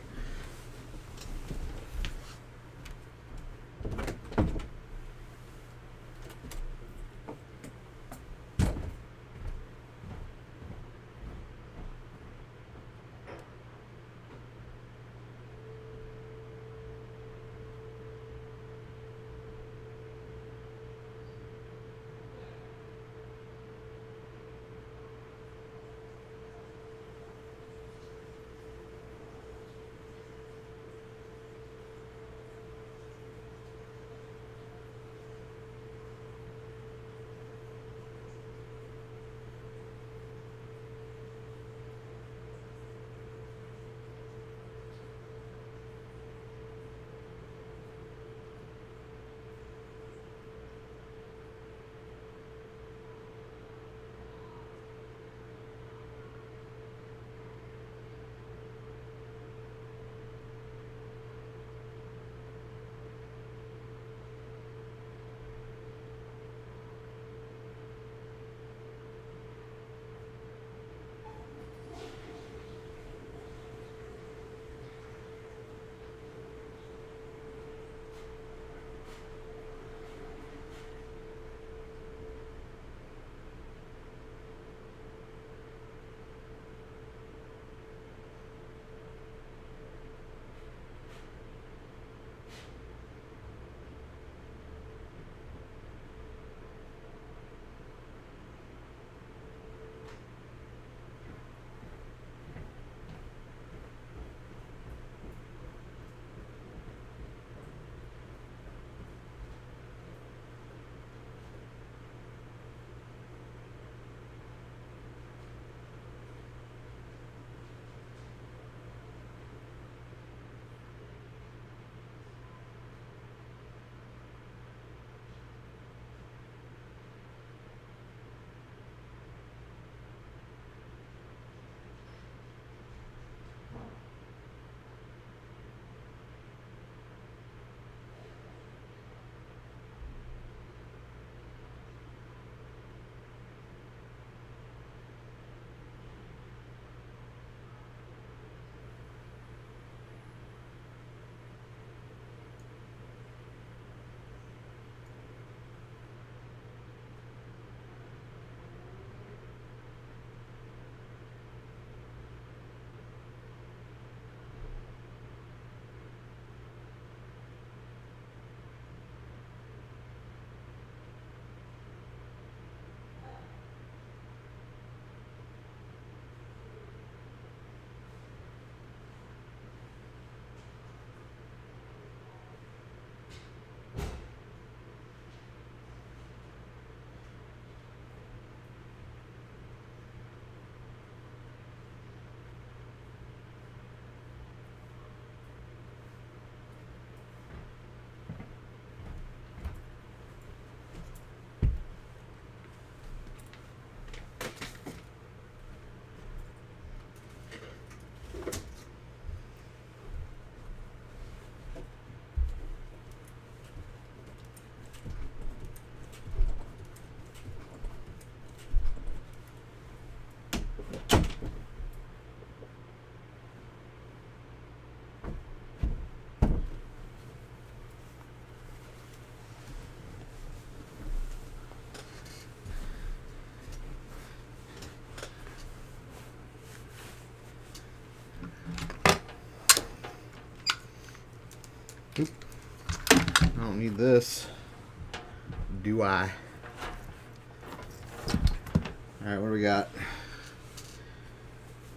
I don't need this. Do I? Alright, what do we got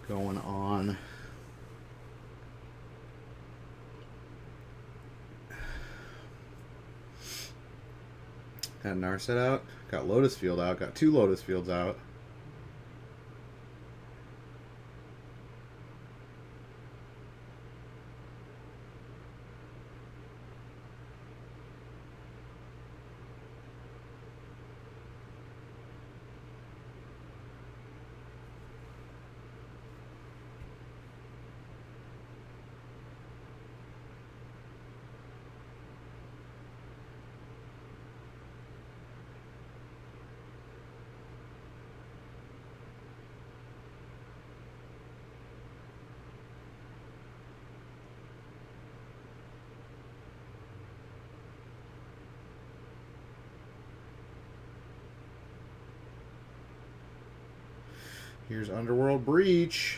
going on? Got Narset out. Got Lotus Field out. Got 2 Lotus Fields out. Here's Underworld Breach.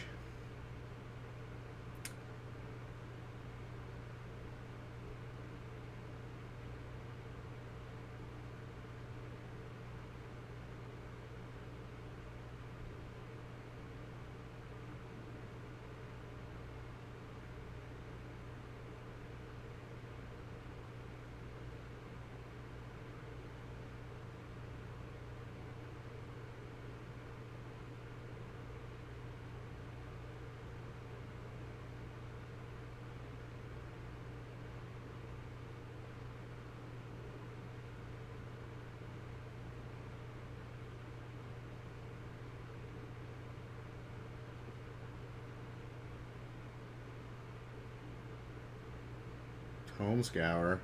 Home Scour.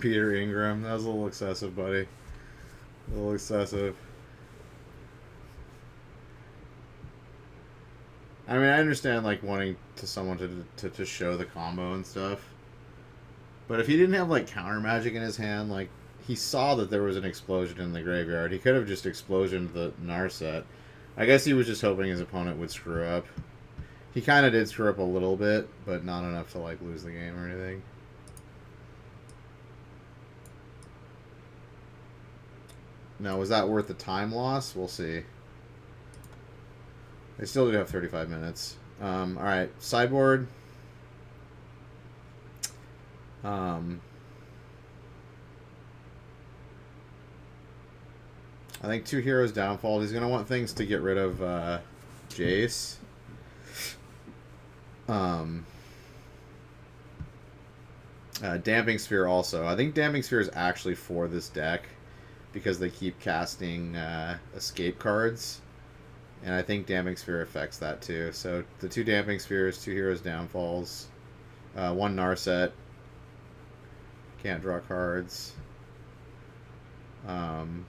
Peter Ingram. That was a little excessive, buddy. A little excessive. I mean, I understand like wanting someone to show the combo and stuff, but if he didn't have like counter magic in his hand, like he saw that there was an explosion in the graveyard, he could have just explosioned the Narset. I guess he was just hoping his opponent would screw up. He kind of did screw up a little bit, but not enough to like lose the game or anything. Now, was that worth the time loss? We'll see. They still do have 35 minutes. Alright, sideboard. I think 2 heroes downfall. He's going to want things to get rid of Jace. Damping Sphere also. I think Damping Sphere is actually for this deck because they keep casting escape cards. And I think Damping Sphere affects that too. So the 2 Damping Spheres, 2 heroes downfalls, 1 Narset. Can't draw cards. And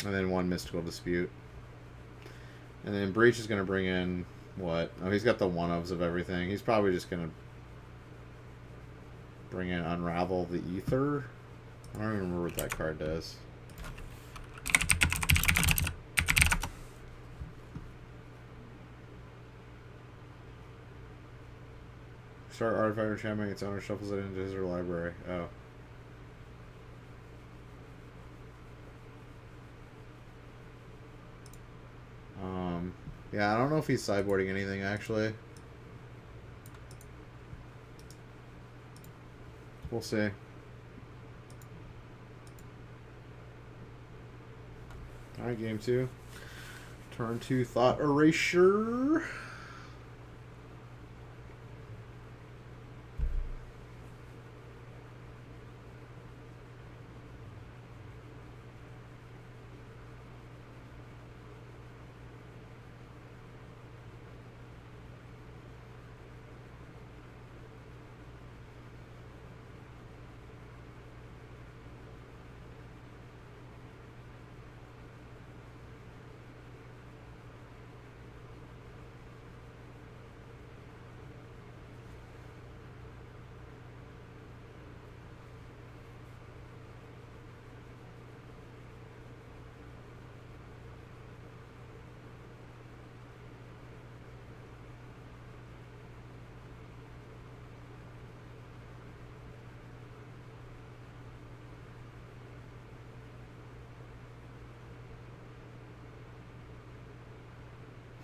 then 1 Mystical Dispute. And then Breach is going to bring in what? Oh, he's got the 1-ofs of everything. He's probably just going to bring in Unravel the Ether. I don't even remember what that card does. Start artifact or championing its owner shuffles it into his or library. Oh. Yeah, I don't know if he's sideboarding anything actually. We'll see. Alright, game 2. Turn 2 Thought Erasure.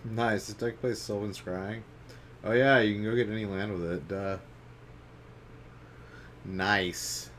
Nice. This deck plays Sylvan Scrying. Oh yeah, you can go get any land with it. Duh. Nice.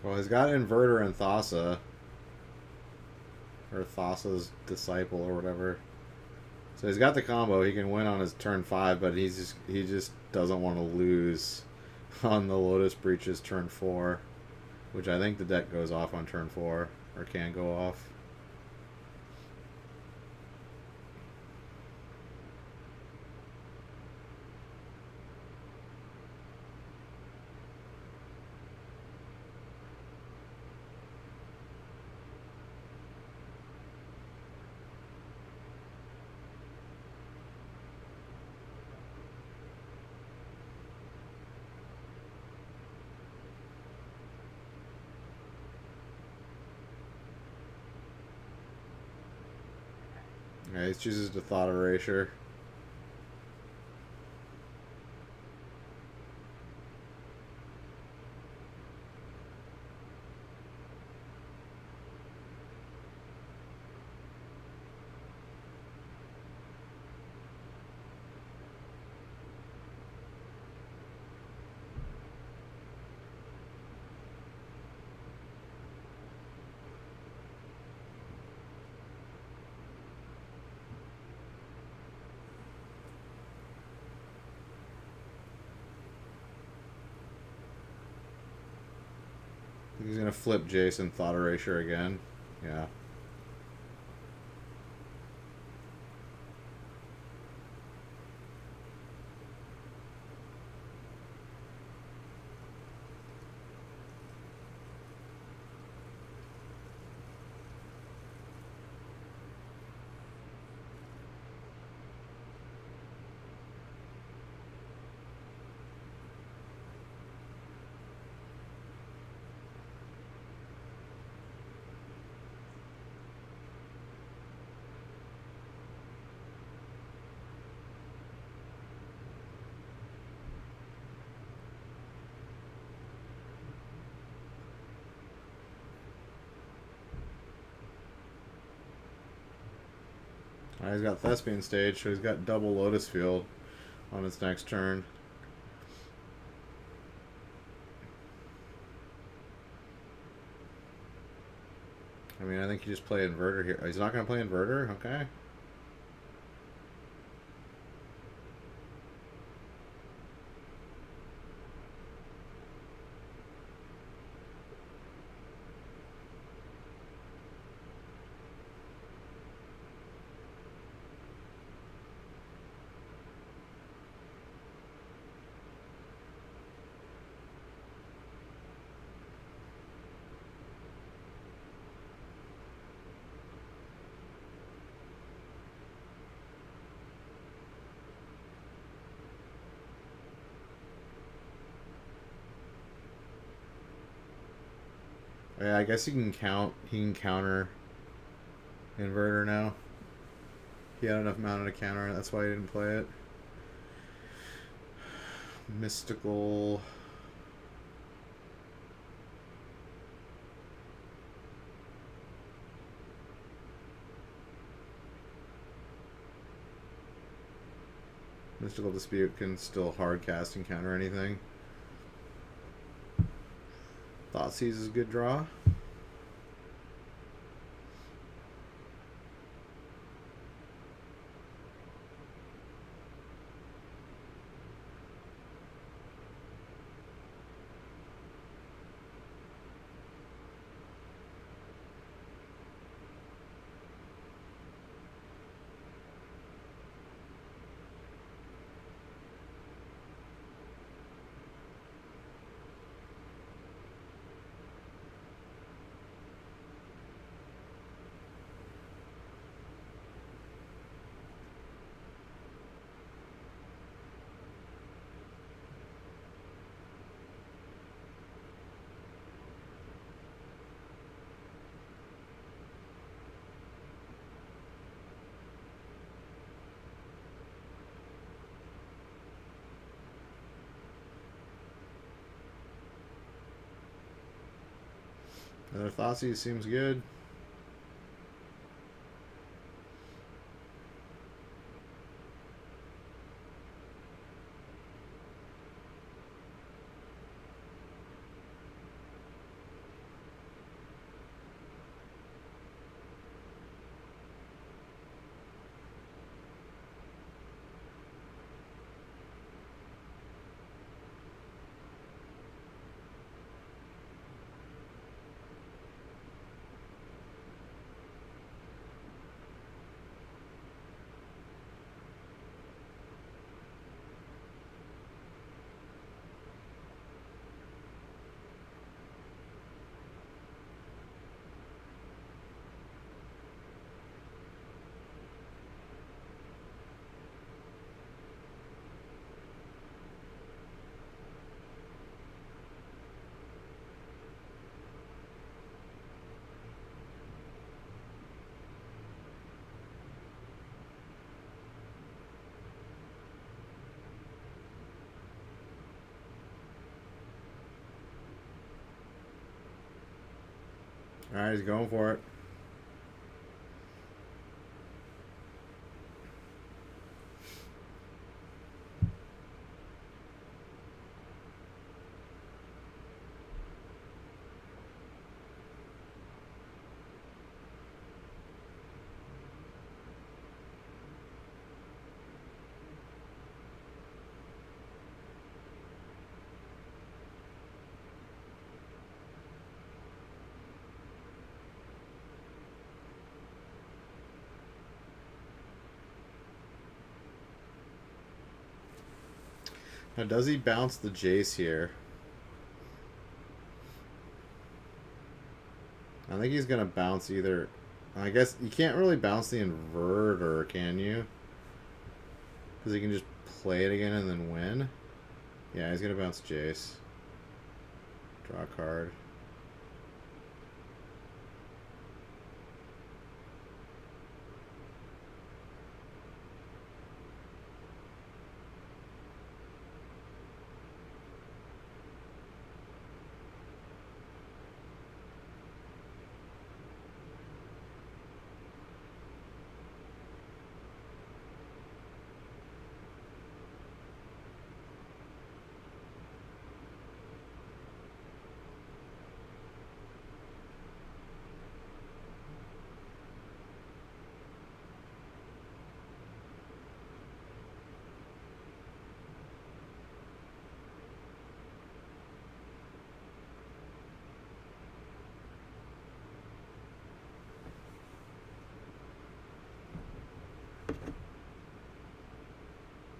Well, he's got Inverter and Thassa. Or Thassa's Disciple or whatever. So he's got the combo. He can win on his turn 5, but he just doesn't want to lose on the Lotus Breaches turn 4. Which I think the deck goes off on turn 4. Or can go off. Yeah, he chooses the thought erasure. He's gonna flip Jason thought erasure again. Yeah. Alright, he's got Thespian Stage, so he's got double Lotus Field on his next turn. I mean, I think he just play Inverter here. He's not going to play Inverter? Okay. Yeah, I guess he can counter Inverter now. He had enough mana to counter it, that's why he didn't play it. Mystical. Mystical Dispute can still hard cast and counter anything. Thoughtseize is a good draw. Another Thoughtseize seems good. Alright, he's going for it. Now, does he bounce the Jace here? I think he's going to bounce either... I guess you can't really bounce the inverter, can you? Because he can just play it again and then win. Yeah, he's going to bounce Jace. Draw a card.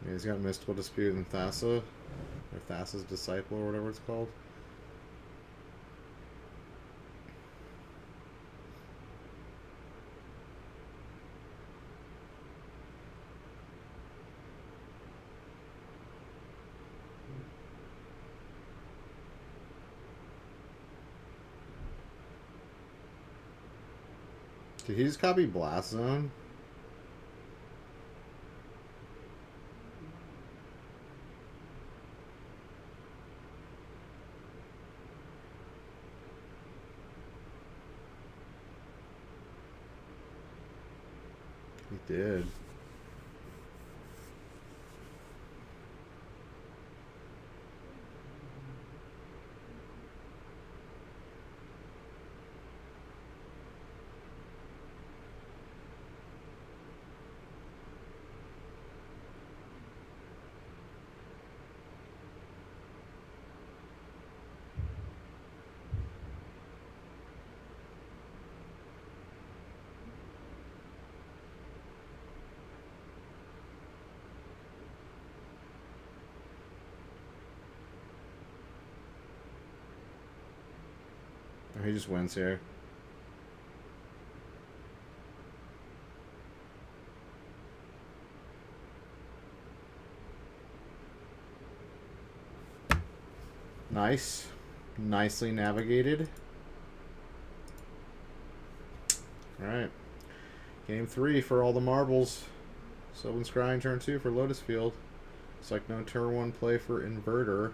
Yeah, he's got Mystical Dispute and Thassa. Or Thassa's Disciple, or whatever it's called. Did he just copy Blast Zone? He did. Oh, he just wins here. Nice. Nicely navigated. Alright. Game 3 for all the marbles. Sylvan Scrying turn 2 for Lotus Field. It's like no turn 1 play for Inverter.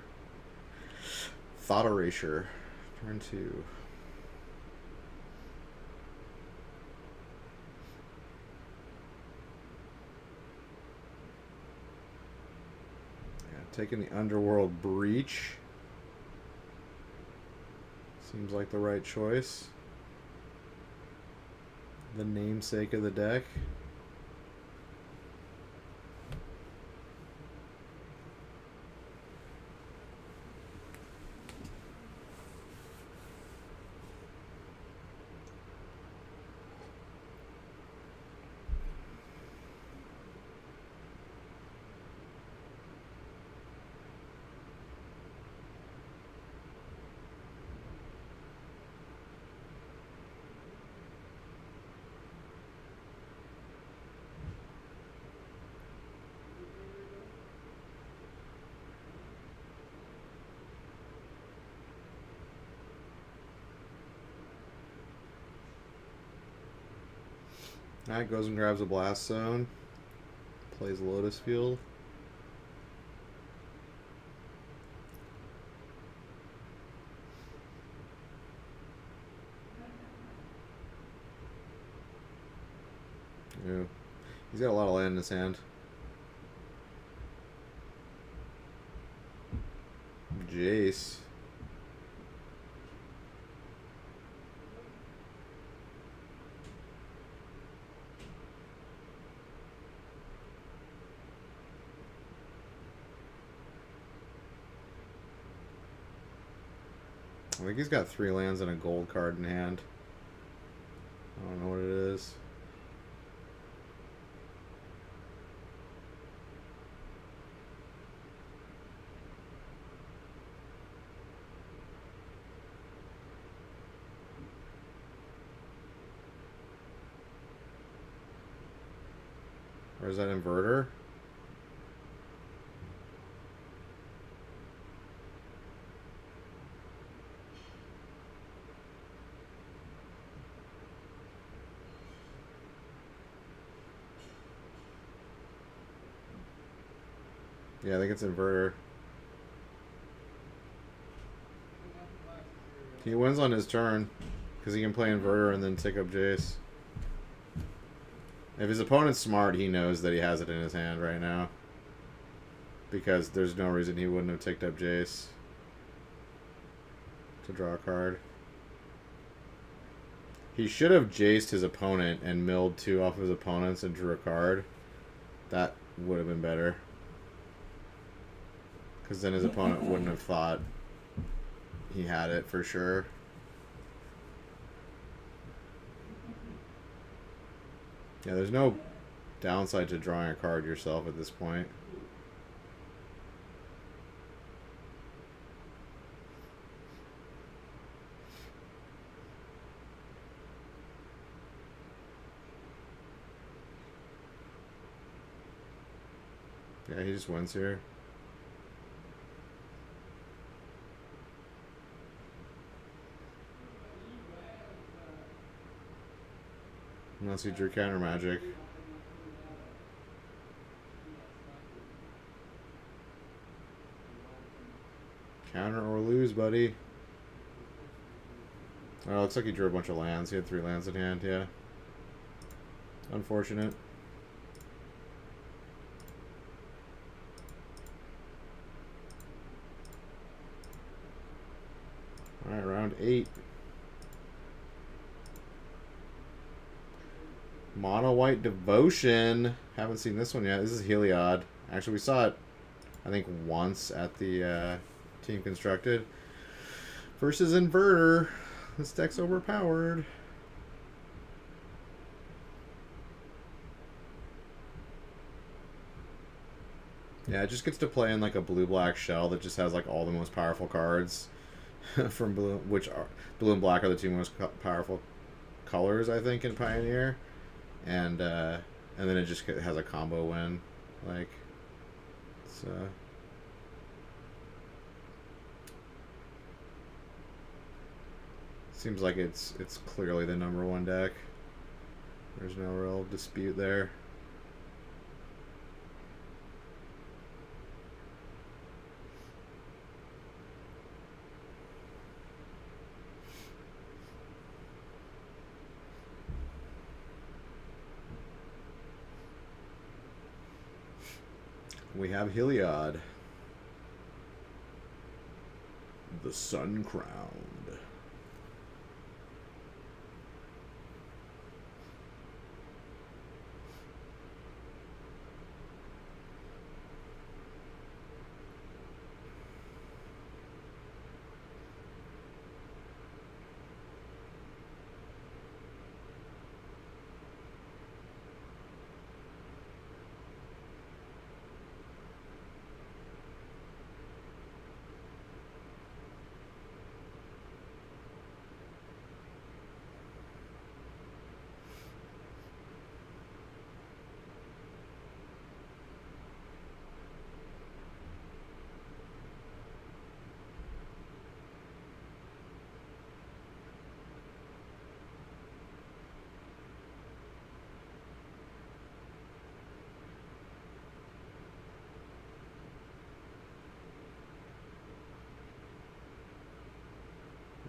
Thought Erasure. Turn 2. Taking the Underworld Breach. Seems like the right choice. The namesake of the deck. Alright, goes and grabs a Blast Zone. Plays Lotus Field. He's got a lot of land in his hand. Jace. I think he's got 3 lands and a gold card in hand. I don't know what it is. Or is that inverter? Yeah, I think it's inverter. He wins on his turn because he can play inverter and then take up Jace. If his opponent's smart, he knows that he has it in his hand right now. Because there's no reason he wouldn't have ticked up Jace to draw a card. He should have Jaced his opponent and milled 2 off his opponents and drew a card. That would have been better. Because then his opponent wouldn't have thought he had it for sure. Yeah, there's no downside to drawing a card yourself at this point. Yeah, he just wins here. Unless he drew counter magic. Counter or lose, buddy. Oh, looks like he drew a bunch of lands. He had 3 lands in hand, yeah. Unfortunate. Alright, round 8. Mono White Devotion. Haven't seen this one yet. This is Heliod. Actually, we saw it, I think, once at the Team Constructed. Versus Inverter. This deck's overpowered. Yeah, it just gets to play in like a blue-black shell that just has like all the most powerful cards from blue, which are blue and black are the 2 most powerful colors, I think, in Pioneer. And then it just has a combo win, like, it's seems like it's clearly the #1 deck. There's no real dispute there. We have Heliod. The Sun Crowned.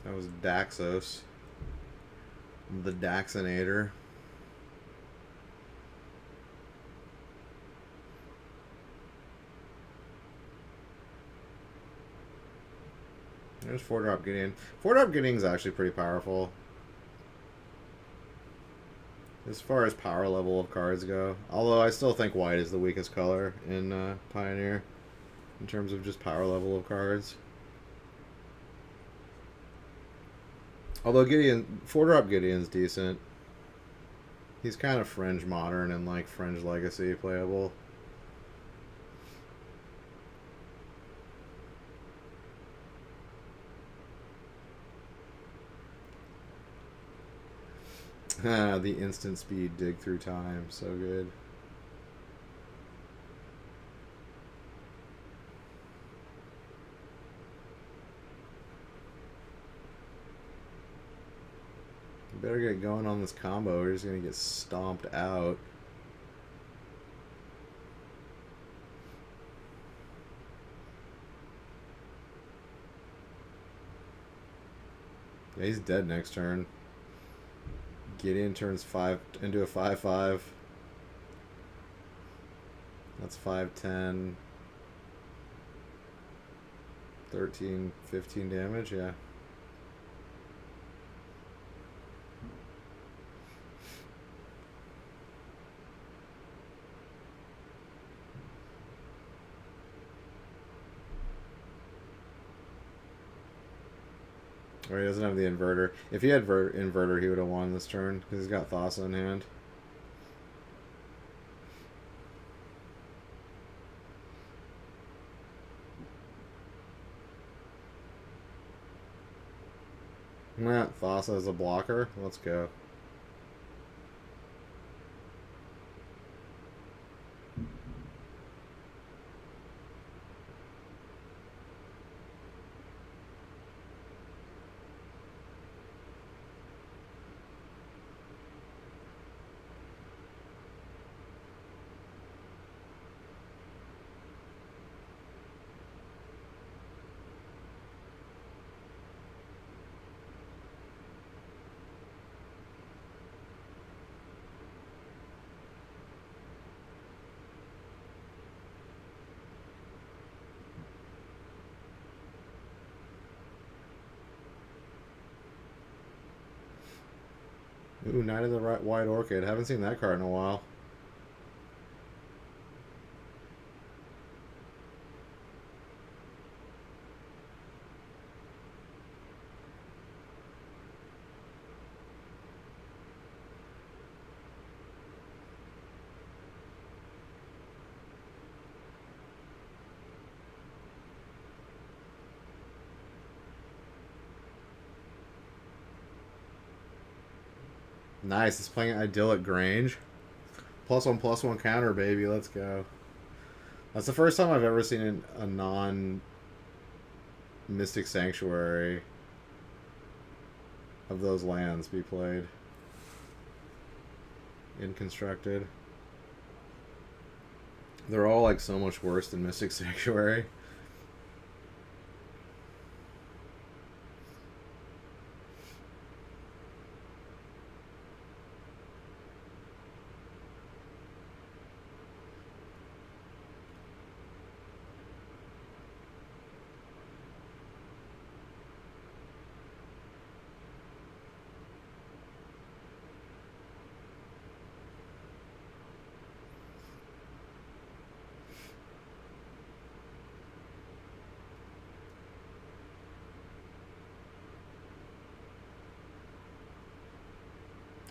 That was Daxos. The Daxinator. There's 4-drop Gideon. 4-drop Gideon's actually pretty powerful. As far as power level of cards go. Although I still think white is the weakest color in Pioneer. In terms of just power level of cards. Although 4-drop Gideon's decent. He's kind of fringe modern and like fringe legacy playable. The instant speed dig through time. So good. Better get going on this combo. We're just going to get stomped out. Yeah, he's dead next turn. Gideon turns 5 into a 5/5. That's 5/10. 13, 15 damage, yeah. Or he doesn't have the inverter. If he had inverter, he would have won this turn because he's got Thassa in hand. Yeah, Thassa as a blocker. Let's go. Ooh, Knight of the White Orchid. Haven't seen that card in a while. Nice. It's playing Idyllic Grange. +1/+1 counter, baby. Let's go. That's the first time I've ever seen a non-Mystic Sanctuary of those lands be played in Constructed. They're all like so much worse than Mystic Sanctuary.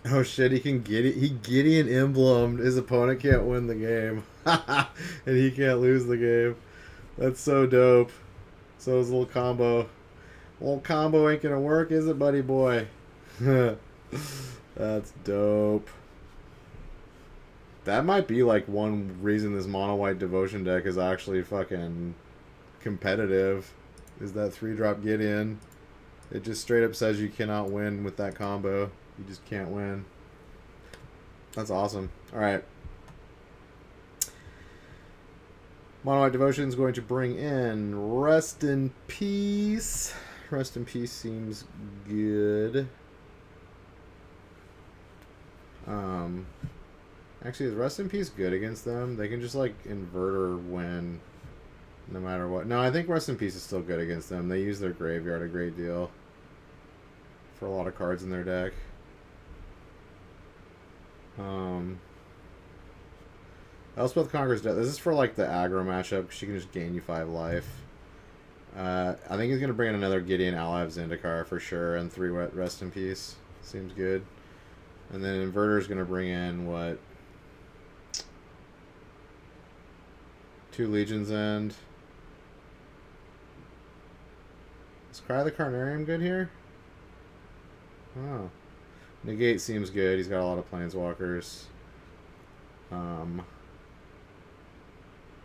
Oh shit, he can get it. He Gideon emblemed. His opponent can't win the game. And he can't lose the game. That's so dope. So his little combo. Little combo ain't gonna work, is it, buddy boy? That's dope. That might be like one reason this mono white devotion deck is actually fucking competitive. Is that 3-drop Gideon. It just straight up says you cannot win with that combo. You just can't win. That's awesome. Alright. Mono White Devotion is going to bring in Rest in Peace. Rest in Peace seems good. Actually, is Rest in Peace good against them? They can just like inverter when No matter what. No, I think Rest in Peace is still good against them. They use their graveyard a great deal for a lot of cards in their deck. Elspeth Conquers Death. This is for like the aggro matchup. She can just gain you 5 life. I think he's gonna bring in another Gideon Ally of Zendikar for sure, and 3 Rest in Peace. Seems good. And then Inverter's gonna bring in what? 2 Legion's End. Is Cry the Carnarium good here? Oh. Negate seems good. He's got a lot of Planeswalkers.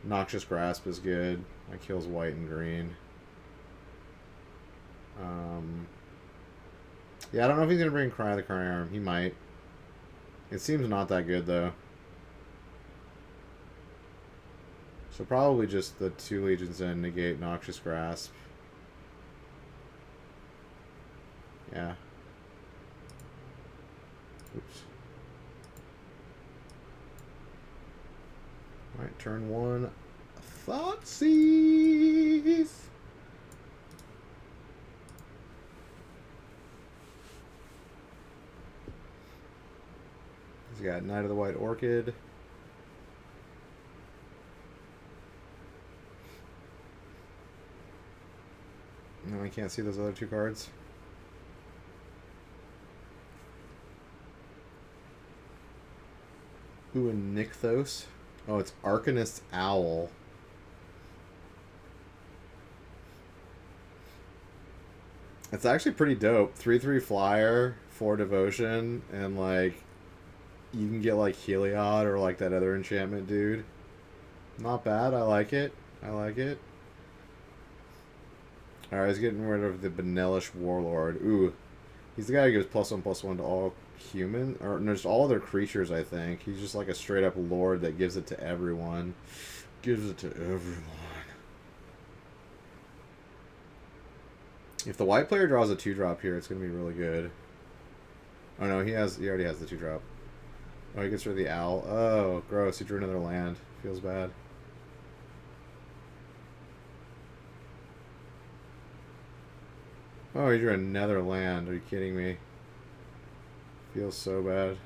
Noxious Grasp is good. That kills white and green. Yeah, I don't know if he's going to bring Cry the Carnarium. He might. It seems not that good, though. So probably just the 2 Legions in, negate Noxious Grasp. Yeah. Oops. Alright, turn 1. Thoughtseize! He's got Knight of the White Orchid. No, I can't see those other 2 cards. Ooh, and Nykthos. Oh, it's Arcanist's Owl. It's actually pretty dope. 3/3 flyer, 4 devotion, and like you can get like Heliod or like that other enchantment dude. Not bad. I like it. I like it. Alright, he's getting rid of the Benelish Warlord. Ooh. He's the guy who gives +1/+1 to all human, or no, just all other creatures, I think. He's just like a straight up lord that gives it to everyone. Gives it to everyone. If the white player draws a 2-drop here, it's gonna be really good. Oh no, he already has the 2-drop. Oh, he gets rid of the owl. Oh, gross, he drew another land. Feels bad. Oh, he drew another land. Are you kidding me? Feels so bad.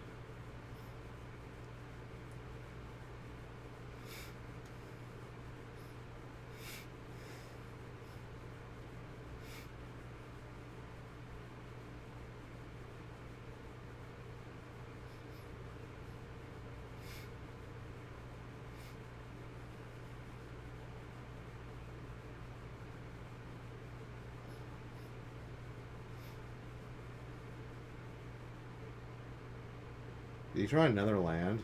Did he try another land?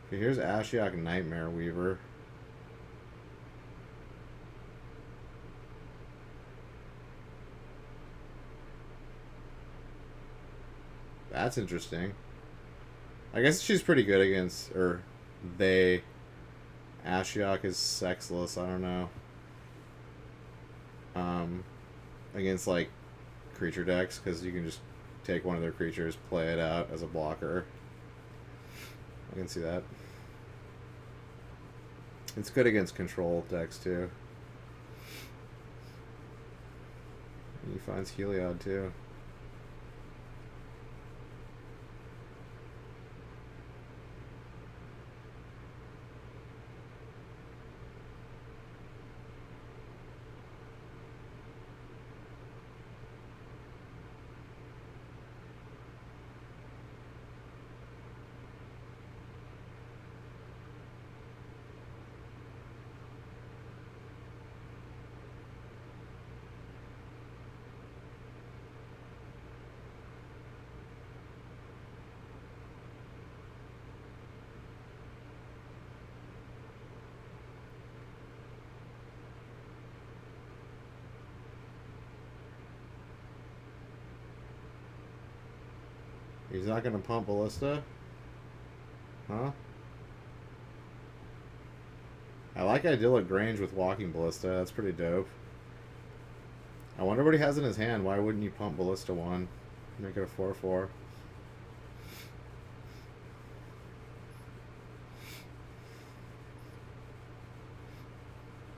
Okay, here's Ashiok Nightmare Weaver. That's interesting. I guess she's pretty good against, or they... Ashiok is sexless, I don't know. Against, like, creature decks, because you can just take one of their creatures, play it out as a blocker. I can see that. It's good against control decks, too. He finds Heliod, too. He's not going to pump Ballista? Huh? I like Idyllic Grange with Walking Ballista. That's pretty dope. I wonder what he has in his hand. Why wouldn't you pump Ballista 1? Make it a 4/4.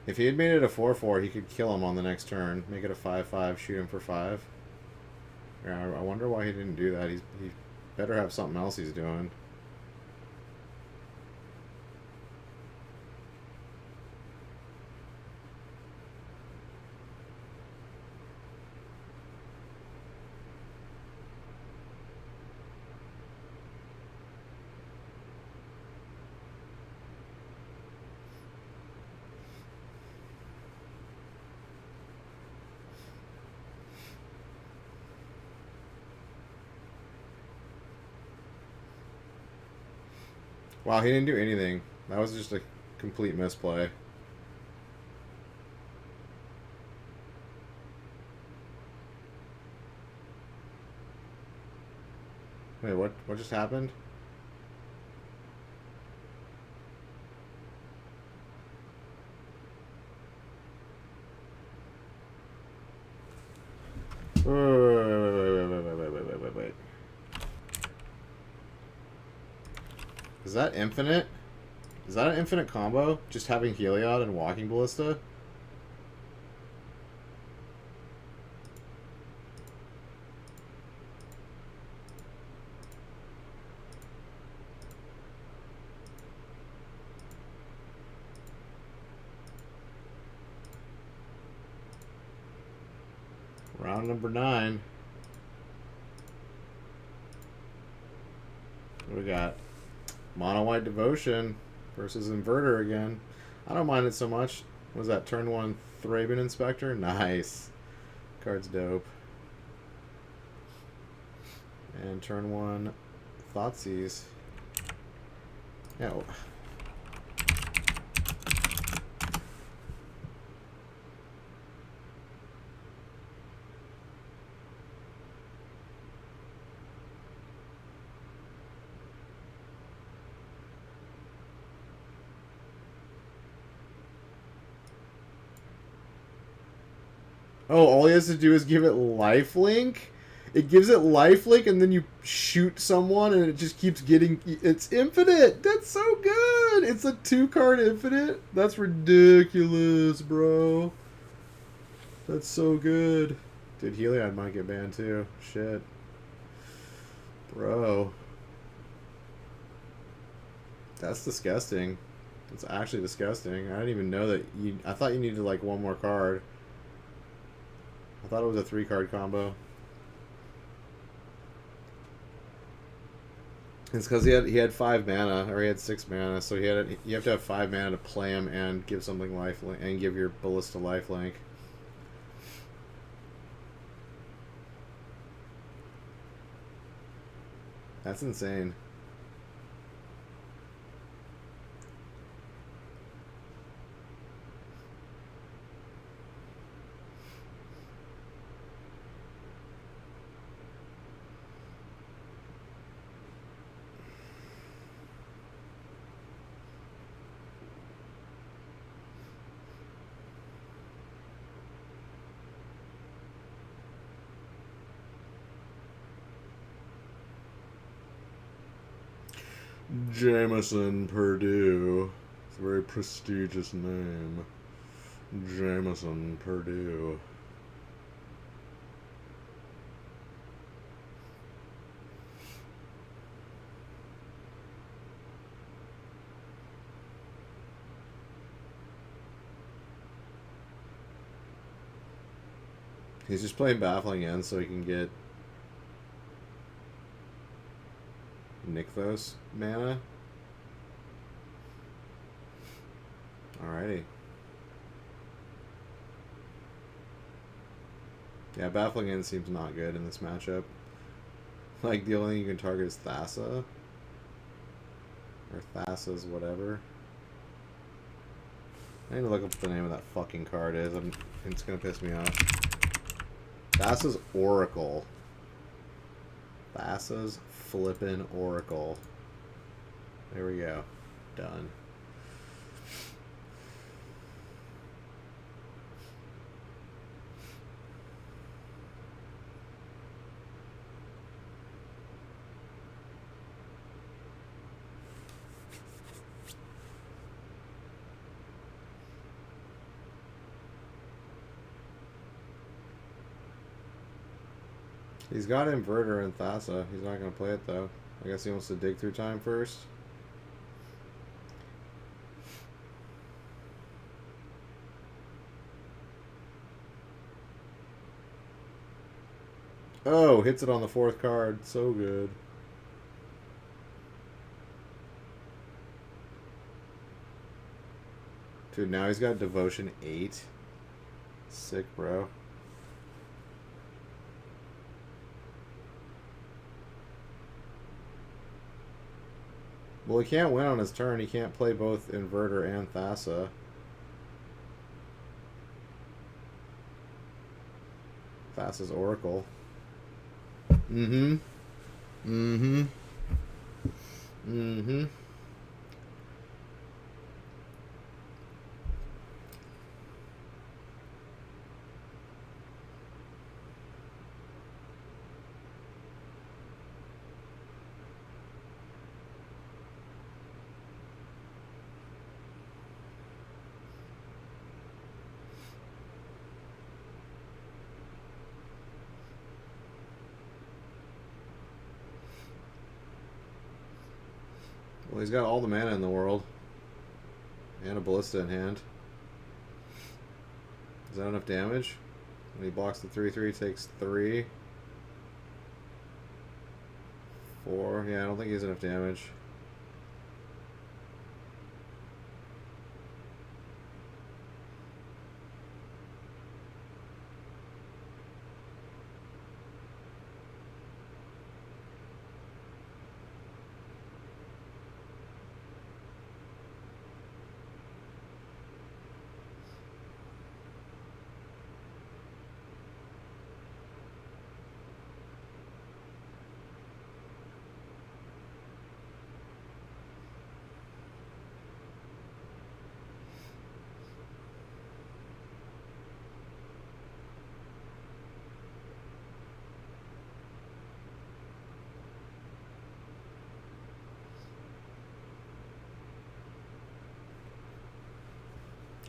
If he had made it a 4/4, he could kill him on the next turn. Make it a 5/5, shoot him for 5. Yeah, I wonder why he didn't do that. He better have something else he's doing. Wow, he didn't do anything. That was just a complete misplay. Wait, what just happened? Wait. Is that infinite? Is that an infinite combo? Just having Heliod and Walking Ballista? Round number 9. What do we got? Mono White Devotion versus Inverter again. I don't mind it so much. What was that? Turn 1 Thraben Inspector? Nice. Card's dope. And turn 1 Thoughtseize. Yeah. Oh, all he has to do is give it lifelink? It gives it lifelink and then you shoot someone and it just keeps getting... It's infinite! That's so good! It's a 2-card infinite? That's ridiculous, bro. That's so good. Dude, Heliod might get banned too. Shit. Bro. That's disgusting. It's actually disgusting. I didn't even know that you... I thought you needed like one more card. I thought it was a 3-card combo. It's because he had 5 mana, or he had 6 mana, so you have to have 5 mana to play him and give something lifelink and give your Ballista lifelink. That's insane. Jameson Purdue. It's a very prestigious name. Jameson Purdue. He's just playing Baffling End so he can get Nykthos mana. Alrighty. Yeah, Baffling End seems not good in this matchup. Like, the only thing you can target is Thassa. Or Thassa's whatever. I need to look up what the name of that fucking card is. It's gonna piss me off. Thassa's Oracle. Thassa's flippin' Oracle. There we go. Done. He's got Inverter and Thassa. He's not going to play it, though. I guess he wants to dig through time first. Oh, hits it on the 4th card. So good. Dude, now he's got Devotion 8. Sick, bro. Well, he can't win on his turn. He can't play both Inverter and Thassa. Thassa's Oracle. Mm-hmm. Mm-hmm. Mm-hmm. Well, he's got all the mana in the world. And a Ballista in hand. Is that enough damage? When he blocks the 3/3, he takes 3. 4. Yeah, I don't think he has enough damage.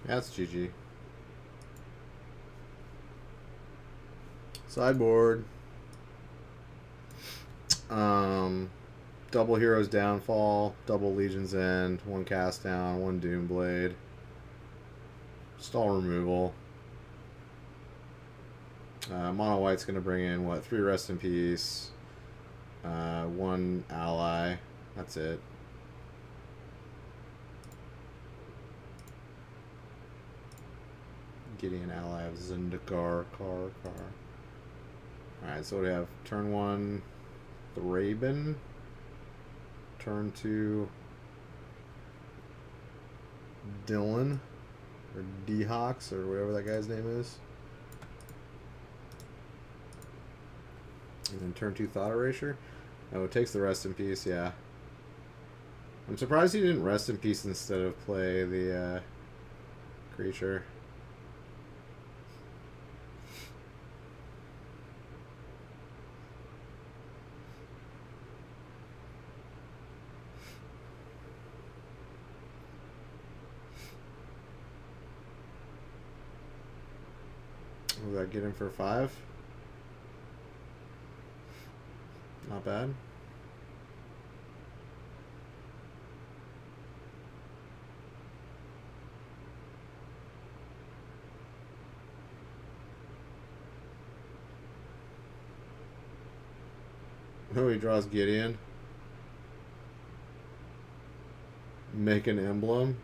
That's GG. Sideboard. Double Hero's Downfall, double Legion's End, 1 Cast Down, 1 Doomblade. Stall removal. Mono White's going to bring in, what, 3 Rest in Peace, 1 Ally. That's it. Gideon Ally of Zendikar. Alright, so we have turn 1, Thraben. Turn 2, Dylan. Or D-Hawks, or whatever that guy's name is. And then turn 2, Thought Erasure. Oh, it takes the Rest in Peace, yeah. I'm surprised he didn't Rest in Peace instead of play the creature. Will that get him for 5? Not bad. Oh, he draws Gideon. Make an emblem.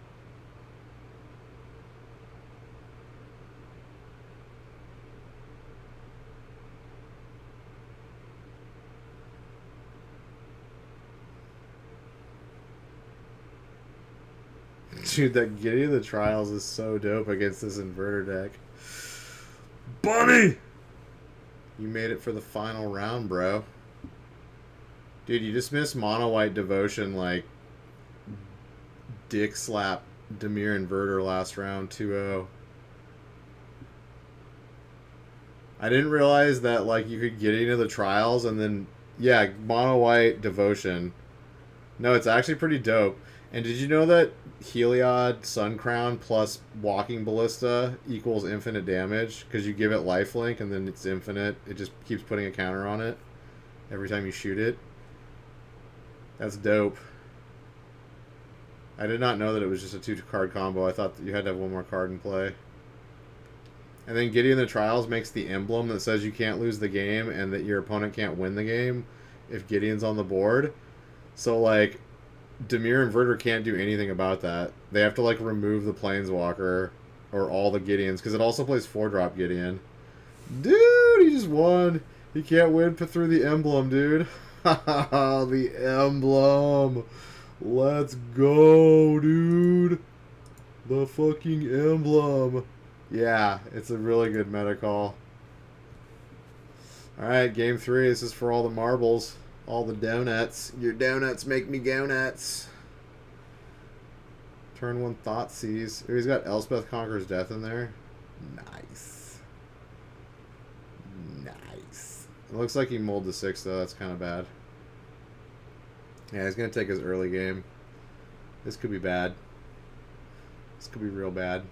Dude, that Gideon of the Trials is so dope against this Inverter deck. Bunny! You made it for the final round, bro. Dude, you just missed Mono White Devotion, like, dick slap Dimir Inverter last round, 2-0. I didn't realize that, like, you could get into the Trials and then, yeah, Mono White Devotion. No, it's actually pretty dope. And did you know that Heliod Sun Crown plus Walking Ballista equals infinite damage? Because you give it lifelink and then it's infinite. It just keeps putting a counter on it every time you shoot it. That's dope. I did not know that it was just a 2-card combo. I thought that you had to have one more card in play. And then Gideon the Trials makes the emblem that says you can't lose the game and that your opponent can't win the game if Gideon's on the board. So, like, Dimir Inverter can't do anything about that. They have to, like, remove the Planeswalker or all the Gideons, because it also plays 4-drop Gideon. Dude, he just won. He can't win through the emblem, dude. The emblem. Let's go, dude. The fucking emblem. Yeah, it's a really good meta call. Alright, game 3. This is for all the marbles. All the donuts. Your donuts make me go nuts. Turn 1 Thoughtseize. Oh, he's got Elspeth Conquers Death in there. Nice. Nice. It looks like he mulled the 6, though. That's kind of bad. Yeah, he's going to take his early game. This could be bad. This could be real bad.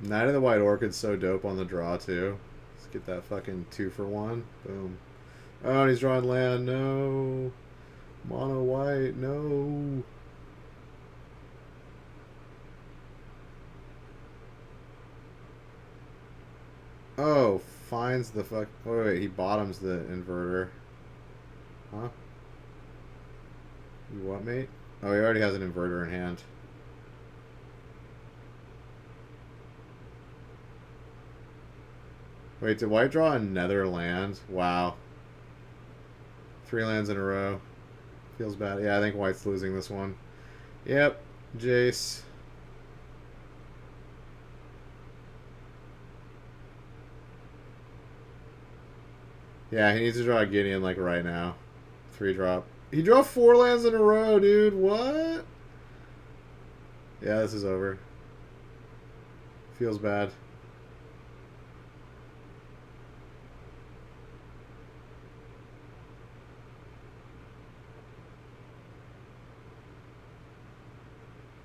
Knight of the White Orchid's so dope on the draw, too. Let's get that fucking 2-for-1. Boom. Oh, and he's drawing land. No. Mono white. No. Oh, finds the fuck... Wait, he bottoms the inverter. Huh? You what, mate? Oh, he already has an inverter in hand. Wait, did White draw another land? Wow. 3 lands in a row. Feels bad. Yeah, I think White's losing this one. Yep. Jace. Yeah, he needs to draw a Gideon, like, right now. 3-drop. He drew 4 lands in a row, dude. What? Yeah, this is over. Feels bad.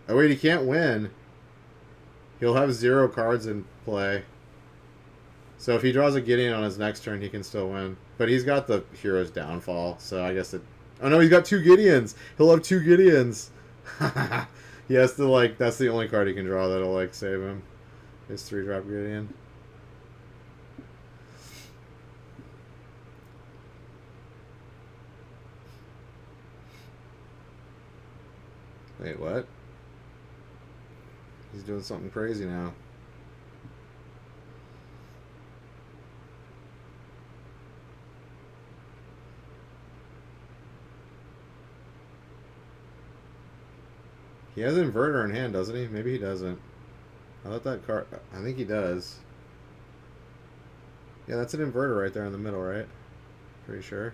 Oh, wait, he can't win. He'll have 0 cards in play. So if he draws a Gideon on his next turn, he can still win. But he's got the Hero's Downfall, so I guess it... Oh, no, he's got 2 Gideons. He'll have 2 Gideons. He has to, like... That's the only card he can draw that'll, like, save him. His 3-drop Gideon. Wait, what? He's doing something crazy now. He has an inverter in hand, doesn't he? Maybe he doesn't. I thought that card... I think he does. Yeah, that's an inverter right there in the middle, right? Pretty sure.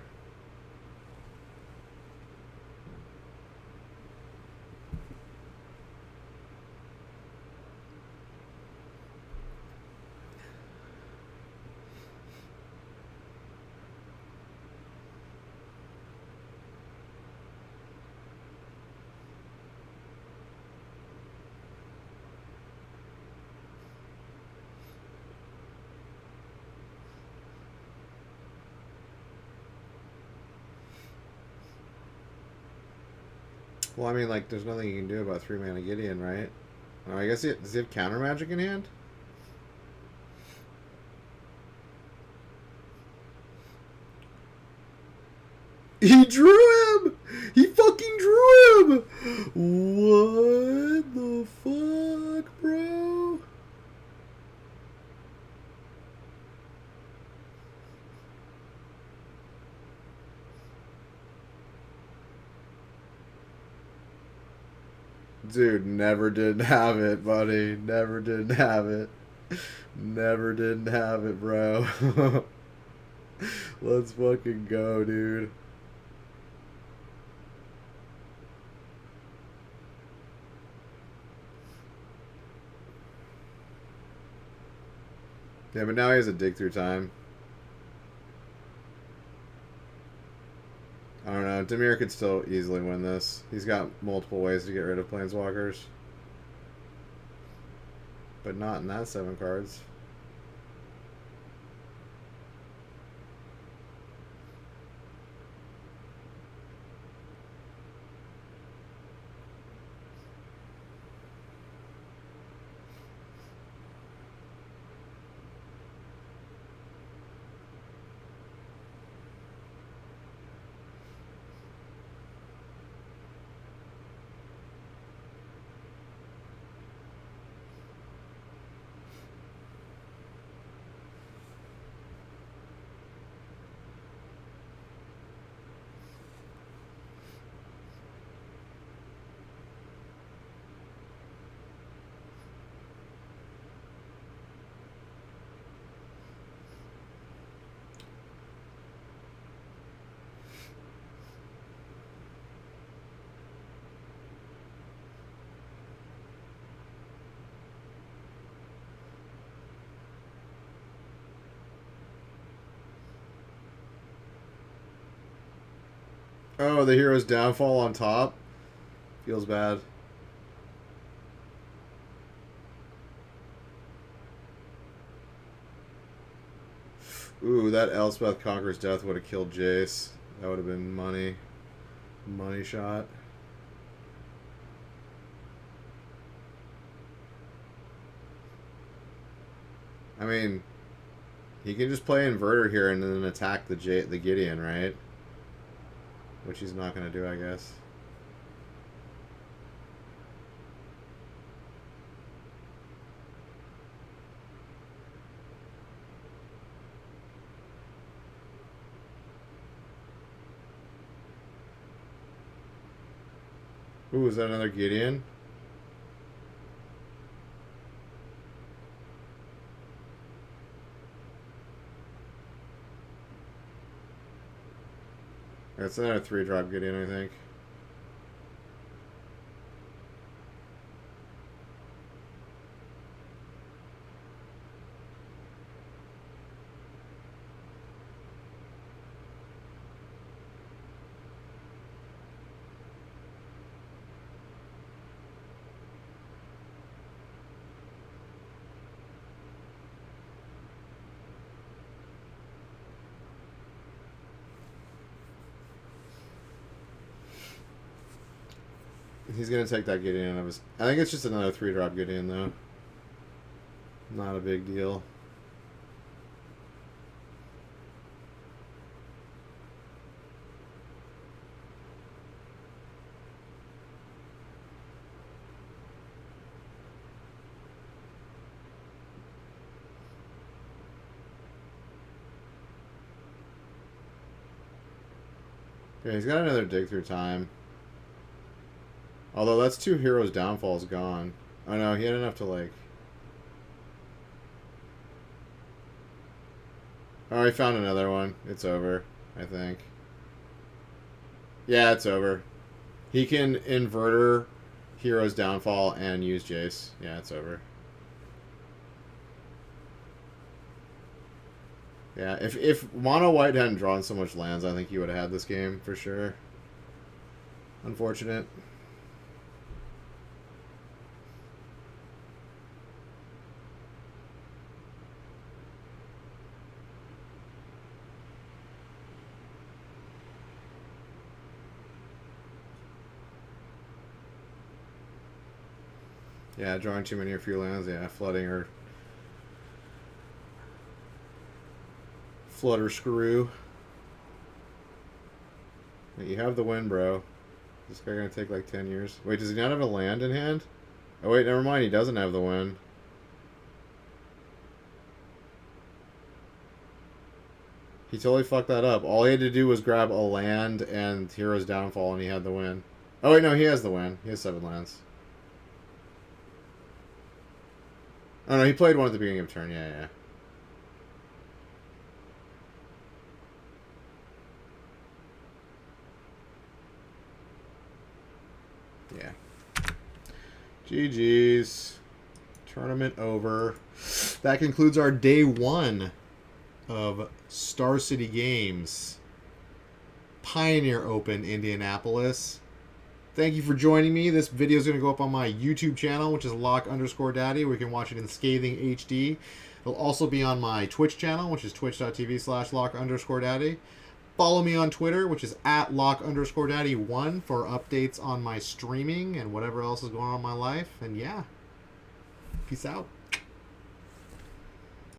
Well, I mean, like, there's nothing you can do about 3-mana Gideon, right? Oh, I guess does he have counter magic in hand? He drew him! He fucking drew him! What the fuck, bro? Dude, never didn't have it, buddy. Never didn't have it. Never didn't have it, bro. Let's fucking go, dude. Yeah, but now he has a dig through time. I don't know. Demir could still easily win this. He's got multiple ways to get rid of Planeswalkers. But not in that 7 cards. Oh, the hero's downfall on top. Feels bad. Ooh, that Elspeth Conquers Death would have killed Jace. That would have been money. Money shot. I mean, he can just play Inverter here and then attack the Gideon, right? Which he's not going to do, I guess. Ooh, is that another Gideon? That's another 3-drop Gideon, I think. He's going to take that Gideon out of his... I think it's just another 3-drop Gideon, though. Not a big deal. Okay, he's got another dig through time. Although that's 2 heroes downfalls gone. Oh no, he had enough to like... Oh, he found another one. It's over, I think. Yeah, it's over. He can Inverter heroes downfall and use Jace. Yeah, it's over. Yeah, if Mono White hadn't drawn so much lands, I think he would have had this game for sure. Unfortunate. Yeah, drawing too many or few lands. Yeah, flooding or flutter screw. You have the win, bro. This guy gonna take like 10 years. Wait, does he not have a land in hand? Oh wait, never mind. He doesn't have the win. He totally fucked that up. All he had to do was grab a land and Hero's Downfall, and he had the win. Oh wait, no, he has the win. He has 7 lands. Oh no, he played one at the beginning of turn. Yeah, yeah. Yeah. GG's. Tournament over. that concludes our day 1 of Star City Games Pioneer Open Indianapolis. Thank you for joining me. This video is going to go up on my YouTube channel, which is lock_daddy, where you can watch it in scathing HD. It'll also be on my Twitch channel, which is twitch.tv/lock_daddy. Follow me on Twitter, which is @lock_daddy1 for updates on my streaming and whatever else is going on in my life. And yeah, peace out.